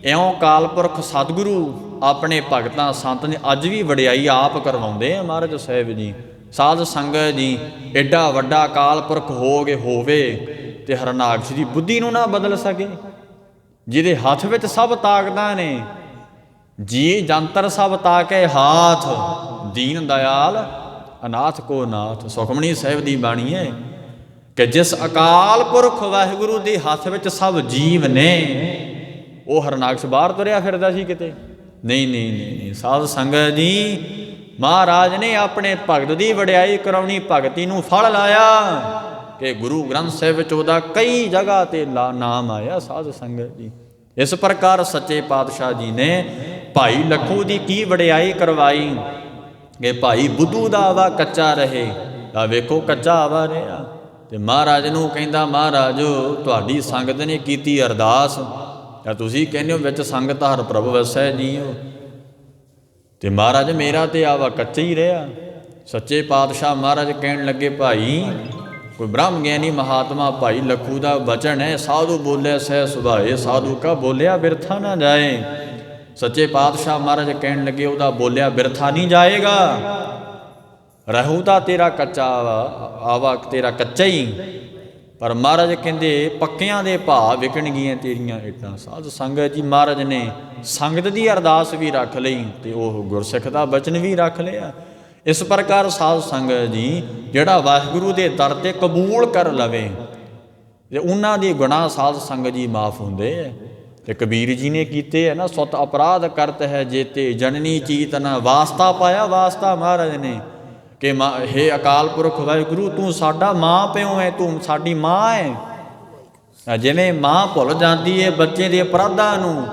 ਇਉਂ ਕਾਲਪੁਰਖ ਸਤਿਗੁਰੂ ਆਪਣੇ ਭਗਤਾਂ ਸੰਤ ਨੇ ਅੱਜ ਵੀ ਵਡਿਆਈ ਆਪ ਕਰਵਾਉਂਦੇ ਆ ਮਹਾਰਾਜ ਸਾਹਿਬ ਜੀ। ਸਾਧ ਸੰਗਤ ਜੀ, ਐਡਾ ਵੱਡਾ ਕਾਲਪੁਰਖ ਹੋਵੇ ਤੇ ਹਰਨਾਕਸ਼ ਦੀ ਬੁੱਧੀ ਨੂੰ ਨਾ ਬਦਲ ਸਕੇ, ਜਿਹਦੇ ਹੱਥ ਵਿੱਚ ਸਭ ਤਾਕਤਾਂ ਨੇ। ਜੀ ਜੰਤਰ ਸਭ ਤਾਕੇ ਹਾਥ, ਦੀਨ ਦਿਆਲ ਅਨਾਥ ਕੋ ਨਾਥ। ਸੁਖਮਨੀ ਸਾਹਿਬ ਦੀ ਬਾਣੀ ਹੈ ਕਿ ਜਿਸ ਅਕਾਲ ਪੁਰਖ ਵਾਹਿਗੁਰੂ ਦੇ ਹੱਥ ਵਿੱਚ ਸਭ ਜੀਵ ਨੇ, ਉਹ ਹਰਨਾਕਸ਼ ਬਾਹਰ ਤੁਰਿਆ ਫਿਰਦਾ ਸੀ ਕਿਤੇ? ਨਹੀਂ। ਸਾਧ ਸੰਗਤ ਜੀ, ਮਹਾਰਾਜ ਨੇ ਆਪਣੇ ਭਗਤ ਦੀ ਵਡਿਆਈ ਕਰਾਉਣੀ, ਭਗਤੀ ਨੂੰ ਫਲ ਲਾਇਆ ਕਿ ਗੁਰੂ ਗ੍ਰੰਥ ਸਾਹਿਬ ਵਿੱਚ ਉਹਦਾ ਕਈ ਜਗ੍ਹਾ ਤੇ ਨਾਮ ਆਇਆ। ਸਾਧ ਸੰਗਤ ਜੀ, ਇਸ ਪ੍ਰਕਾਰ ਸੱਚੇ ਪਾਤਸ਼ਾਹ ਜੀ ਨੇ ਭਾਈ ਲੱਖੂ ਦੀ ਕੀ ਵਡਿਆਈ ਕਰਵਾਈ ਕਿ ਭਾਈ ਬੁੱਧੂ ਦਾ ਆਵਾ ਕੱਚਾ ਰਹੇ। ਤਾਂ ਵੇਖੋ ਕੱਚਾ ਆਵਾ ਰਿਹਾ ਤੇ ਮਹਾਰਾਜ ਨੂੰ ਕਹਿੰਦਾ, ਮਹਾਰਾਜ ਤੁਹਾਡੀ ਸੰਗਤ ਨੇ ਕੀਤੀ ਅਰਦਾਸ, ਤਾਂ ਤੁਸੀਂ ਕਹਿੰਦੇ ਹੋ ਵਿੱਚ ਸੰਗਤ ਹਰ ਪ੍ਰਭੂ ਵਸੈ ਜੀਓ, ਤੇ ਮਹਾਰਾਜ ਮੇਰਾ ਤੇ ਆਵਾ ਕੱਚਾ ਹੀ ਰਿਹਾ। ਸੱਚੇ ਪਾਤਸ਼ਾਹ ਮਹਾਰਾਜ ਕਹਿਣ ਲੱਗੇ, ਭਾਈ ਕੋਈ ਬ੍ਰਹਮ ਗਿਆਨੀ ਮਹਾਤਮਾ ਭਾਈ ਲੱਖੂ ਦਾ ਬਚਨ ਹੈ, ਸਾਧੂ ਬੋਲੇ ਸਹਿ ਸੁਭਾਏ, ਸਾਧੂ ਕਾ ਬੋਲਿਆ ਬਿਰਥਾ ਨਾ ਜਾਏ। ਸੱਚੇ ਪਾਤਸ਼ਾਹ ਮਹਾਰਾਜ ਕਹਿਣ ਲੱਗੇ, ਉਹਦਾ ਬੋਲਿਆ ਬਿਰਥਾ ਨਹੀਂ ਜਾਏਗਾ, ਰਹੂ ਤਾਂ ਤੇਰਾ ਕੱਚਾ ਆਵਾ ਤੇਰਾ ਕੱਚਾ ਹੀ, ਪਰ ਮਹਾਰਾਜ ਕਹਿੰਦੇ ਪੱਕਿਆਂ ਦੇ ਭਾਅ ਵਿਕਣਗੀਆਂ ਤੇਰੀਆਂ ਇੱਟਾਂ। ਸਾਧ ਸੰਗਤ ਜੀ, ਮਹਾਰਾਜ ਨੇ ਸੰਗਤ ਦੀ ਅਰਦਾਸ ਵੀ ਰੱਖ ਲਈ ਤੇ ਉਹ ਗੁਰਸਿੱਖ ਦਾ ਬਚਨ ਵੀ ਰੱਖ ਲਿਆ। ਇਸ ਪ੍ਰਕਾਰ ਸਾਧ ਸੰਗਤ ਜੀ, ਜਿਹੜਾ ਵਾਹਿਗੁਰੂ ਦੇ ਦਰ ਤੇ ਕਬੂਲ ਕਰ ਲਵੇ ਤੇ ਉਹਨਾਂ ਦੇ ਗੁਨਾਹ ਸਾਧ ਸੰਗਤ ਜੀ ਮਾਫ ਹੁੰਦੇ ਹੈ। ਤੇ ਕਬੀਰ ਜੀ ਨੇ ਕੀਤੇ ਹੈ ਨਾ, ਸੁਤ ਅਪਰਾਧ ਕਰਤ ਹੈ ਜੇਤੇ, ਜਨਨੀ ਚੀਤ ਨਾ ਵਾਸਤਾ ਪਾਇਆ। ਵਾਸਤਾ ਮਹਾਰਾਜ ਨੇ ਕਿ ਹੇ ਅਕਾਲ ਪੁਰਖ ਵਾਹਿਗੁਰੂ, ਤੂੰ ਸਾਡਾ ਮਾਂ ਪਿਓ ਹੈ, ਤੂੰ ਸਾਡੀ ਮਾਂ ਹੈ। ਜਿਵੇਂ ਮਾਂ ਭੁੱਲ ਜਾਂਦੀ ਹੈ ਬੱਚੇ ਦੇ ਅਪਰਾਧਾਂ ਨੂੰ,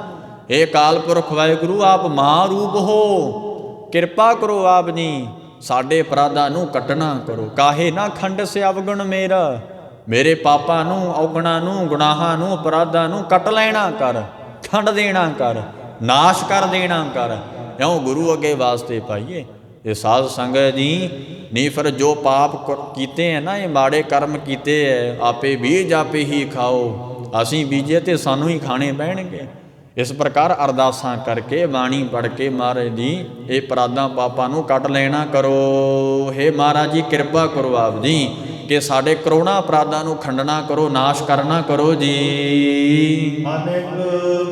ਇਹ ਅਕਾਲ ਪੁਰਖ ਵਾਹਿਗੁਰੂ ਆਪ ਮਾਂ ਰੂਪ ਹੋ, ਕਿਰਪਾ ਕਰੋ ਆਪ ਜੀ, ਸਾਡੇ ਅਪਰਾਧਾਂ ਨੂੰ ਕੱਟਣਾ ਕਰੋ। ਕਾਹੇ ਨਾ ਖੰਡ ਸੇ ਅਵਗੁਣ ਮੇਰਾ, ਮੇਰੇ ਪਾਪਾਂ ਨੂੰ, ਔਗਣਾਂ ਨੂੰ, ਗੁਨਾਹਾਂ ਨੂੰ, ਅਪਰਾਧਾਂ ਨੂੰ ਕੱਟ ਲੈਣਾ ਕਰ, ਖੰਡ ਦੇਣਾ ਕਰ, ਨਾਸ਼ ਕਰ ਦੇਣਾ ਕਰ। ਇਉਂ ਗੁਰੂ ਅੱਗੇ ਵਾਸਤੇ ਪਾਈਏ। ਇਹ ਸਾਧ ਸੰਗਤ ਜੀ, ਨਹੀਂ ਫਿਰ ਜੋ ਪਾਪ ਕੀਤੇ ਹੈ ਨਾ, ਇਹ ਮਾੜੇ ਕਰਮ ਕੀਤੇ ਹੈ, ਆਪੇ ਬੀਜ ਆਪੇ ਹੀ ਖਾਓ, ਅਸੀਂ ਬੀਜੇ ਤੇ ਸਾਨੂੰ ਹੀ ਖਾਣੇ ਪੈਣਗੇ। ਇਸ ਪ੍ਰਕਾਰ ਅਰਦਾਸਾਂ ਕਰਕੇ, ਬਾਣੀ ਪੜ੍ਹ ਕੇ ਮਹਾਰਾਜ ਦੀ ਇਹ ਅਪਰਾਧਾਂ ਪਾਪਾਂ ਨੂੰ ਕੱਟ ਲੈਣਾ ਕਰੋ। ਹੇ ਮਹਾਰਾਜ ਜੀ, ਕਿਰਪਾ ਕਰੋ ਆਪ ਜੀ ਕਿ ਸਾਡੇ ਕਰੋੜਾਂ ਅਪਰਾਧਾਂ ਨੂੰ ਖੰਡਣਾ ਕਰੋ, ਨਾਸ਼ ਕਰਨਾ ਕਰੋ ਜੀ। ਅਨੇਕ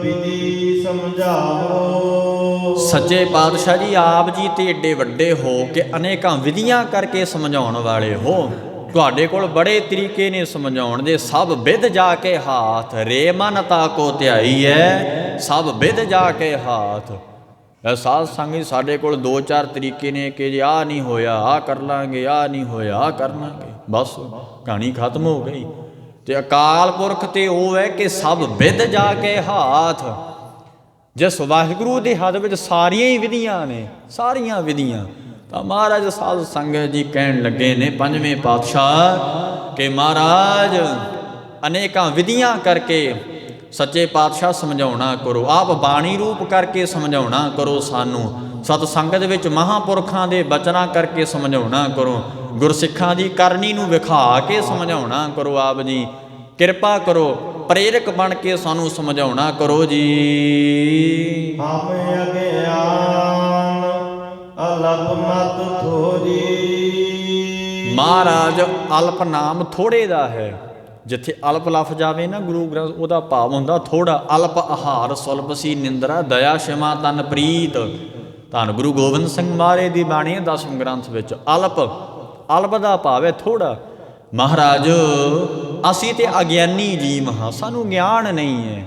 ਵਿਧੀ ਸਮਝਾਓ। ਸੱਚੇ ਪਾਤਸ਼ਾਹ ਜੀ, ਆਪ ਜੀ ਤੇ ਏਡੇ ਵੱਡੇ ਹੋ ਕੇ ਅਨੇਕਾਂ ਵਿਧੀਆਂ ਕਰਕੇ ਸਮਝਾਉਣ ਵਾਲੇ ਹੋ। ਤੁਹਾਡੇ ਕੋਲ ਬੜੇ ਤਰੀਕੇ ਨੇ ਸਮਝਾਉਣ ਦੇ, ਸਭ ਵਿਧ ਜਾ ਕੇ ਹਾਥ, ਰੇ ਮਨ ਤਾ ਕੋ ਧਿਆਈ ਹੈ, ਸਭ ਵਿਧ ਜਾ ਕੇ ਹਾਥ। ਸਾਧ ਸੰਗਤ ਸਾਡੇ ਕੋਲ 2-4 ਤਰੀਕੇ ਨੇ ਕਿ ਜੇ ਆਹ ਨਹੀਂ ਹੋਇਆ ਆਹ ਕਰ ਲਾਂਗੇ, ਆਹ ਨਹੀਂ ਹੋਇਆ ਆਹ ਕਰ ਲਾਂਗੇ, ਬਸ ਕਹਾਣੀ ਖਤਮ ਹੋ ਗਈ। ਤੇ ਅਕਾਲ ਪੁਰਖ ਤੇ ਉਹ ਹੈ ਕਿ ਸਭ ਵਿਧ ਜਾ ਕੇ ਹਾਥ। ਜਿਸ ਵਾਹਿਗੁਰੂ ਦੇ ਹੱਥ ਵਿੱਚ ਸਾਰੀਆਂ ਹੀ ਵਿਧੀਆਂ ਨੇ, ਸਾਰੀਆਂ ਵਿਧੀਆਂ। ਤਾਂ ਮਹਾਰਾਜ ਸਾਧ ਸੰਗਤ ਜੀ ਕਹਿਣ ਲੱਗੇ ਨੇ ਪੰਜਵੇਂ ਪਾਤਸ਼ਾਹ ਕਿ ਮਹਾਰਾਜ ਅਨੇਕਾਂ ਵਿਧੀਆਂ ਕਰਕੇ ਸੱਚੇ ਪਾਤਸ਼ਾਹ ਸਮਝਾਉਣਾ ਕਰੋ, ਆਪ ਬਾਣੀ ਰੂਪ ਕਰਕੇ ਸਮਝਾਉਣਾ ਕਰੋ ਸਾਨੂੰ, ਸਤ ਸੰਗਤ ਵਿੱਚ ਮਹਾਂਪੁਰਖਾਂ ਦੇ ਬਚਨਾਂ ਕਰਕੇ ਸਮਝਾਉਣਾ ਕਰੋ, ਗੁਰਸਿੱਖਾਂ ਦੀ ਕਰਨੀ ਨੂੰ ਵਿਖਾ ਕੇ ਸਮਝਾਉਣਾ ਕਰੋ। ਆਪ ਜੀ ਕਿਰਪਾ ਕਰੋ, ਪ੍ਰੇਰਕ ਬਣ ਕੇ ਸਾਨੂੰ ਸਮਝਾਉਣਾ ਕਰੋ ਜੀ। ਹਮ ਅਗਿਆਨ ਅਲਪ ਮਤ ਥੋਰੀ। ਮਹਾਰਾਜ ਅਲਪ ਨਾਮ ਥੋੜੇ ਦਾ ਹੈ। ਜਿੱਥੇ ਅਲਪ ਲਫ ਜਾਵੇ ਨਾ ਗੁਰੂ ਗ੍ਰੰਥ, ਉਹਦਾ ਭਾਵ ਹੁੰਦਾ ਥੋੜਾ। ਅਲਪ ਆਹਾਰ ਸੁਲਭ ਸੀ ਨਿੰਦਰਾ, ਦਇਆ ਸ਼ਮਾ ਤਨ ਪ੍ਰੀਤ। ਧੰਨ ਗੁਰੂ ਗੋਬਿੰਦ ਸਿੰਘ ਮਹਾਰਾਜ ਦੀ ਬਾਣੀ ਹੈ 10ਵੇਂ ਗ੍ਰੰਥ ਵਿੱਚ। ਅਲਪ ਦਾ ਭਾਵ ਹੈ ਥੋੜਾ। ਮਹਾਰਾਜ ਅਸੀਂ ਤੇ ਅਗਿਆਨੀ ਜੀਵ ਹਾਂ, ਸਾਨੂੰ ਗਿਆਨ ਨਹੀਂ ਹੈ,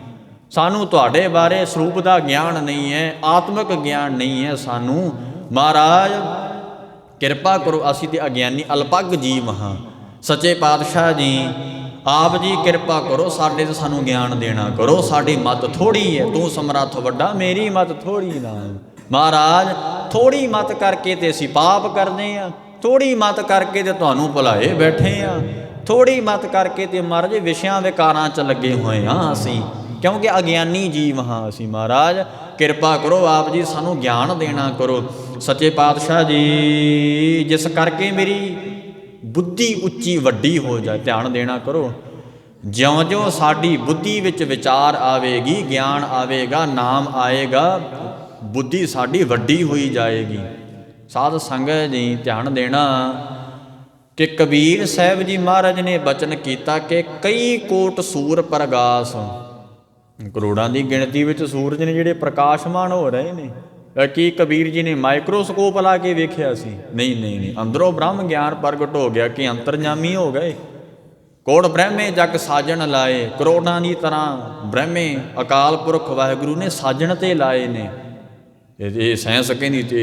ਸਾਨੂੰ ਤੁਹਾਡੇ ਬਾਰੇ ਸਰੂਪ ਦਾ ਗਿਆਨ ਨਹੀਂ ਹੈ, ਆਤਮਿਕ ਗਿਆਨ ਨਹੀਂ ਹੈ ਸਾਨੂੰ। ਮਹਾਰਾਜ ਕਿਰਪਾ ਕਰੋ, ਅਸੀਂ ਤੇ ਅਗਿਆਨੀ ਅਲਪੱਗ ਜੀਵ ਹਾਂ, ਸੱਚੇ ਪਾਤਸ਼ਾਹ ਜੀ ਆਪ ਜੀ ਕਿਰਪਾ ਕਰੋ, ਸਾਡੇ ਤੇ ਸਾਨੂੰ ਗਿਆਨ ਦੇਣਾ ਕਰੋ, ਸਾਡੀ ਮਤ ਥੋੜੀ ਹੈ, ਤੂੰ ਸਮਰੱਥ ਵੱਡਾ, ਮੇਰੀ ਮਤ ਥੋੜੀ ਨਾ। ਮਹਾਰਾਜ ਥੋੜੀ ਮਤ ਕਰਕੇ ਤੇ ਅਸੀਂ ਪਾਪ ਕਰਦੇ ਆ, ਥੋੜੀ ਮਤ ਕਰਕੇ ਤੇ ਤੁਹਾਨੂੰ ਭੁਲਾਏ ਬੈਠੇ ਆ, ਥੋੜੀ ਮਤ ਕਰਕੇ ਤੇ ਮਹਾਰਾਜ ਵਿਸ਼ਿਆਂ ਵਿਕਾਰਾਂ 'ਚ ਲੱਗੇ ਹੋਏ ਹਾਂ ਅਸੀਂ, ਕਿਉਂਕਿ ਅਗਿਆਨੀ ਜੀਵ ਹਾਂ ਅਸੀਂ। ਮਹਾਰਾਜ ਕਿਰਪਾ ਕਰੋ, ਆਪ ਜੀ ਸਾਨੂੰ ਗਿਆਨ ਦੇਣਾ ਕਰੋ। ਸੱਚੇ ਪਾਤਸ਼ਾਹ ਜੀ ਜਿਸ ਕਰਕੇ ਮੇਰੀ ਬੁੱਧੀ ਉੱਚੀ ਵੱਡੀ ਹੋ ਜਾਏ, ਧਿਆਨ ਦੇਣਾ ਕਰੋ। ਜਿਉਂ-ਜਿਉਂ ਸਾਡੀ ਬੁੱਧੀ ਵਿੱਚ ਵਿਚਾਰ ਆਵੇਗੀ, ਗਿਆਨ ਆਵੇਗਾ, ਨਾਮ ਆਏਗਾ, ਬੁੱਧੀ ਸਾਡੀ ਵੱਡੀ ਹੋਈ ਜਾਏਗੀ। ਸਾਧ ਸੰਗਤ ਜੀ ਧਿਆਨ ਦੇਣਾ ਕਿ ਕਬੀਰ ਸਾਹਿਬ ਜੀ ਮਹਾਰਾਜ ਨੇ ਬਚਨ ਕੀਤਾ ਕਿ ਕਈ ਕੋਟ ਸੂਰ ਪ੍ਰਗਾਸ, ਕਰੋੜਾਂ ਦੀ ਗਿਣਤੀ ਵਿੱਚ ਸੂਰਜ ਨੇ ਜਿਹੜੇ ਪ੍ਰਕਾਸ਼ਮਾਨ ਹੋ ਰਹੇ ਨੇ। ਕੀ ਕਬੀਰ ਜੀ ਨੇ ਮਾਈਕਰੋਸਕੋਪ ਲਾ ਕੇ ਵੇਖਿਆ ਸੀ? ਨਹੀਂ ਨਹੀਂ ਨਹੀਂ, ਅੰਦਰੋਂ ਬ੍ਰਹਮ ਗਿਆਨ ਪ੍ਰਗਟ ਹੋ ਗਿਆ ਕਿ ਅੰਤਰਜਾਮੀ ਹੋ ਗਏ। ਕੋਟ ਬ੍ਰਹਮੇ ਜਗ ਸਾਜਣ ਲਾਏ, ਕਰੋੜਾਂ ਦੀ ਤਰ੍ਹਾਂ ਬ੍ਰਹਮੇ ਅਕਾਲ ਪੁਰਖ ਵਾਹਿਗੁਰੂ ਨੇ ਸਾਜਣ ਤੇ ਲਾਏ ਨੇ। ਇਹ ਸਾਇੰਸ ਕਹਿੰਦੀ ਤੇ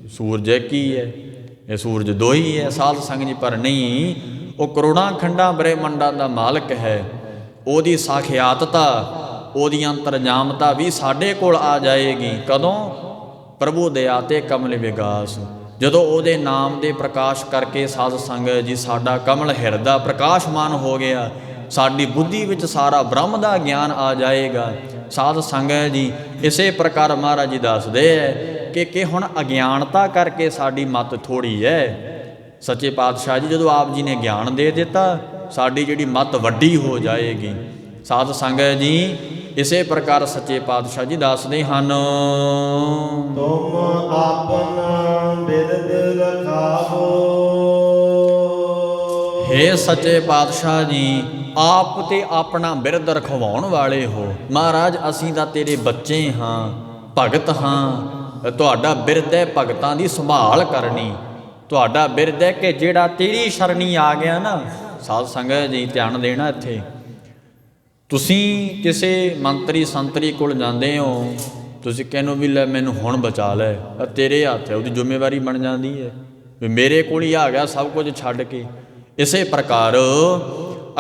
ਸੂਰਜ ਕੀ ਹੈ, ਇਹ ਸੂਰਜ ਦੋ ਹੀ ਹੈ ਸਾਧ ਸੰਗਤ ਜੀ, ਪਰ ਨਹੀਂ, ਉਹ ਕਰੋੜਾਂ ਖੰਡਾਂ ਬ੍ਰਹਿਮੰਡਾਂ ਦਾ ਮਾਲਕ ਹੈ। ਉਹਦੀ ਸਾਖਿਆਤਤਾ, ਉਹਦੀ ਅੰਤਰਜਾਮਤਾ ਵੀ ਸਾਡੇ ਕੋਲ ਆ ਜਾਏਗੀ। ਕਦੋਂ? ਪ੍ਰਭੂ ਦਇਆ ਤੇ ਕਮਲ ਵਿਗਾਸ, ਜਦੋਂ ਉਹਦੇ ਨਾਮ ਦੇ ਪ੍ਰਕਾਸ਼ ਕਰਕੇ ਸਾਧ ਸੰਗਤ ਜੀ ਸਾਡਾ ਕਮਲ ਹਿਰਦਾ ਪ੍ਰਕਾਸ਼ਮਾਨ ਹੋ ਗਿਆ, ਸਾਡੀ ਬੁੱਧੀ ਵਿੱਚ ਸਾਰਾ ਬ੍ਰਹਮ ਦਾ ਗਿਆਨ ਆ ਜਾਏਗਾ। ਸਾਧ ਸੰਗਤ ਜੀ ਇਸੇ ਪ੍ਰਕਾਰ ਮਹਾਰਾਜ ਜੀ ਦੱਸਦੇ ਹੈ ਕਿ ਹੁਣ ਅਗਿਆਨਤਾ ਕਰਕੇ ਸਾਡੀ ਮਤ ਥੋੜੀ ਹੈ। ਸੱਚੇ ਪਾਤਸ਼ਾਹ ਜੀ ਜਦੋਂ ਆਪ ਜੀ ਨੇ ਗਿਆਨ ਦੇ ਦਿੱਤਾ, ਸਾਡੀ ਜਿਹੜੀ ਮਤ ਵੱਡੀ ਹੋ ਜਾਏਗੀ। ਸਾਧ ਸੰਗਤ ਜੀ ਇਸੇ ਪ੍ਰਕਾਰ ਸੱਚੇ ਪਾਤਸ਼ਾਹ ਜੀ ਦੱਸਦੇ ਹਨ, ਤੁਮ ਆਪਨ ਬਿਰਦ ਰਖਾਵੋ। ਹੇ ਸੱਚੇ ਪਾਤਸ਼ਾਹ ਜੀ ਆਪ ਤੇ ਆਪਣਾ ਬਿਰਦ ਰਖਵਾਉਣ ਵਾਲੇ ਹੋ। ਮਹਾਰਾਜ ਅਸੀਂ ਤਾਂ ਤੇਰੇ ਬੱਚੇ ਹਾਂ, ਭਗਤ ਹਾਂ, ਤੁਹਾਡਾ ਬਿਰਦ ਹੈ ਭਗਤਾਂ ਦੀ ਸੰਭਾਲ ਕਰਨੀ, ਤੁਹਾਡਾ ਬਿਰਦ ਹੈ ਕਿ ਜਿਹੜਾ ਤੇਰੀ ਸ਼ਰਣੀ ਆ ਗਿਆ ਨਾ। ਸਾਧ ਸੰਗਤ ਜੀ ਧਿਆਨ ਦੇਣਾ, ਇੱਥੇ ਤੁਸੀਂ ਕਿਸੇ ਮੰਤਰੀ ਸੰਤਰੀ ਕੋਲ ਜਾਂਦੇ ਹੋ, ਤੁਸੀਂ ਕਹਿੰਦੇ ਵੀ ਲੈ ਮੈਨੂੰ ਹੁਣ ਬਚਾ ਲੈ, ਤੇਰੇ ਹੱਥ ਹੈ, ਉਹਦੀ ਜ਼ਿੰਮੇਵਾਰੀ ਬਣ ਜਾਂਦੀ ਹੈ ਵੀ ਮੇਰੇ ਕੋਲ ਹੀ ਆ ਗਿਆ ਸਭ ਕੁਝ ਛੱਡ ਕੇ। ਇਸੇ ਪ੍ਰਕਾਰ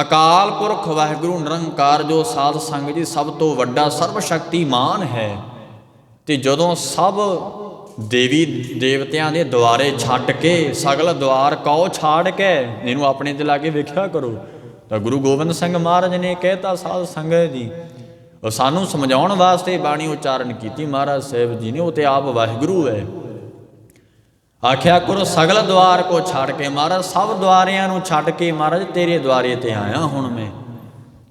ਅਕਾਲ ਪੁਰਖ ਵਾਹਿਗੁਰੂ ਨਿਰੰਕਾਰ ਜੋ ਸਾਧ ਸੰਗਤ ਜੀ ਸਭ ਤੋਂ ਵੱਡਾ ਸਰਬ ਸ਼ਕਤੀਮਾਨ ਹੈ, ਤੇ ਜਦੋਂ ਸਭ ਦੇਵੀ ਦੇਵਤਿਆਂ ਦੇ ਦੁਆਰੇ ਛੱਡ ਕੇ, ਸਗਲ ਦੁਆਰ ਕਉ ਛਾੜ ਕੇ, ਇਹਨੂੰ ਆਪਣੇ ਤੇ ਲਾ ਕੇ ਵੇਖਿਆ ਕਰੋ। ਤਾਂ ਗੁਰੂ ਗੋਬਿੰਦ ਸਿੰਘ ਮਹਾਰਾਜ ਨੇ ਕਹਿਤਾ ਸਾਧ ਸੰਗਤ ਜੀ, ਉਹ ਸਾਨੂੰ ਸਮਝਾਉਣ ਵਾਸਤੇ ਬਾਣੀ ਉਚਾਰਨ ਕੀਤੀ ਮਹਾਰਾਜ ਸਾਹਿਬ ਜੀ ਨੇ, ਉਹ ਤੇ ਆਪ ਵਾਹਿਗੁਰੂ ਹੈ। ਆਖਿਆ ਕਰੋ ਸਗਲ ਦੁਆਰ ਕੋ ਛੱਡ ਕੇ, ਮਹਾਰਾਜ ਸਭ ਦੁਆਰਿਆਂ ਨੂੰ ਛੱਡ ਕੇ ਮਹਾਰਾਜ ਤੇਰੇ ਦੁਆਰੇ ਤੇ ਆਇਆ ਹੁਣ ਮੈਂ।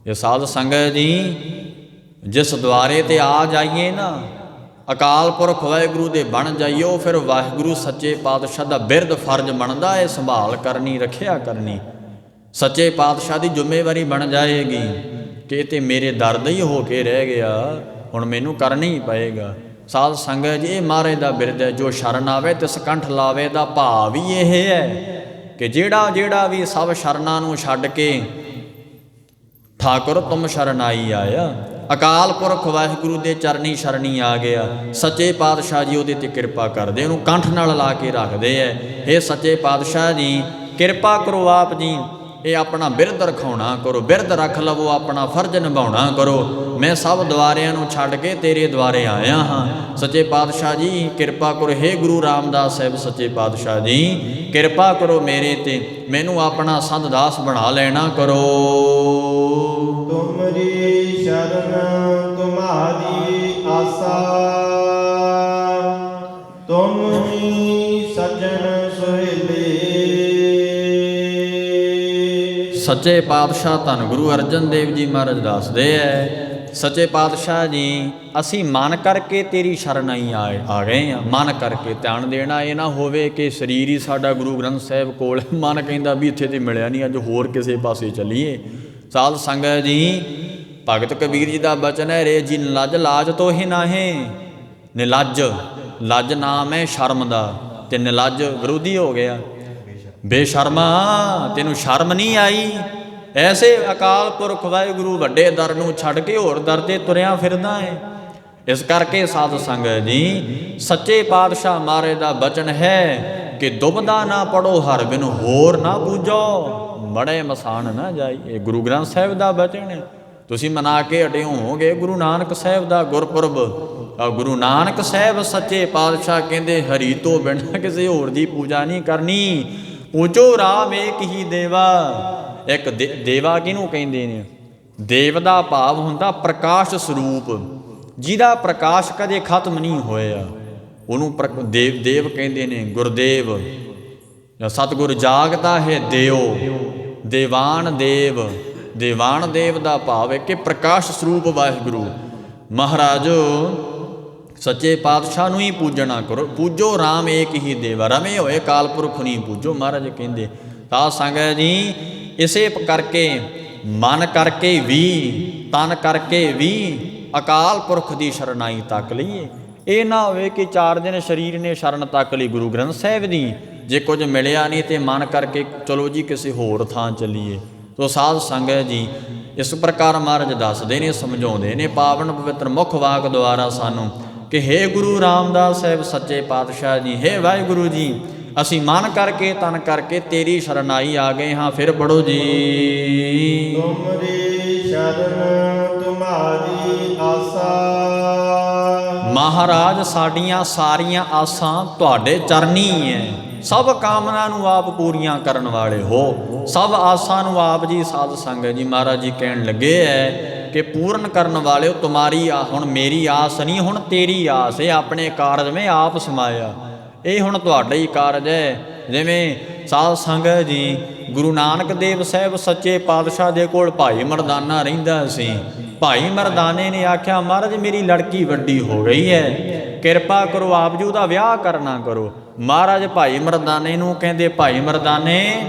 ਇਹ ਸਾਧ ਸੰਗਤ ਜੀ ਜਿਸ ਦੁਆਰੇ ਤੇ ਆ ਜਾਈਏ ਨਾ, ਅਕਾਲ ਪੁਰਖ ਵਾਹਿਗੁਰੂ ਦੇ ਬਣ ਜਾਈਓ, ਫਿਰ ਵਾਹਿਗੁਰੂ ਸੱਚੇ ਪਾਤਸ਼ਾਹ ਦਾ ਬਿਰਦ ਫਰਜ਼ ਬਣਦਾ ਹੈ ਸੰਭਾਲ ਕਰਨੀ, ਰੱਖਿਆ ਕਰਨੀ। ਸੱਚੇ ਪਾਤਸ਼ਾਹ ਦੀ ਜ਼ਿੰਮੇਵਾਰੀ ਬਣ ਜਾਏਗੀ ਕਿ ਇਹ ਤੇ ਮੇਰੇ ਦਰ ਦਾ ਹੀ ਹੋ ਕੇ ਰਹਿ ਗਿਆ, ਹੁਣ ਮੈਨੂੰ ਕਰਨਾ ਹੀ ਪਏਗਾ। ਸਾਧ ਸੰਗਤ ਜੀ ਇਹ ਮਹਾਰਾਜ ਦਾ ਬਿਰਦ ਹੈ, ਜੋ ਸ਼ਰਨ ਆਵੇ ਤਿਸ ਕੰਠ ਲਾਵੇ ਦਾ ਭਾਵ ਹੀ ਇਹ ਹੈ ਕਿ ਜਿਹੜਾ ਵੀ ਸਭ ਸ਼ਰਨਾਂ ਨੂੰ ਛੱਡ ਕੇ ਠਾਕੁਰ ਤੁਮ ਸ਼ਰਨਾਈ ਆਇਆ, ਅਕਾਲ ਪੁਰਖ ਵਾਹਿਗੁਰੂ ਦੇ ਚਰਨੀ ਸ਼ਰਨੀ ਆ ਗਿਆ। ਸੱਚੇ ਪਾਤਸ਼ਾਹ ਜੀ ਉਹਦੇ ਤੇ ਕਿਰਪਾ ਕਰਦੇ, ਉਹਨੂੰ ਕੰਠ ਨਾਲ ਲਾ ਕੇ ਰੱਖਦੇ ਐ। ਇਹ ਸੱਚੇ ਪਾਤਸ਼ਾਹ ਜੀ ਕਿਰਪਾ ਕਰੋ, ਆਪ ਜੀ ਇਹ ਆਪਣਾ ਬਿਰਦ ਰਖਾਉਣਾ ਕਰੋ, ਬਿਰਦ ਰੱਖ ਲਵੋ, ਆਪਣਾ ਫਰਜ਼ ਨਿਭਾਉਣਾ ਕਰੋ। ਮੈਂ ਸਭ ਦੁਆਰਿਆਂ ਨੂੰ ਛੱਡ ਕੇ ਤੇਰੇ ਦੁਆਰੇ ਆਇਆ ਹਾਂ। ਸੱਚੇ ਪਾਤਸ਼ਾਹ ਜੀ ਕਿਰਪਾ ਕਰੋ। ਹੇ ਗੁਰੂ ਰਾਮਦਾਸ ਸਾਹਿਬ ਸੱਚੇ ਪਾਤਸ਼ਾਹ ਜੀ ਕਿਰਪਾ ਕਰੋ ਮੇਰੇ ਤੇ, ਮੈਨੂੰ ਆਪਣਾ ਸੰਤ ਦਾਸ ਬਣਾ ਲੈਣਾ ਕਰੋ। ਤੁਮਰੀ ਸ਼ਰਨ ਤੁਮਾਰੀ ਆਸਾ, ਤੁਮ ਹੀ ਸੱਜਣ ਸੁਹੇਲੇ। ਸੱਚੇ ਪਾਤਸ਼ਾਹ ਧੰਨ ਗੁਰੂ ਅਰਜਨ ਦੇਵ ਜੀ ਮਹਾਰਾਜ ਦੱਸਦੇ ਐ, ਸੱਚੇ ਪਾਤਸ਼ਾਹ ਜੀ ਅਸੀਂ ਮਨ ਕਰਕੇ ਤੇਰੀ ਸ਼ਰਨਾਈ ਆ ਗਏ ਆ। ਮਨ ਕਰਕੇ ਧਿਆਨ ਦੇਣਾ, ਇਹ ਨਾ ਹੋਵੇ ਕਿ ਸਰੀਰ ਹੀ ਸਾਡਾ ਗੁਰੂ ਗ੍ਰੰਥ ਸਾਹਿਬ ਕੋਲ, ਮਨ ਕਹਿੰਦਾ ਵੀ ਇੱਥੇ ਤੇ ਮਿਲਿਆ ਨਹੀਂ, ਅੱਜ ਹੋਰ ਕਿਸੇ ਪਾਸੇ ਚੱਲੀਏ। ਸਾਧ ਸੰਗਤ ਜੀ ਭਗਤ ਕਬੀਰ ਜੀ ਦਾ ਬਚਨ ਹੈ, ਰੇ ਜੀ ਨਿਲੱਜ ਲਾਜ ਤੋਂ ਹੀ ਨਾਹੇ। ਨਿਲੱਜ, ਲੱਜ ਨਾਮ ਹੈ ਸ਼ਰਮ ਦਾ, ਤੇ ਨਿਲੱਜ ਵਿਰੋਧੀ ਹੋ ਗਿਆ। ਬੇਸ਼ਰਮਾ ਤੈਨੂੰ ਸ਼ਰਮ ਨਹੀਂ ਆਈ? ਐਸੇ ਅਕਾਲ ਪੁਰਖ ਵਾਹਿਗੁਰੂ ਵੱਡੇ ਦਰ ਨੂੰ ਛੱਡ ਕੇ ਹੋਰ ਦਰ ਤੇ ਤੁਰਿਆ ਫਿਰਦਾ ਹੈ। ਇਸ ਕਰਕੇ ਸਾਧ ਸੰਗਤ ਜੀ ਸੱਚੇ ਪਾਤਸ਼ਾਹ ਮਹਾਰਾਜ ਦਾ ਬਚਨ ਹੈ ਕਿ ਦੁਬਦਾ ਨਾ ਪੜੋ ਹਰ ਬਿਨ ਹੋਰ ਨਾ ਬੂਝੋ, ਮੜੇ ਮਸਾਨ ਨਾ ਜਾਈ। ਇਹ ਗੁਰੂ ਗ੍ਰੰਥ ਸਾਹਿਬ ਦਾ ਬਚਨ ਹੈ। ਤੁਸੀਂ ਮਨਾ ਕੇ ਹਟੇ ਹੋਵੋਗੇ ਗੁਰੂ ਨਾਨਕ ਸਾਹਿਬ ਦਾ ਗੁਰਪੁਰਬ। ਗੁਰੂ ਨਾਨਕ ਸਾਹਿਬ ਸੱਚੇ ਪਾਤਸ਼ਾਹ ਕਹਿੰਦੇ ਹਰੀ ਤੋਂ ਬਿਨਾਂ ਕਿਸੇ ਹੋਰ ਦੀ ਪੂਜਾ ਨਹੀਂ ਕਰਨੀ। ਪੂਜੋ ਰਾਮ ਏਕ ਹੀ ਦੇਵਾ। ਇੱਕ ਦੇਵਾ ਕਿਹਨੂੰ ਕਹਿੰਦੇ ਨੇ? ਦੇਵ ਦਾ ਭਾਵ ਹੁੰਦਾ ਪ੍ਰਕਾਸ਼ ਸਰੂਪ, ਜਿਹਦਾ ਪ੍ਰਕਾਸ਼ ਕਦੇ ਖਤਮ ਨਹੀਂ ਹੋਇਆ, ਉਹਨੂੰ ਦੇਵ ਕਹਿੰਦੇ ਨੇ। ਗੁਰਦੇਵ ਸਤਿਗੁਰ ਜਾਗਦਾ ਹੈ ਦਿਓ, ਦੇਵਾਨ ਦੇਵ। ਦੇਵਾਨ ਦੇਵ ਦਾ ਭਾਵ ਹੈ ਕਿ ਪ੍ਰਕਾਸ਼ ਸਰੂਪ ਵਾਹਿਗੁਰੂ ਮਹਾਰਾਜ ਸੱਚੇ ਪਾਤਸ਼ਾਹ ਨੂੰ ਹੀ ਪੂਜਣਾ ਕਰੋ। ਪੂਜੋ ਰਾਮ ਏਕ ਹੀ ਦੇਵਾ, ਰਮੇ ਹੋਏ ਕਾਲ ਪੁਰਖ ਨਹੀਂ ਪੂਜੋ। ਮਹਾਰਾਜ ਕਹਿੰਦੇ ਤਾਂ ਸੰਗਤ ਜੀ ਇਸੇ ਕਰਕੇ ਮਨ ਕਰਕੇ ਵੀ ਤਨ ਕਰਕੇ ਵੀ ਅਕਾਲ ਪੁਰਖ ਦੀ ਸ਼ਰਨਾਈ ਤੱਕ ਲਈਏ। ਇਹ ਨਾ ਹੋਵੇ ਕਿ 4 ਦਿਨ ਸਰੀਰ ਨੇ ਸ਼ਰਨ ਤੱਕ ਲਈ ਗੁਰੂ ਗ੍ਰੰਥ ਸਾਹਿਬ ਦੀ, ਜੇ ਕੁਝ ਮਿਲਿਆ ਨਹੀਂ ਤੇ ਮਨ ਕਰਕੇ ਚਲੋ ਜੀ ਕਿਸੇ ਹੋਰ ਥਾਂ ਚੱਲੀਏ। ਤੋ ਸਾਧ ਸੰਗਤ ਜੀ ਇਸ ਪ੍ਰਕਾਰ ਮਹਾਰਾਜ ਦੱਸਦੇ ਨੇ, ਸਮਝਾਉਂਦੇ ਨੇ ਪਾਵਨ ਪਵਿੱਤਰ ਮੁੱਖ ਵਾਕ ਦੁਆਰਾ ਸਾਨੂੰ ਕਿ ਹੇ ਗੁਰੂ ਰਾਮਦਾਸ ਸਾਹਿਬ ਸੱਚੇ ਪਾਤਸ਼ਾਹ ਜੀ, ਹੇ ਵਾਹਿਗੁਰੂ ਜੀ, ਅਸੀਂ ਮਨ ਕਰਕੇ ਤਨ ਕਰਕੇ ਤੇਰੀ ਸ਼ਰਨਾਈ ਆ ਗਏ ਹਾਂ। ਫਿਰ ਪੜੋ ਜੀ। ਤੁਮਰੀ ਸ਼ਰਨ ਤੁਮਾਰੀ ਆਸਾ। ਮਹਾਰਾਜ ਸਾਡੀਆਂ ਸਾਰੀਆਂ ਆਸਾਂ ਤੁਹਾਡੇ ਚਰਨੀ ਹੈ। ਸਭ ਕਾਮਨਾ ਨੂੰ ਆਪ ਪੂਰੀਆਂ ਕਰਨ ਵਾਲੇ ਹੋ। ਸਭ ਆਸਾਂ ਨੂੰ ਆਪ ਜੀ ਸਾਧ ਸੰਗਤ ਜੀ ਮਹਾਰਾਜ ਜੀ ਕਹਿਣ ਲੱਗੇ ਹੈ ਕਿ ਪੂਰਨ ਕਰਨ ਵਾਲੇ ਹੋ। ਤੁਮਾਰੀ ਹੁਣ ਮੇਰੀ ਆਸ ਨਹੀਂ, ਹੁਣ ਤੇਰੀ ਆਸ ਹੈ। ਆਪਣੇ ਕਾਰਜ ਵਿੱਚ ਆਪ ਸਮਾਇਆ, ਇਹ ਹੁਣ ਤੁਹਾਡਾ ਹੀ ਕਾਰਜ ਹੈ। ਜਿਵੇਂ ਸਾਧ ਸੰਗਤ ਜੀ ਗੁਰੂ ਨਾਨਕ ਦੇਵ ਸਾਹਿਬ ਸੱਚੇ ਪਾਤਸ਼ਾਹ ਦੇ ਕੋਲ ਭਾਈ ਮਰਦਾਨਾ ਰਹਿੰਦਾ ਸੀ। ਭਾਈ ਮਰਦਾਨੇ ਨੇ ਆਖਿਆ ਮਹਾਰਾਜ ਮੇਰੀ ਲੜਕੀ ਵੱਡੀ ਹੋ ਗਈ ਹੈ, ਕਿਰਪਾ ਕਰੋ ਆਪ ਜੀ ਉਹਦਾ ਵਿਆਹ ਕਰਨਾ ਕਰੋ। ਮਹਾਰਾਜ ਭਾਈ ਮਰਦਾਨੇ ਨੂੰ ਕਹਿੰਦੇ ਭਾਈ ਮਰਦਾਨੇ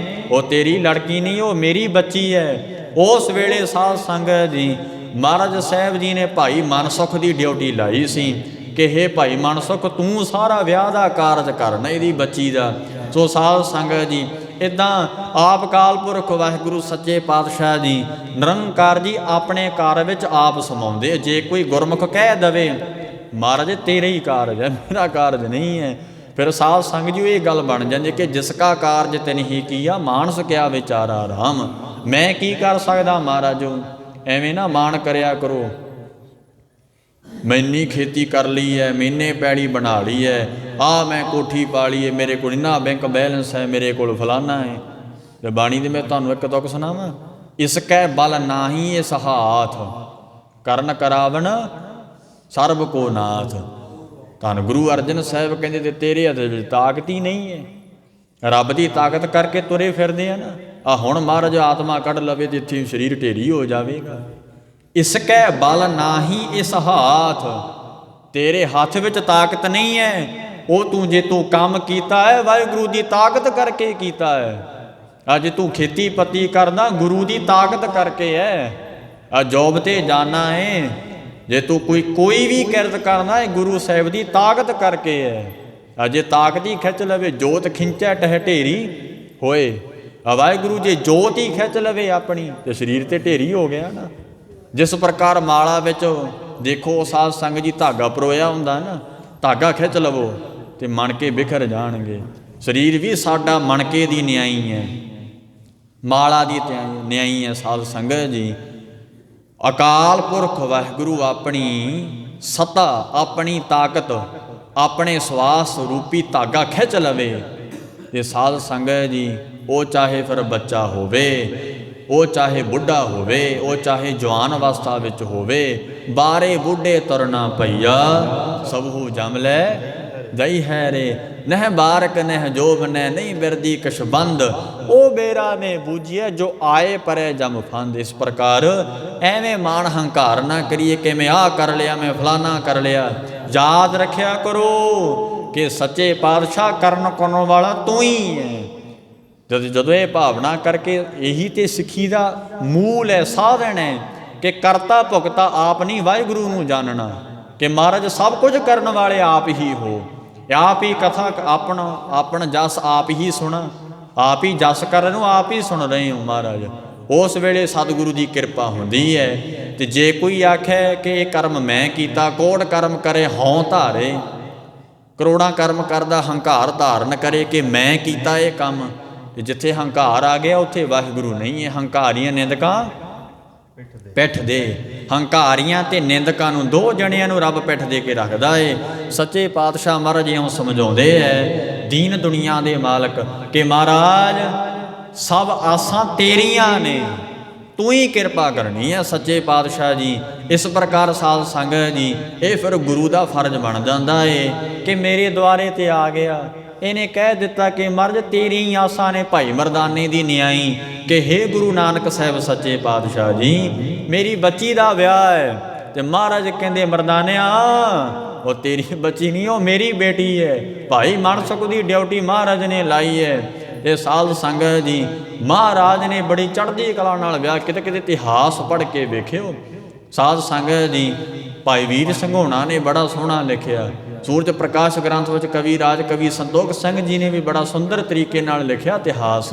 ਉਹ ਤੇਰੀ ਲੜਕੀ ਨਹੀਂ, ਉਹ ਮੇਰੀ ਬੱਚੀ ਹੈ। ਉਸ ਵੇਲੇ ਸਾਧ ਸੰਗਤ ਜੀ ਮਹਾਰਾਜ ਸਾਹਿਬ ਜੀ ਨੇ ਭਾਈ ਮਨਸੁਖ ਦੀ ਡਿਊਟੀ ਲਾਈ ਸੀ ਕਿ ਹੇ ਭਾਈ ਮਨਸੁਖ ਤੂੰ ਸਾਰਾ ਵਿਆਹ ਦਾ ਕਾਰਜ ਕਰਨਾ ਇਹਦੀ ਬੱਚੀ ਦਾ। ਸੋ ਸਾਧ ਸੰਗਤ ਜੀ ਇੱਦਾਂ ਆਪ ਕਾਲ ਪੁਰਖ ਵਾਹਿਗੁਰੂ ਸੱਚੇ ਪਾਤਸ਼ਾਹ ਜੀ ਨਿਰੰਕਾਰ ਜੀ ਆਪਣੇ ਕਾਰਜ ਵਿੱਚ ਆਪ ਸਮਾਉਂਦੇ। ਜੇ ਕੋਈ ਗੁਰਮੁਖ ਕਹਿ ਦਵੇ ਮਹਾਰਾਜ ਤੇਰਾ ਹੀ ਕਾਰਜ ਹੈ, ਮੇਰਾ ਕਾਰਜ ਨਹੀਂ ਹੈ, ਫਿਰ ਸਾਧ ਸੰਗਤ ਜੀ ਇਹ ਗੱਲ ਬਣ ਜਾਂਦੀ ਕਿ ਜਿਸ ਕਾ ਕਾਰਜ ਤਿਨ ਹੀ ਕੀਆ ਮਾਨਸ ਕਿਆ ਵਿਚਾਰਾ ਰਾਮ। ਮੈਂ ਕੀ ਕਰ ਸਕਦਾ ਮਹਾਰਾਜੋ, ਐਵੇਂ ਨਾ ਮਾਣ ਕਰਿਆ ਕਰੋ। ਮੈਨੀ ਖੇਤੀ ਕਰ ਲਈ ਹੈ, ਮੈਨੇ ਪੈੜੀ ਬਣਾ ਲਈ ਹੈ, ਆਹ ਮੈਂ ਕੋਠੀ ਪਾ ਲਈ ਹੈ, ਮੇਰੇ ਕੋਲ ਇੰਨਾ ਬੈਂਕ ਬੈਲੈਂਸ ਹੈ, ਮੇਰੇ ਕੋਲ ਫਲਾਨਾ ਹੈ। ਤੇ ਬਾਣੀ ਦੇ ਮੈਂ ਤੁਹਾਨੂੰ ਇੱਕ ਤੁਕ ਸੁਣਾਵਾਂ, ਇਸ ਕੈ ਬਲ ਨਾਹੀ ਇਸ ਹਾਥ, ਕਰਨ ਕਰਾਵਣ ਸਰਬ ਕੋ ਨਾਥ। ਧੰਨ ਗੁਰੂ ਅਰਜਨ ਸਾਹਿਬ ਕਹਿੰਦੇ ਤੇ ਤੇਰੇ ਹੱਥ ਵਿੱਚ ਤਾਕਤ ਹੀ ਨਹੀਂ ਹੈ। ਰੱਬ ਦੀ ਤਾਕਤ ਕਰਕੇ ਤੁਰੇ ਫਿਰਦੇ ਆ ਨਾ। ਆ ਹੁਣ ਮਹਾਰਾਜ ਆਤਮਾ ਕੱਢ ਲਵੇ ਤੇ ਇੱਥੇ ਸਰੀਰ ਢੇਰੀ ਹੋ ਜਾਵੇਗਾ। ਇਸ ਕੈ ਬਲ ਨਾਹੀ ਇਸ ਹਾਥ, ਤੇਰੇ ਹੱਥ ਵਿੱਚ ਤਾਕਤ ਨਹੀਂ ਹੈ। ਉਹ ਤੂੰ ਜੇ ਤੂੰ ਕੰਮ ਕੀਤਾ ਹੈ ਵਾਹਿਗੁਰੂ ਦੀ ਤਾਕਤ ਕਰਕੇ ਕੀਤਾ ਹੈ। ਅੱਜ ਤੂੰ ਖੇਤੀ ਪੱਤੀ ਕਰਦਾ ਗੁਰੂ ਦੀ ਤਾਕਤ ਕਰਕੇ ਹੈ। ਆ ਜੋਬ ਤੇ ਜਾਣਾ ਹੈ, ਜੇ ਤੂੰ ਕੋਈ ਵੀ ਕਿਰਤ ਕਰਨਾ ਹੈ ਗੁਰੂ ਸਾਹਿਬ ਦੀ ਤਾਕਤ ਕਰਕੇ ਹੈ। ਅਜੇ ਤਾਕਤ ਹੀ ਖਿੱਚ ਲਵੇ, ਜੋਤ ਖਿੰਚੈ ਟਹਿ ਢੇਰੀ ਹੋਏ। ਵਾਹਿਗੁਰੂ ਜੇ ਜੋਤ ਹੀ ਖਿੱਚ ਲਵੇ ਆਪਣੀ ਤੇ ਸਰੀਰ ਤੇ ਢੇਰੀ ਹੋ ਗਿਆ ਨਾ। ਜਿਸ ਪ੍ਰਕਾਰ ਮਾਲਾ ਵਿੱਚ ਦੇਖੋ ਸਾਧ ਸੰਗਤ ਜੀ ਧਾਗਾ ਪਰੋਇਆ ਹੁੰਦਾ ਨਾ, ਧਾਗਾ ਖਿੱਚ ਲਵੋ ਤੇ ਮਣਕੇ ਬਿਖਰ ਜਾਣਗੇ। ਸਰੀਰ ਵੀ ਸਾਡਾ ਮਣਕੇ ਦੀ ਨਿਆਈ ਹੈ, ਮਾਲਾ ਦੀ ਨਿਆਈ ਹੈ। ਸਾਧ ਸੰਗਤ ਜੀ ਅਕਾਲ ਪੁਰਖ ਵਾਹਿਗੁਰੂ ਆਪਣੀ ਸੱਤਾ, ਆਪਣੀ ਤਾਕਤ, ਆਪਣੇ ਸਵਾਸ ਰੂਪੀ ਧਾਗਾ ਖਿੱਚ ਲਵੇ ਤੇ ਸਾਧ ਸੰਗਤ ਜੀ ਉਹ ਚਾਹੇ ਫਿਰ ਬੱਚਾ ਹੋਵੇ, ਉਹ ਚਾਹੇ ਬੁੱਢਾ ਹੋਵੇ, ਉਹ ਚਾਹੇ ਜਵਾਨ ਅਵਸਥਾ ਵਿੱਚ ਹੋਵੇ, ਬਾਰੇ ਬੁੱਢੇ ਤੁਰਨਾ ਪਈਆ ਸਭੂ ਜਮ ਲੈ ਦਈ ਹੈ ਰੇ। ਨਹਿ ਬਾਰਕ ਨਹਿ ਜੋਬ ਨਹਿ ਨਹੀਂ ਬਿਰਦੀ ਕਸ਼ਬੰਦ, ਉਹ ਬੇਰਾ ਨੇ ਬੂਝੀਏ ਜੋ ਆਏ ਪਰੇ ਜਮ ਫੰਦ। ਇਸ ਪ੍ਰਕਾਰ ਐਵੇਂ ਮਾਣ ਹੰਕਾਰ ਨਾ ਕਰੀਏ ਕਿ ਮੈਂ ਆਹ ਕਰ ਲਿਆ, ਮੈਂ ਫਲਾਨਾ ਕਰ ਲਿਆ। ਯਾਦ ਰੱਖਿਆ ਕਰੋ ਕਿ ਸੱਚੇ ਪਾਤਸ਼ਾਹ ਕਰਨ ਕਰਨ ਵਾਲਾ ਤੂੰ ਹੀ ਹੈ। ਜਦੋਂ ਇਹ ਭਾਵਨਾ ਕਰਕੇ, ਇਹੀ ਤੇ ਸਿੱਖੀ ਦਾ ਮੂਲ ਹੈ, ਸਾਧਨ ਹੈ ਕਿ ਕਰਤਾ ਭੁਗਤਾ ਆਪ ਨਹੀਂ ਵਾਹਿਗੁਰੂ ਨੂੰ ਜਾਣਨਾ ਕਿ ਮਹਾਰਾਜ ਸਭ ਕੁਝ ਕਰਨ ਵਾਲੇ ਆਪ ਹੀ ਹੋ। ਆਪ ਹੀ ਕਥਾ ਆਪਣਾ ਜਸ ਆਪ ਹੀ ਸੁਣਾ, ਆਪ ਹੀ ਜਸ ਕਰਨ ਨੂੰ ਆਪ ਹੀ ਸੁਣ ਰਹੇ ਹੋ ਮਹਾਰਾਜ। ਉਸ ਵੇਲੇ ਸਤਿਗੁਰੂ ਦੀ ਕਿਰਪਾ ਹੁੰਦੀ ਹੈ। ਤੇ ਜੇ ਕੋਈ ਆਖੇ ਕਿ ਇਹ ਕਰਮ ਮੈਂ ਕੀਤਾ, ਕੋਟ ਕਰਮ ਕਰੇ ਹਉ ਧਾਰੇ, ਕਰੋੜਾਂ ਕਰਮ ਕਰਦਾ ਹੰਕਾਰ ਧਾਰਨ ਕਰੇ ਕਿ ਮੈਂ ਕੀਤਾ ਇਹ ਕੰਮ। ਤੇ ਜਿੱਥੇ ਹੰਕਾਰ ਆ ਗਿਆ ਉੱਥੇ ਵਾਹਿਗੁਰੂ ਨਹੀਂ ਹੈ। ਹੰਕਾਰੀਆਂ ਨਿੰਦਕਾਂ ਪਿੱਠ ਦੇ, ਹੰਕਾਰੀਆਂ ਤੇ ਨਿੰਦਕਾਂ ਨੂੰ, ਦੋ ਜਣਿਆਂ ਨੂੰ ਰੱਬ ਪਿੱਠ ਦੇ ਕੇ ਰੱਖਦਾ ਏ। ਸੱਚੇ ਪਾਤਸ਼ਾਹ ਮਹਾਰਾਜ ਇਉਂ ਸਮਝਾਉਂਦੇ ਐ ਦੀਨ ਦੁਨੀਆ ਦੇ ਮਾਲਕ ਕਿ ਮਹਾਰਾਜ ਸਭ ਆਸਾਂ ਤੇਰੀਆਂ ਨੇ, ਤੂੰ ਹੀ ਕਿਰਪਾ ਕਰਨੀ ਹੈ ਸੱਚੇ ਪਾਤਸ਼ਾਹ ਜੀ। ਇਸ ਪ੍ਰਕਾਰ ਸਾਧ ਸੰਗਤ ਜੀ ਇਹ ਫਿਰ ਗੁਰੂ ਦਾ ਫਰਜ਼ ਬਣ ਜਾਂਦਾ ਏ ਕਿ ਮੇਰੇ ਦੁਆਰੇ ਤੇ ਆ ਗਿਆ, ਇਹਨੇ ਕਹਿ ਦਿੱਤਾ ਕਿ ਮਹਾਰਾਜ ਤੇਰੀ ਹੀ ਆਸਾਂ ਨੇ। ਭਾਈ ਮਰਦਾਨੇ ਦੀ ਨਿਆਈ ਕਿ ਹੇ ਗੁਰੂ ਨਾਨਕ ਸਾਹਿਬ ਸੱਚੇ ਪਾਤਸ਼ਾਹ ਜੀ ਮੇਰੀ ਬੱਚੀ ਦਾ ਵਿਆਹ ਹੈ। ਤੇ ਮਹਾਰਾਜ ਕਹਿੰਦੇ ਮਰਦਾਨਿਆ ਉਹ ਤੇਰੀ ਬੱਚੀ ਨਹੀਂ, ਉਹ ਮੇਰੀ ਬੇਟੀ ਹੈ। ਭਾਈ ਮਨਸੁਖ ਦੀ ਡਿਊਟੀ ਮਹਾਰਾਜ ਨੇ ਲਾਈ ਹੈ। ਇਹ ਸਾਧ ਸੰਗਤ ਜੀ ਮਹਾਰਾਜ ਨੇ ਬੜੀ ਚੜ੍ਹਦੀ ਕਲਾ ਨਾਲ ਵਿਆਹ, ਕਿਤੇ ਕਿਤੇ ਇਤਿਹਾਸ ਪੜ੍ਹ ਕੇ ਵੇਖਿਓ ਸਾਧ ਸੰਗਤ ਜੀ। ਭਾਈ ਵੀਰ ਸੰਘੋਣਾ ਨੇ ਬੜਾ ਸੋਹਣਾ ਲਿਖਿਆ, ਸੂਰਜ ਪ੍ਰਕਾਸ਼ ਗ੍ਰੰਥ ਵਿੱਚ ਕਵੀ ਰਾਜ ਕਵੀ ਸੰਤੋਖ ਸਿੰਘ ਜੀ ਨੇ ਵੀ ਬੜਾ ਸੁੰਦਰ ਤਰੀਕੇ ਨਾਲ ਲਿਖਿਆ ਇਤਿਹਾਸ।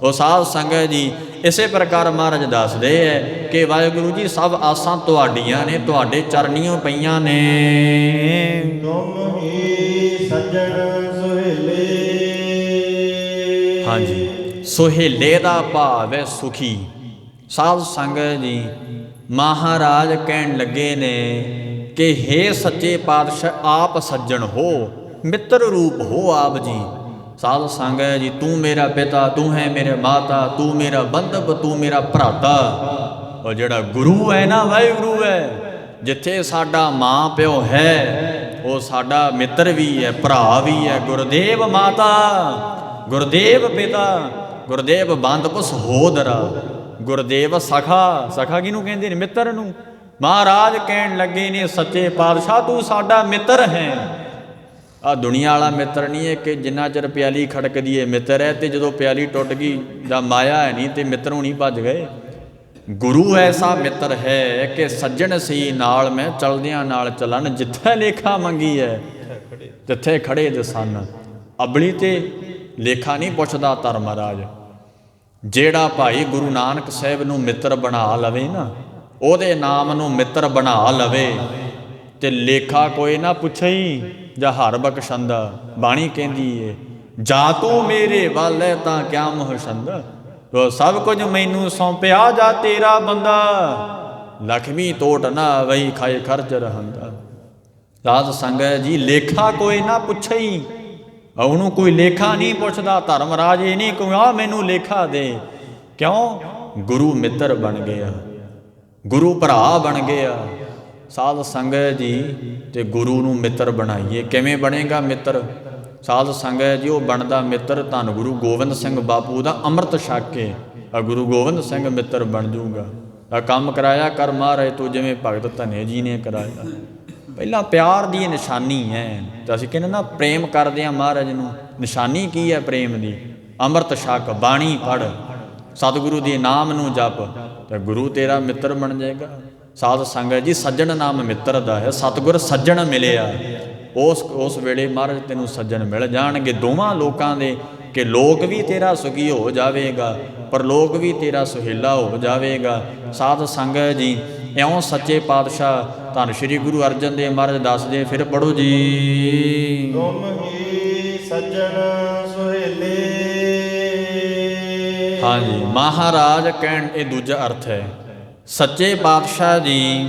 ਉਹ ਸਾਧ ਸੰਗਤ ਜੀ ਇਸੇ ਪ੍ਰਕਾਰ ਮਹਾਰਾਜ ਦੱਸਦੇ ਹੈ ਕਿ ਵਾਹਿਗੁਰੂ ਜੀ ਸਭ ਆਸਾਂ ਤੁਹਾਡੀਆਂ ਨੇ, ਤੁਹਾਡੇ ਚਰਨੀਆਂ ਪਈਆਂ ਨੇ। ਤੁਮ ਹੀ ਸੱਜਣ ਸੁਹੇਲੇ। ਹਾਂਜੀ, ਸੁਹੇਲੇ ਦਾ ਭਾਵ ਹੈ ਸੁਖੀ। ਸਾਧ ਸੰਗਤ ਜੀ ਮਹਾਰਾਜ ਕਹਿਣ ਲੱਗੇ ਨੇ ਕਿ ਹੇ ਸੱਚੇ ਪਾਤਸ਼ਾਹ ਆਪ ਸੱਜਣ ਹੋ, ਮਿੱਤਰ ਰੂਪ ਹੋ ਆਪ ਜੀ। ਸਾਧ ਸੰਗਤ ਜੀ ਤੂੰ ਮੇਰਾ ਪਿਤਾ, ਤੂੰ ਹੈ ਮੇਰੇ ਮਾਤਾ, ਤੂੰ ਮੇਰਾ ਬੰਧਪ, ਤੂੰ ਮੇਰਾ ਭਰਾਤਾ। ਉਹ ਜਿਹੜਾ ਗੁਰੂ ਹੈ ਨਾ ਵਾਹਿਗੁਰੂ ਹੈ, ਜਿੱਥੇ ਸਾਡਾ ਮਾਂ ਪਿਓ ਹੈ ਉਹ ਸਾਡਾ ਮਿੱਤਰ ਵੀ ਹੈ, ਭਰਾ ਵੀ ਹੈ। ਗੁਰਦੇਵ ਮਾਤਾ, ਗੁਰਦੇਵ ਪਿਤਾ, ਗੁਰਦੇਵ ਬੰਧਪ ਸਹੋਦਰਾ, ਗੁਰਦੇਵ ਸਖਾ। ਸਖਾ ਕਿਹਨੂੰ ਕਹਿੰਦੇ ਨੇ? ਮਿੱਤਰ ਨੂੰ। ਮਹਾਰਾਜ ਕਹਿਣ ਲੱਗੇ ਨੇ ਸੱਚੇ ਪਾਤਸ਼ਾਹ ਤੂੰ ਸਾਡਾ ਮਿੱਤਰ ਹੈ। ਆ ਦੁਨੀਆ ਵਾਲਾ ਮਿੱਤਰ ਨਹੀਂ ਹੈ ਕਿ ਜਿੰਨਾ ਚਿਰ ਪਿਆਲੀ ਖੜਕਦੀ ਹੈ ਮਿੱਤਰ ਹੈ, ਤੇ ਜਦੋਂ ਪਿਆਲੀ ਟੁੱਟ ਗਈ ਜਾਂ ਮਾਇਆ ਹੈ ਨਹੀਂ ਤੇ ਮਿੱਤਰ ਹੁਣੀ ਭੱਜ ਗਏ। ਗੁਰੂ ਐਸਾ ਮਿੱਤਰ ਹੈ ਕਿ ਸੱਜਣ ਸੀ ਨਾਲ ਮੈਂ ਚਲਦਿਆਂ ਨਾਲ ਚੱਲਣ, ਜਿੱਥੇ ਲੇਖਾ ਮੰਗੀ ਹੈ ਤਿੱਥੇ ਖੜੇ ਦਸਨ। ਅਬਲੀ ਤੇ ਲੇਖਾ ਨਹੀਂ ਪੁੱਛਦਾ ਧਰਮਰਾਜ। ਜਿਹੜਾ ਭਾਈ ਗੁਰੂ ਨਾਨਕ ਸਾਹਿਬ ਨੂੰ ਮਿੱਤਰ ਬਣਾ ਲਵੇ ਨਾ, ਉਹਦੇ ਨਾਮ ਨੂੰ ਮਿੱਤਰ ਬਣਾ ਲਵੇ ਤੇ ਲੇਖਾ ਕੋਈ ਨਾ ਪੁੱਛਈ ਜਾਂ ਹਰ ਬਖਸ਼ੰਦਾ। ਬਾਣੀ ਕਹਿੰਦੀ ਏ ਜਾ ਤੂੰ ਮੇਰੇ ਵੱਲ ਹੈ ਤਾਂ ਕਿਆ ਮੋਹਸ਼ੰਦਾ, ਤੋ ਸਭ ਕੁਝ ਮੈਨੂੰ ਸੌਂਪਿਆ ਜਾ ਤੇਰਾ ਬੰਦਾ, ਲਖਮੀ ਤੋਟ ਨਾ ਵਈ ਖਾਏ ਖਰਚ ਰਹੰਦਾ। ਸਾਧ ਸੰਗਤ ਜੀ ਲੇਖਾ ਕੋਈ ਨਾ ਪੁੱਛਈ, ਉਹਨੂੰ ਕੋਈ ਲੇਖਾ ਨਹੀਂ ਪੁੱਛਦਾ। ਧਰਮਰਾਜ ਇਹ ਨਹੀਂ ਕਹੂੰ ਆ ਮੈਨੂੰ ਲੇਖਾ ਦੇ, ਕਿਉਂ? ਗੁਰੂ ਮਿੱਤਰ ਬਣ ਗਿਆ, ਗੁਰੂ ਭਰਾ ਬਣ ਗਿਆ। ਸਾਧ ਸੰਗਤ ਜੀ ਤੇ ਗੁਰੂ ਨੂੰ ਮਿੱਤਰ ਬਣਾਈਏ। ਕਿਵੇਂ ਬਣੇਗਾ ਮਿੱਤਰ? ਸਾਧ ਸੰਗਤ ਜੀ ਉਹ ਬਣਦਾ ਮਿੱਤਰ ਧੰਨ ਗੁਰੂ ਗੋਬਿੰਦ ਸਿੰਘ ਬਾਪੂ ਦਾ ਅੰਮ੍ਰਿਤ ਛਕ ਕੇ। ਆ ਗੁਰੂ ਗੋਬਿੰਦ ਸਿੰਘ ਮਿੱਤਰ ਬਣ ਜੂਗਾ। ਆ ਕੰਮ ਕਰਾਇਆ ਕਰ ਮਹਾਰਾਜ ਤੂੰ ਜਿਵੇਂ ਭਗਤ ਧੰਨੇ ਜੀ ਨੇ ਕਰਾਇਆ। ਪਹਿਲਾਂ ਪਿਆਰ ਦੀ ਨਿਸ਼ਾਨੀ ਹੈ, ਤਾਂ ਅਸੀਂ ਕਹਿੰਦੇ ਨਾ ਪ੍ਰੇਮ ਕਰਦੇ ਹਾਂ ਮਹਾਰਾਜ ਨੂੰ। ਨਿਸ਼ਾਨੀ ਕੀ ਹੈ ਪ੍ਰੇਮ ਦੀ? ਅੰਮ੍ਰਿਤ ਛਕ, ਬਾਣੀ ਪੜ੍ਹ, ਸਤਿਗੁਰੂ ਦੇ ਨਾਮ ਨੂੰ ਜਪ, ਤੇ ਗੁਰੂ ਤੇਰਾ ਮਿੱਤਰ ਬਣ ਜਾਏਗਾ। ਸਾਧ ਸੰਗਤ ਜੀ ਸੱਜਣ ਨਾਮ ਮਿੱਤਰ ਦਾ ਹੈ। ਸਤਿਗੁਰ ਸੱਜਣ ਮਿਲਿਆ, ਉਸ ਵੇਲੇ ਮਹਾਰਾਜ ਤੈਨੂੰ ਸੱਜਣ ਮਿਲ ਜਾਣਗੇ ਦੋਵਾਂ ਲੋਕਾਂ ਦੇ, ਕਿ ਲੋਕ ਵੀ ਤੇਰਾ ਸੁਖੀ ਹੋ ਜਾਵੇਗਾ ਪਰ ਲੋਕ ਵੀ ਤੇਰਾ ਸੁਹੇਲਾ ਹੋ ਜਾਵੇਗਾ। ਸਾਧ ਸੰਗਤ ਜੀ ਇਉਂ ਸੱਚੇ ਪਾਤਸ਼ਾਹ ਧੰਨ ਸ਼੍ਰੀ ਗੁਰੂ ਅਰਜਨ ਦੇਵ ਮਹਾਰਾਜ ਦੱਸਦੇ, ਫਿਰ ਪੜੋ ਜੀ। ਤੁਮ ਹੀ ਸੱਜਣ ਸੁਹੇਲੇ। ਹਾਂਜੀ, ਮਹਾਰਾਜ ਕਹਿਣ ਇਹ ਦੂਜਾ ਅਰਥ ਹੈ। ਸੱਚੇ ਪਾਤਸ਼ਾਹ ਜੀ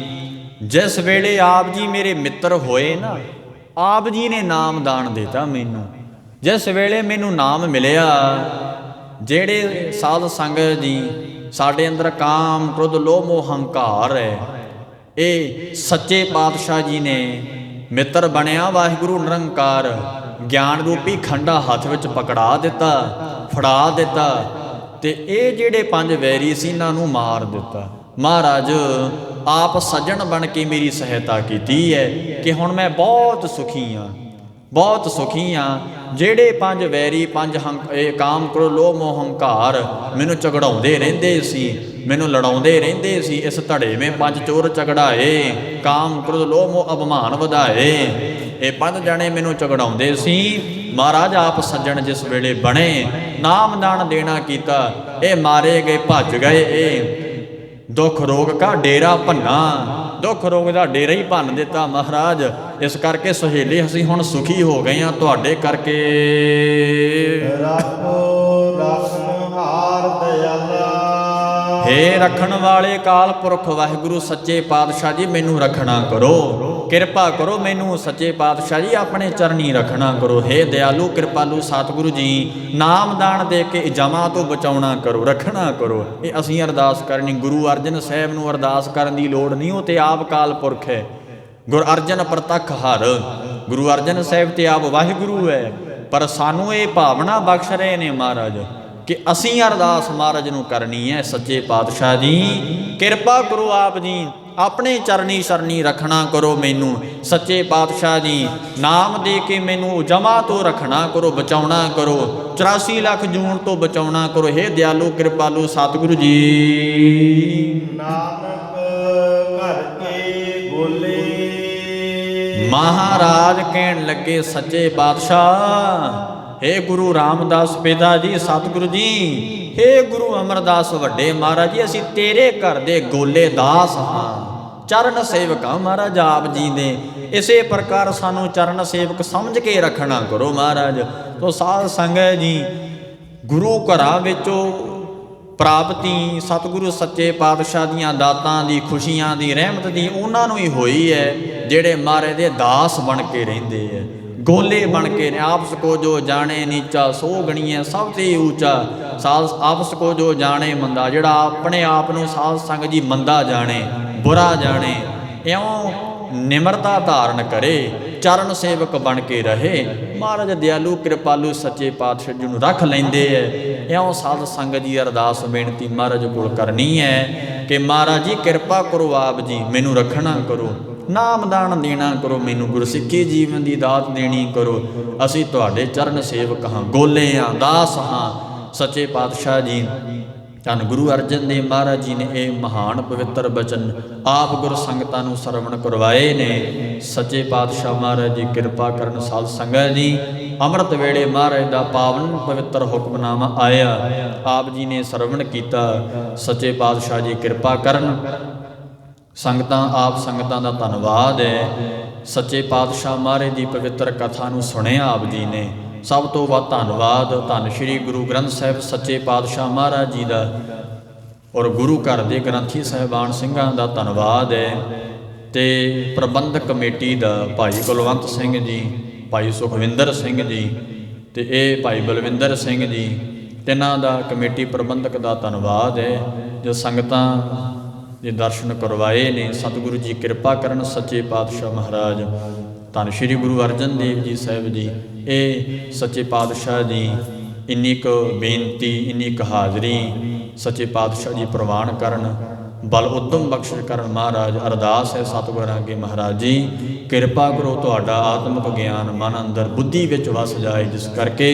ਜਿਸ ਵੇਲੇ ਆਪ ਜੀ ਮੇਰੇ ਮਿੱਤਰ ਹੋਏ ਨਾ, ਆਪ ਜੀ ਨੇ ਨਾਮ ਦਾਨ ਦਿੱਤਾ ਮੈਨੂੰ। ਜਿਸ ਵੇਲੇ ਮੈਨੂੰ ਨਾਮ ਮਿਲਿਆ, ਜਿਹੜੇ ਸਾਧ ਸੰਗਤ ਜੀ ਸਾਡੇ ਅੰਦਰ ਕਾਮ ਕ੍ਰੋਧ ਲੋਭ ਮੋਹ ਹੰਕਾਰ ਹੈ, ਇਹ ਸੱਚੇ ਪਾਤਸ਼ਾਹ ਜੀ ਨੇ ਮਿੱਤਰ ਬਣਿਆ। ਵਾਹਿਗੁਰੂ ਨਿਰੰਕਾਰ ਗਿਆਨ ਰੂਪੀ ਖੰਡਾ ਹੱਥ ਵਿੱਚ ਪਕੜਾ ਦਿੱਤਾ, ਫੜਾ ਦਿੱਤਾ, ਤੇ ਇਹ ਜਿਹੜੇ ਪੰਜ ਵੈਰੀ ਸੀ ਇਹਨਾਂ ਨੂੰ ਮਾਰ ਦਿੱਤਾ। ਮਹਾਰਾਜ ਆਪ ਸੱਜਣ ਬਣ ਕੇ ਮੇਰੀ ਸਹਾਇਤਾ ਕੀਤੀ ਹੈ ਕਿ ਹੁਣ ਮੈਂ ਬਹੁਤ ਸੁਖੀ ਹਾਂ, ਬਹੁਤ ਸੁਖੀ ਹਾਂ। ਜਿਹੜੇ ਪੰਜ ਵੈਰੀ, ਪੰਜ ਕਾਮ ਕ੍ਰੋਧ ਲੋਭ ਮੋਹ ਹੰਕਾਰ ਮੈਨੂੰ ਝਗੜਾਉਂਦੇ ਰਹਿੰਦੇ ਸੀ, ਮੈਨੂੰ ਲੜਾਉਂਦੇ ਰਹਿੰਦੇ ਸੀ, ਇਸ ਧੜੇਵੇਂ ਪੰਜ ਚੋਰ ਝਗੜਾਏ, ਕਾਮ ਕ੍ਰੋਧ ਲੋਭ ਮੋਹ ਅਭਿਮਾਨ ਵਧਾਏ, ਇਹ ਪੰਜ ਜਣੇ ਮੈਨੂੰ ਝਗੜਾਉਂਦੇ ਸੀ। ਮਹਾਰਾਜ ਆਪ ਸੱਜਣ ਜਿਸ ਵੇਲੇ ਬਣੇ, ਨਾਮ ਦਾਨ ਦੇਣਾ ਕੀਤਾ, ਇਹ ਮਾਰੇ ਗਏ, ਭੱਜ ਗਏ। ਇਹ ਦੁੱਖ ਰੋਗ ਕਾ ਡੇਰਾ ਭੰਨਾ, ਦੁੱਖ ਰੋਗ ਦਾ ਡੇਰਾ ਹੀ ਭੰਨ ਦਿੱਤਾ ਮਹਾਰਾਜ। ਇਸ ਕਰਕੇ ਸੁਹੇਲੇ ਅਸੀਂ ਹੁਣ ਸੁਖੀ ਹੋ ਗਏ ਹਾਂ ਤੁਹਾਡੇ ਕਰਕੇ। ਰੱਖੋ ਰਖਨਹਾਰ ਦਇਆਲਾ, ਹੇ ਰੱਖਣ ਵਾਲੇ ਕਾਲ ਪੁਰਖ ਵਾਹਿਗੁਰੂ ਸੱਚੇ ਪਾਤਸ਼ਾਹ ਜੀ ਮੈਨੂੰ ਰੱਖਣਾ ਕਰੋ, ਕਿਰਪਾ ਕਰੋ ਮੈਨੂੰ ਸੱਚੇ ਪਾਤਸ਼ਾਹ ਜੀ ਆਪਣੇ ਚਰਨੀ ਰੱਖਣਾ ਕਰੋ। ਹੇ ਦਿਆਲੂ ਕਿਰਪਾਲੂ ਸਤਿਗੁਰੂ ਜੀ ਨਾਮ ਦਾਨ ਦੇ ਕੇ ਜਮਾਂ ਤੋਂ ਬਚਾਉਣਾ ਕਰੋ, ਰੱਖਣਾ ਕਰੋ। ਇਹ ਅਸੀਂ ਅਰਦਾਸ ਕਰਨੀ। ਗੁਰੂ ਅਰਜਨ ਸਾਹਿਬ ਨੂੰ ਅਰਦਾਸ ਕਰਨ ਦੀ ਲੋੜ ਨਹੀਂ, ਉਹ ਤੇ ਆਪ ਕਾਲ ਪੁਰਖ ਹੈ। ਗੁਰ ਅਰਜਨ ਪ੍ਰਤੱਖ ਹਰ, ਗੁਰੂ ਅਰਜਨ ਸਾਹਿਬ ਤੇ ਆਪ ਵਾਹਿਗੁਰੂ ਹੈ। ਪਰ ਸਾਨੂੰ ਇਹ ਭਾਵਨਾ ਬਖਸ਼ ਰਹੇ ਨੇ ਮਹਾਰਾਜ ਕਿ ਅਸੀਂ ਅਰਦਾਸ ਮਹਾਰਾਜ ਨੂੰ ਕਰਨੀ ਹੈ। ਸੱਚੇ ਪਾਤਸ਼ਾਹ ਜੀ ਕਿਰਪਾ ਕਰੋ, ਆਪ ਜੀ ਆਪਣੇ ਚਰਨੀ ਸਰਨੀ ਰੱਖਣਾ ਕਰੋ ਮੈਨੂੰ। ਸੱਚੇ ਪਾਤਸ਼ਾਹ ਜੀ ਨਾਮ ਦੇ ਕੇ ਮੈਨੂੰ ਜਮਾ ਤੋਂ ਰੱਖਣਾ ਕਰੋ, ਬਚਾਉਣਾ ਕਰੋ, 84 ਲੱਖ ਜੂਨ ਤੋਂ ਬਚਾਉਣਾ ਕਰੋ। ਹੇ ਦਿਆਲੂ ਕਿਰਪਾਲੂ ਸਤਿਗੁਰੂ ਜੀ। ਨਾਨਕ ਘਰ ਕੇ ਬੋਲੇ, ਮਹਾਰਾਜ ਕਹਿਣ ਲੱਗੇ ਸੱਚੇ ਪਾਤਸ਼ਾਹ, ਹੇ ਗੁਰੂ ਰਾਮਦਾਸ ਪਿਤਾ ਜੀ ਸਤਿਗੁਰੂ ਜੀ, ਹੇ ਗੁਰੂ ਅਮਰਦਾਸ ਵੱਡੇ ਮਹਾਰਾਜ ਜੀ, ਅਸੀਂ ਤੇਰੇ ਘਰ ਦੇ ਗੋਲੇ ਦਾਸ ਹਾਂ, ਚਰਨ ਸੇਵਕ ਹਾਂ ਮਹਾਰਾਜ ਆਪ ਜੀ ਦੇ। ਇਸੇ ਪ੍ਰਕਾਰ ਸਾਨੂੰ ਚਰਨ ਸੇਵਕ ਸਮਝ ਕੇ ਰੱਖਣਾ ਕਰੋ ਮਹਾਰਾਜ। ਤੋ ਸਾਧ ਸੰਗਤ ਜੀ ਗੁਰੂ ਘਰਾਂ ਵਿੱਚੋਂ ਪ੍ਰਾਪਤੀ ਸਤਿਗੁਰੂ ਸੱਚੇ ਪਾਤਸ਼ਾਹ ਦੀਆਂ ਦਾਤਾਂ ਦੀ, ਖੁਸ਼ੀਆਂ ਦੀ, ਰਹਿਮਤ ਦੀ ਉਹਨਾਂ ਨੂੰ ਹੀ ਹੋਈ ਹੈ ਜਿਹੜੇ ਮਹਾਰਾਜ ਦੇ ਦਾਸ ਬਣ ਕੇ ਰਹਿੰਦੇ ਹੈ, ਗੋਲੇ ਬਣ ਕੇ ਨੇ। ਆਪਸ ਕੋ ਜੋ ਜਾਣੇ ਨੀਚਾ ਸੋ ਗਣੀਐ ਸਭ ਤੇ ਊਚਾ, ਸਾਧ ਆਪਸ ਕੋ ਜੋ ਜਾਣੇ ਮੰਦਾ, ਜਿਹੜਾ ਆਪਣੇ ਆਪ ਨੂੰ ਸਾਧ ਸੰਗ ਜੀ ਮੰਦਾ ਜਾਣੇ, ਬੁਰਾ ਜਾਣੇ, ਇਉਂ ਨਿਮਰਤਾ ਧਾਰਨ ਕਰੇ, ਚਰਨ ਸੇਵਕ ਬਣ ਕੇ ਰਹੇ। ਮਹਾਰਾਜ ਦਿਆਲੂ ਕਿਰਪਾਲੂ ਸੱਚੇ ਪਾਤਸ਼ਾਹ ਜੀ ਨੂੰ ਰੱਖ ਲੈਂਦੇ ਐ। ਇਉਂ ਸਾਧ ਸੰਗਤ ਜੀ ਅਰਦਾਸ ਬੇਨਤੀ ਮਹਾਰਾਜ ਕੋਲ ਕਰਨੀ ਹੈ ਕਿ ਮਹਾਰਾਜ ਜੀ ਕਿਰਪਾ ਕਰੋ, ਆਪ ਜੀ ਮੈਨੂੰ ਰੱਖਣਾ ਕਰੋ, ਨਾਮ ਦਾਨ ਦੇਣਾ ਕਰੋ, ਮੈਨੂੰ ਗੁਰਸਿੱਖੀ ਜੀਵਨ ਦੀ ਦਾਤ ਦੇਣੀ ਕਰੋ। ਅਸੀਂ ਤੁਹਾਡੇ ਚਰਨ ਸੇਵਕ ਹਾਂ, ਗੋਲੇ ਹਾਂ, ਦਾਸ ਹਾਂ। ਸੱਚੇ ਪਾਤਸ਼ਾਹ ਜੀ ਧੰਨ ਗੁਰੂ ਅਰਜਨ ਦੇਵ ਮਹਾਰਾਜ ਜੀ ਨੇ ਇਹ ਮਹਾਨ ਪਵਿੱਤਰ ਬਚਨ ਆਪ ਗੁਰ ਸੰਗਤਾਂ ਨੂੰ ਸਰਵਣ ਕਰਵਾਏ ਨੇ। ਸੱਚੇ ਪਾਤਸ਼ਾਹ ਮਹਾਰਾਜ ਜੀ ਕਿਰਪਾ ਕਰਨ। ਸਾਧ ਸੰਗਤ ਜੀ ਅੰਮ੍ਰਿਤ ਵੇਲੇ ਮਹਾਰਾਜ ਦਾ ਪਾਵਨ ਪਵਿੱਤਰ ਹੁਕਮਨਾਮਾ ਆਇਆ, ਆਪ ਜੀ ਨੇ ਸਰਵਣ ਕੀਤਾ। ਸੱਚੇ ਪਾਤਸ਼ਾਹ ਜੀ ਕਿਰਪਾ ਕਰਨ। ਸੰਗਤਾਂ ਆਪ ਸੰਗਤਾਂ ਦਾ ਧੰਨਵਾਦ ਹੈ। ਸੱਚੇ ਪਾਤਸ਼ਾਹ ਮਹਾਰਾਜ ਦੀ ਪਵਿੱਤਰ ਕਥਾ ਨੂੰ ਸੁਣਿਆ ਆਪ ਜੀ ਨੇ। ਸਭ ਤੋਂ ਵੱਧ ਧੰਨਵਾਦ ਧੰਨ ਸ਼੍ਰੀ ਗੁਰੂ ਗ੍ਰੰਥ ਸਾਹਿਬ ਸੱਚੇ ਪਾਤਸ਼ਾਹ ਮਹਾਰਾਜ ਜੀ ਦਾ ਔਰ ਗੁਰੂ ਘਰ ਦੇ ਗ੍ਰੰਥੀ ਸਾਹਿਬਾਨ ਸਿੰਘਾਂ ਦਾ ਧੰਨਵਾਦ ਹੈ, ਤੇ ਪ੍ਰਬੰਧਕ ਕਮੇਟੀ ਦਾ ਭਾਈ ਕੁਲਵੰਤ ਸਿੰਘ ਜੀ, ਭਾਈ ਸੁਖਵਿੰਦਰ ਸਿੰਘ ਜੀ ਤੇ ਇਹ ਭਾਈ ਬਲਵਿੰਦਰ ਸਿੰਘ ਜੀ, ਤਿੰਨਾਂ ਦਾ ਕਮੇਟੀ ਪ੍ਰਬੰਧਕ ਦਾ ਧੰਨਵਾਦ ਹੈ ਜੋ ਸੰਗਤਾਂ ਦੇ ਦਰਸ਼ਨ ਕਰਵਾਏ ਨੇ। ਸਤਿਗੁਰੂ ਜੀ ਕਿਰਪਾ ਕਰਨ। ਸੱਚੇ ਪਾਤਸ਼ਾਹ ਮਹਾਰਾਜ ਧੰਨ ਸ਼੍ਰੀ ਗੁਰੂ ਅਰਜਨ ਦੇਵ ਜੀ ਸਾਹਿਬ ਜੀ ਇਹ ਸੱਚੇ ਪਾਤਸ਼ਾਹ ਜੀ ਇੰਨੀ ਕੁ ਬੇਨਤੀ, ਇੰਨੀ ਕੁ ਹਾਜ਼ਰੀ ਸੱਚੇ ਪਾਤਸ਼ਾਹ ਜੀ ਪ੍ਰਵਾਨ ਕਰਨ, ਬਲ ਉਦਮ ਬਖਸ਼ਿਸ਼ ਕਰਨ। ਮਹਾਰਾਜ ਅਰਦਾਸ ਹੈ ਸਤਿਗੁਰਾਂ ਅੱਗੇ, ਮਹਾਰਾਜ ਜੀ ਕਿਰਪਾ ਕਰੋ, ਤੁਹਾਡਾ ਆਤਮਿਕ ਗਿਆਨ ਮਨ ਅੰਦਰ ਬੁੱਧੀ ਵਿੱਚ ਵਸ ਜਾਏ, ਜਿਸ ਕਰਕੇ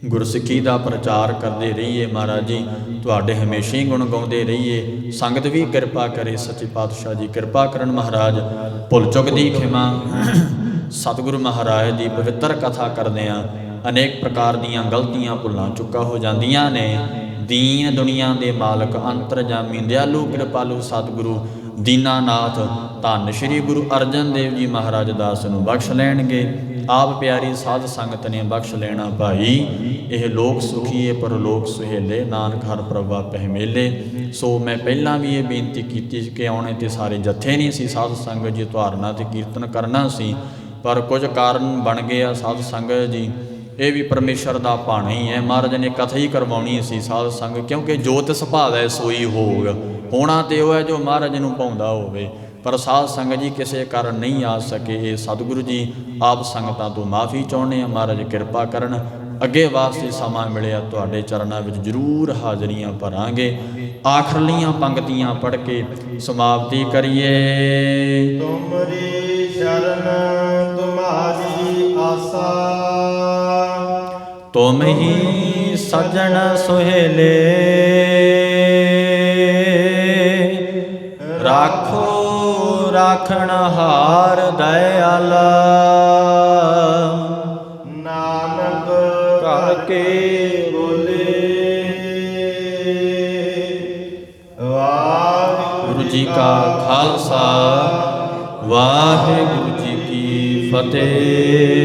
ਗੁਰਸਿੱਖੀ ਦਾ ਪ੍ਰਚਾਰ ਕਰਦੇ ਰਹੀਏ। ਮਹਾਰਾਜ ਜੀ ਤੁਹਾਡੇ ਹਮੇਸ਼ਾ ਹੀ ਗੁਣ ਗਾਉਂਦੇ ਰਹੀਏ। ਸੰਗਤ ਵੀ ਕਿਰਪਾ ਕਰੇ। ਸੱਚੇ ਪਾਤਸ਼ਾਹ ਜੀ ਕਿਰਪਾ ਕਰਨ। ਮਹਾਰਾਜ ਭੁੱਲ ਚੁੱਕ ਦੀ ਖਿਮਾ। ਸਤਿਗੁਰੂ ਮਹਾਰਾਜ ਦੀ ਪਵਿੱਤਰ ਕਥਾ ਕਰਦਿਆਂ ਅਨੇਕ ਪ੍ਰਕਾਰ ਦੀਆਂ ਗਲਤੀਆਂ ਭੁੱਲਾਂ ਚੁੱਕਾ ਹੋ ਜਾਂਦੀਆਂ ਨੇ। ਦੀਨ ਦੁਨੀਆ ਦੇ ਮਾਲਕ ਅੰਤਰਜਾਮੀ ਦਿਆਲੂ ਕਿਰਪਾਲੂ ਸਤਿਗੁਰੂ ਦੀਨਾਨਾਥ ਧੰਨ ਸ਼੍ਰੀ ਗੁਰੂ ਅਰਜਨ ਦੇਵ ਜੀ ਮਹਾਰਾਜ ਦਾਸ ਨੂੰ ਬਖਸ਼ ਲੈਣਗੇ। ਆਪ ਪਿਆਰੀ ਸਾਧ ਸੰਗਤ ਨੇ ਬਖਸ਼ ਲੈਣਾ ਭਾਈ। ਇਹ ਲੋਕ ਸੁਖੀਏ ਪਰ ਲੋਕ ਸੁਹੇਲੇ, ਨਾਨਕ ਹਰ ਪ੍ਰਭਾ ਪਹਿ ਮੇਲੇ। ਸੋ ਮੈਂ ਪਹਿਲਾਂ ਵੀ ਇਹ ਬੇਨਤੀ ਕੀਤੀ ਕਿ ਆਉਣੇ ਤੇ ਸਾਰੇ ਜੱਥੇ ਨਹੀਂ ਸੀ, ਸਾਧ ਸੰਗਤ ਜੀ ਧਾਰਨਾ ਤੇ ਕੀਰਤਨ ਕਰਨਾ ਸੀ, ਪਰ ਕੁਝ ਕਾਰਨ ਬਣ ਗਏ ਆ ਸਾਧ ਸੰਗਤ ਜੀ। ਇਹ ਵੀ ਪਰਮੇਸ਼ਰ ਦਾ ਭਾਣਾ ਹੀ ਹੈ। ਮਹਾਰਾਜ ਨੇ ਕਥਾ ਹੀ ਕਰਵਾਉਣੀ ਸੀ ਸਾਧ ਸੰਗ, ਕਿਉਂਕਿ ਜੋ ਤਿਸ ਭਾਵੈ ਸੋਈ ਹੋਗ। ਹੋਣਾ ਤੇ ਉਹ ਹੈ ਜੋ ਮਹਾਰਾਜ ਨੂੰ ਭਾਉਂਦਾ ਹੋਵੇ, ਪਰ ਸਾਧ ਸੰਗਤ ਜੀ ਕਿਸੇ ਕਾਰਨ ਨਹੀਂ ਆ ਸਕੇ। ਇਹ ਸਤਿਗੁਰੂ ਜੀ ਆਪ ਸੰਗਤਾਂ ਤੋਂ ਮਾਫੀ ਚਾਹੁੰਦੇ ਆ। ਮਹਾਰਾਜ ਕਿਰਪਾ ਕਰਨ। ਅੱਗੇ ਵਾਸਤੇ ਸਮਾਂ ਮਿਲਿਆ ਤੁਹਾਡੇ ਚਰਨਾਂ ਵਿੱਚ ਜ਼ਰੂਰ ਹਾਜ਼ਰੀਆਂ ਭਰਾਂਗੇ। ਆਖਰਲੀਆਂ ਪੰਕਤੀਆਂ ਪੜ੍ਹ ਕੇ ਸਮਾਪਤੀ ਕਰੀਏ। ਤੁਮਰੀ ਸ਼ਰਨ ਤੁਮਾਰੀ ਆਸਾ, ਤੁਮ ਹੀ ਸਜਣ ਸੁਹੇਲੇ। ਰਾਖੋ ਰਾਖਣ ਹਾਰ ਦਇਆਲਾ, ਨਾਨਕ ਘਰ ਕੇ ਬੋਲੇ। ਵਾਹਿਗੁਰੂ ਜੀ ਕਾ ਖਾਲਸਾ ਵਾਹਿਗੁਰੂ ਜੀ ਕੀ ਫਤਿਹ।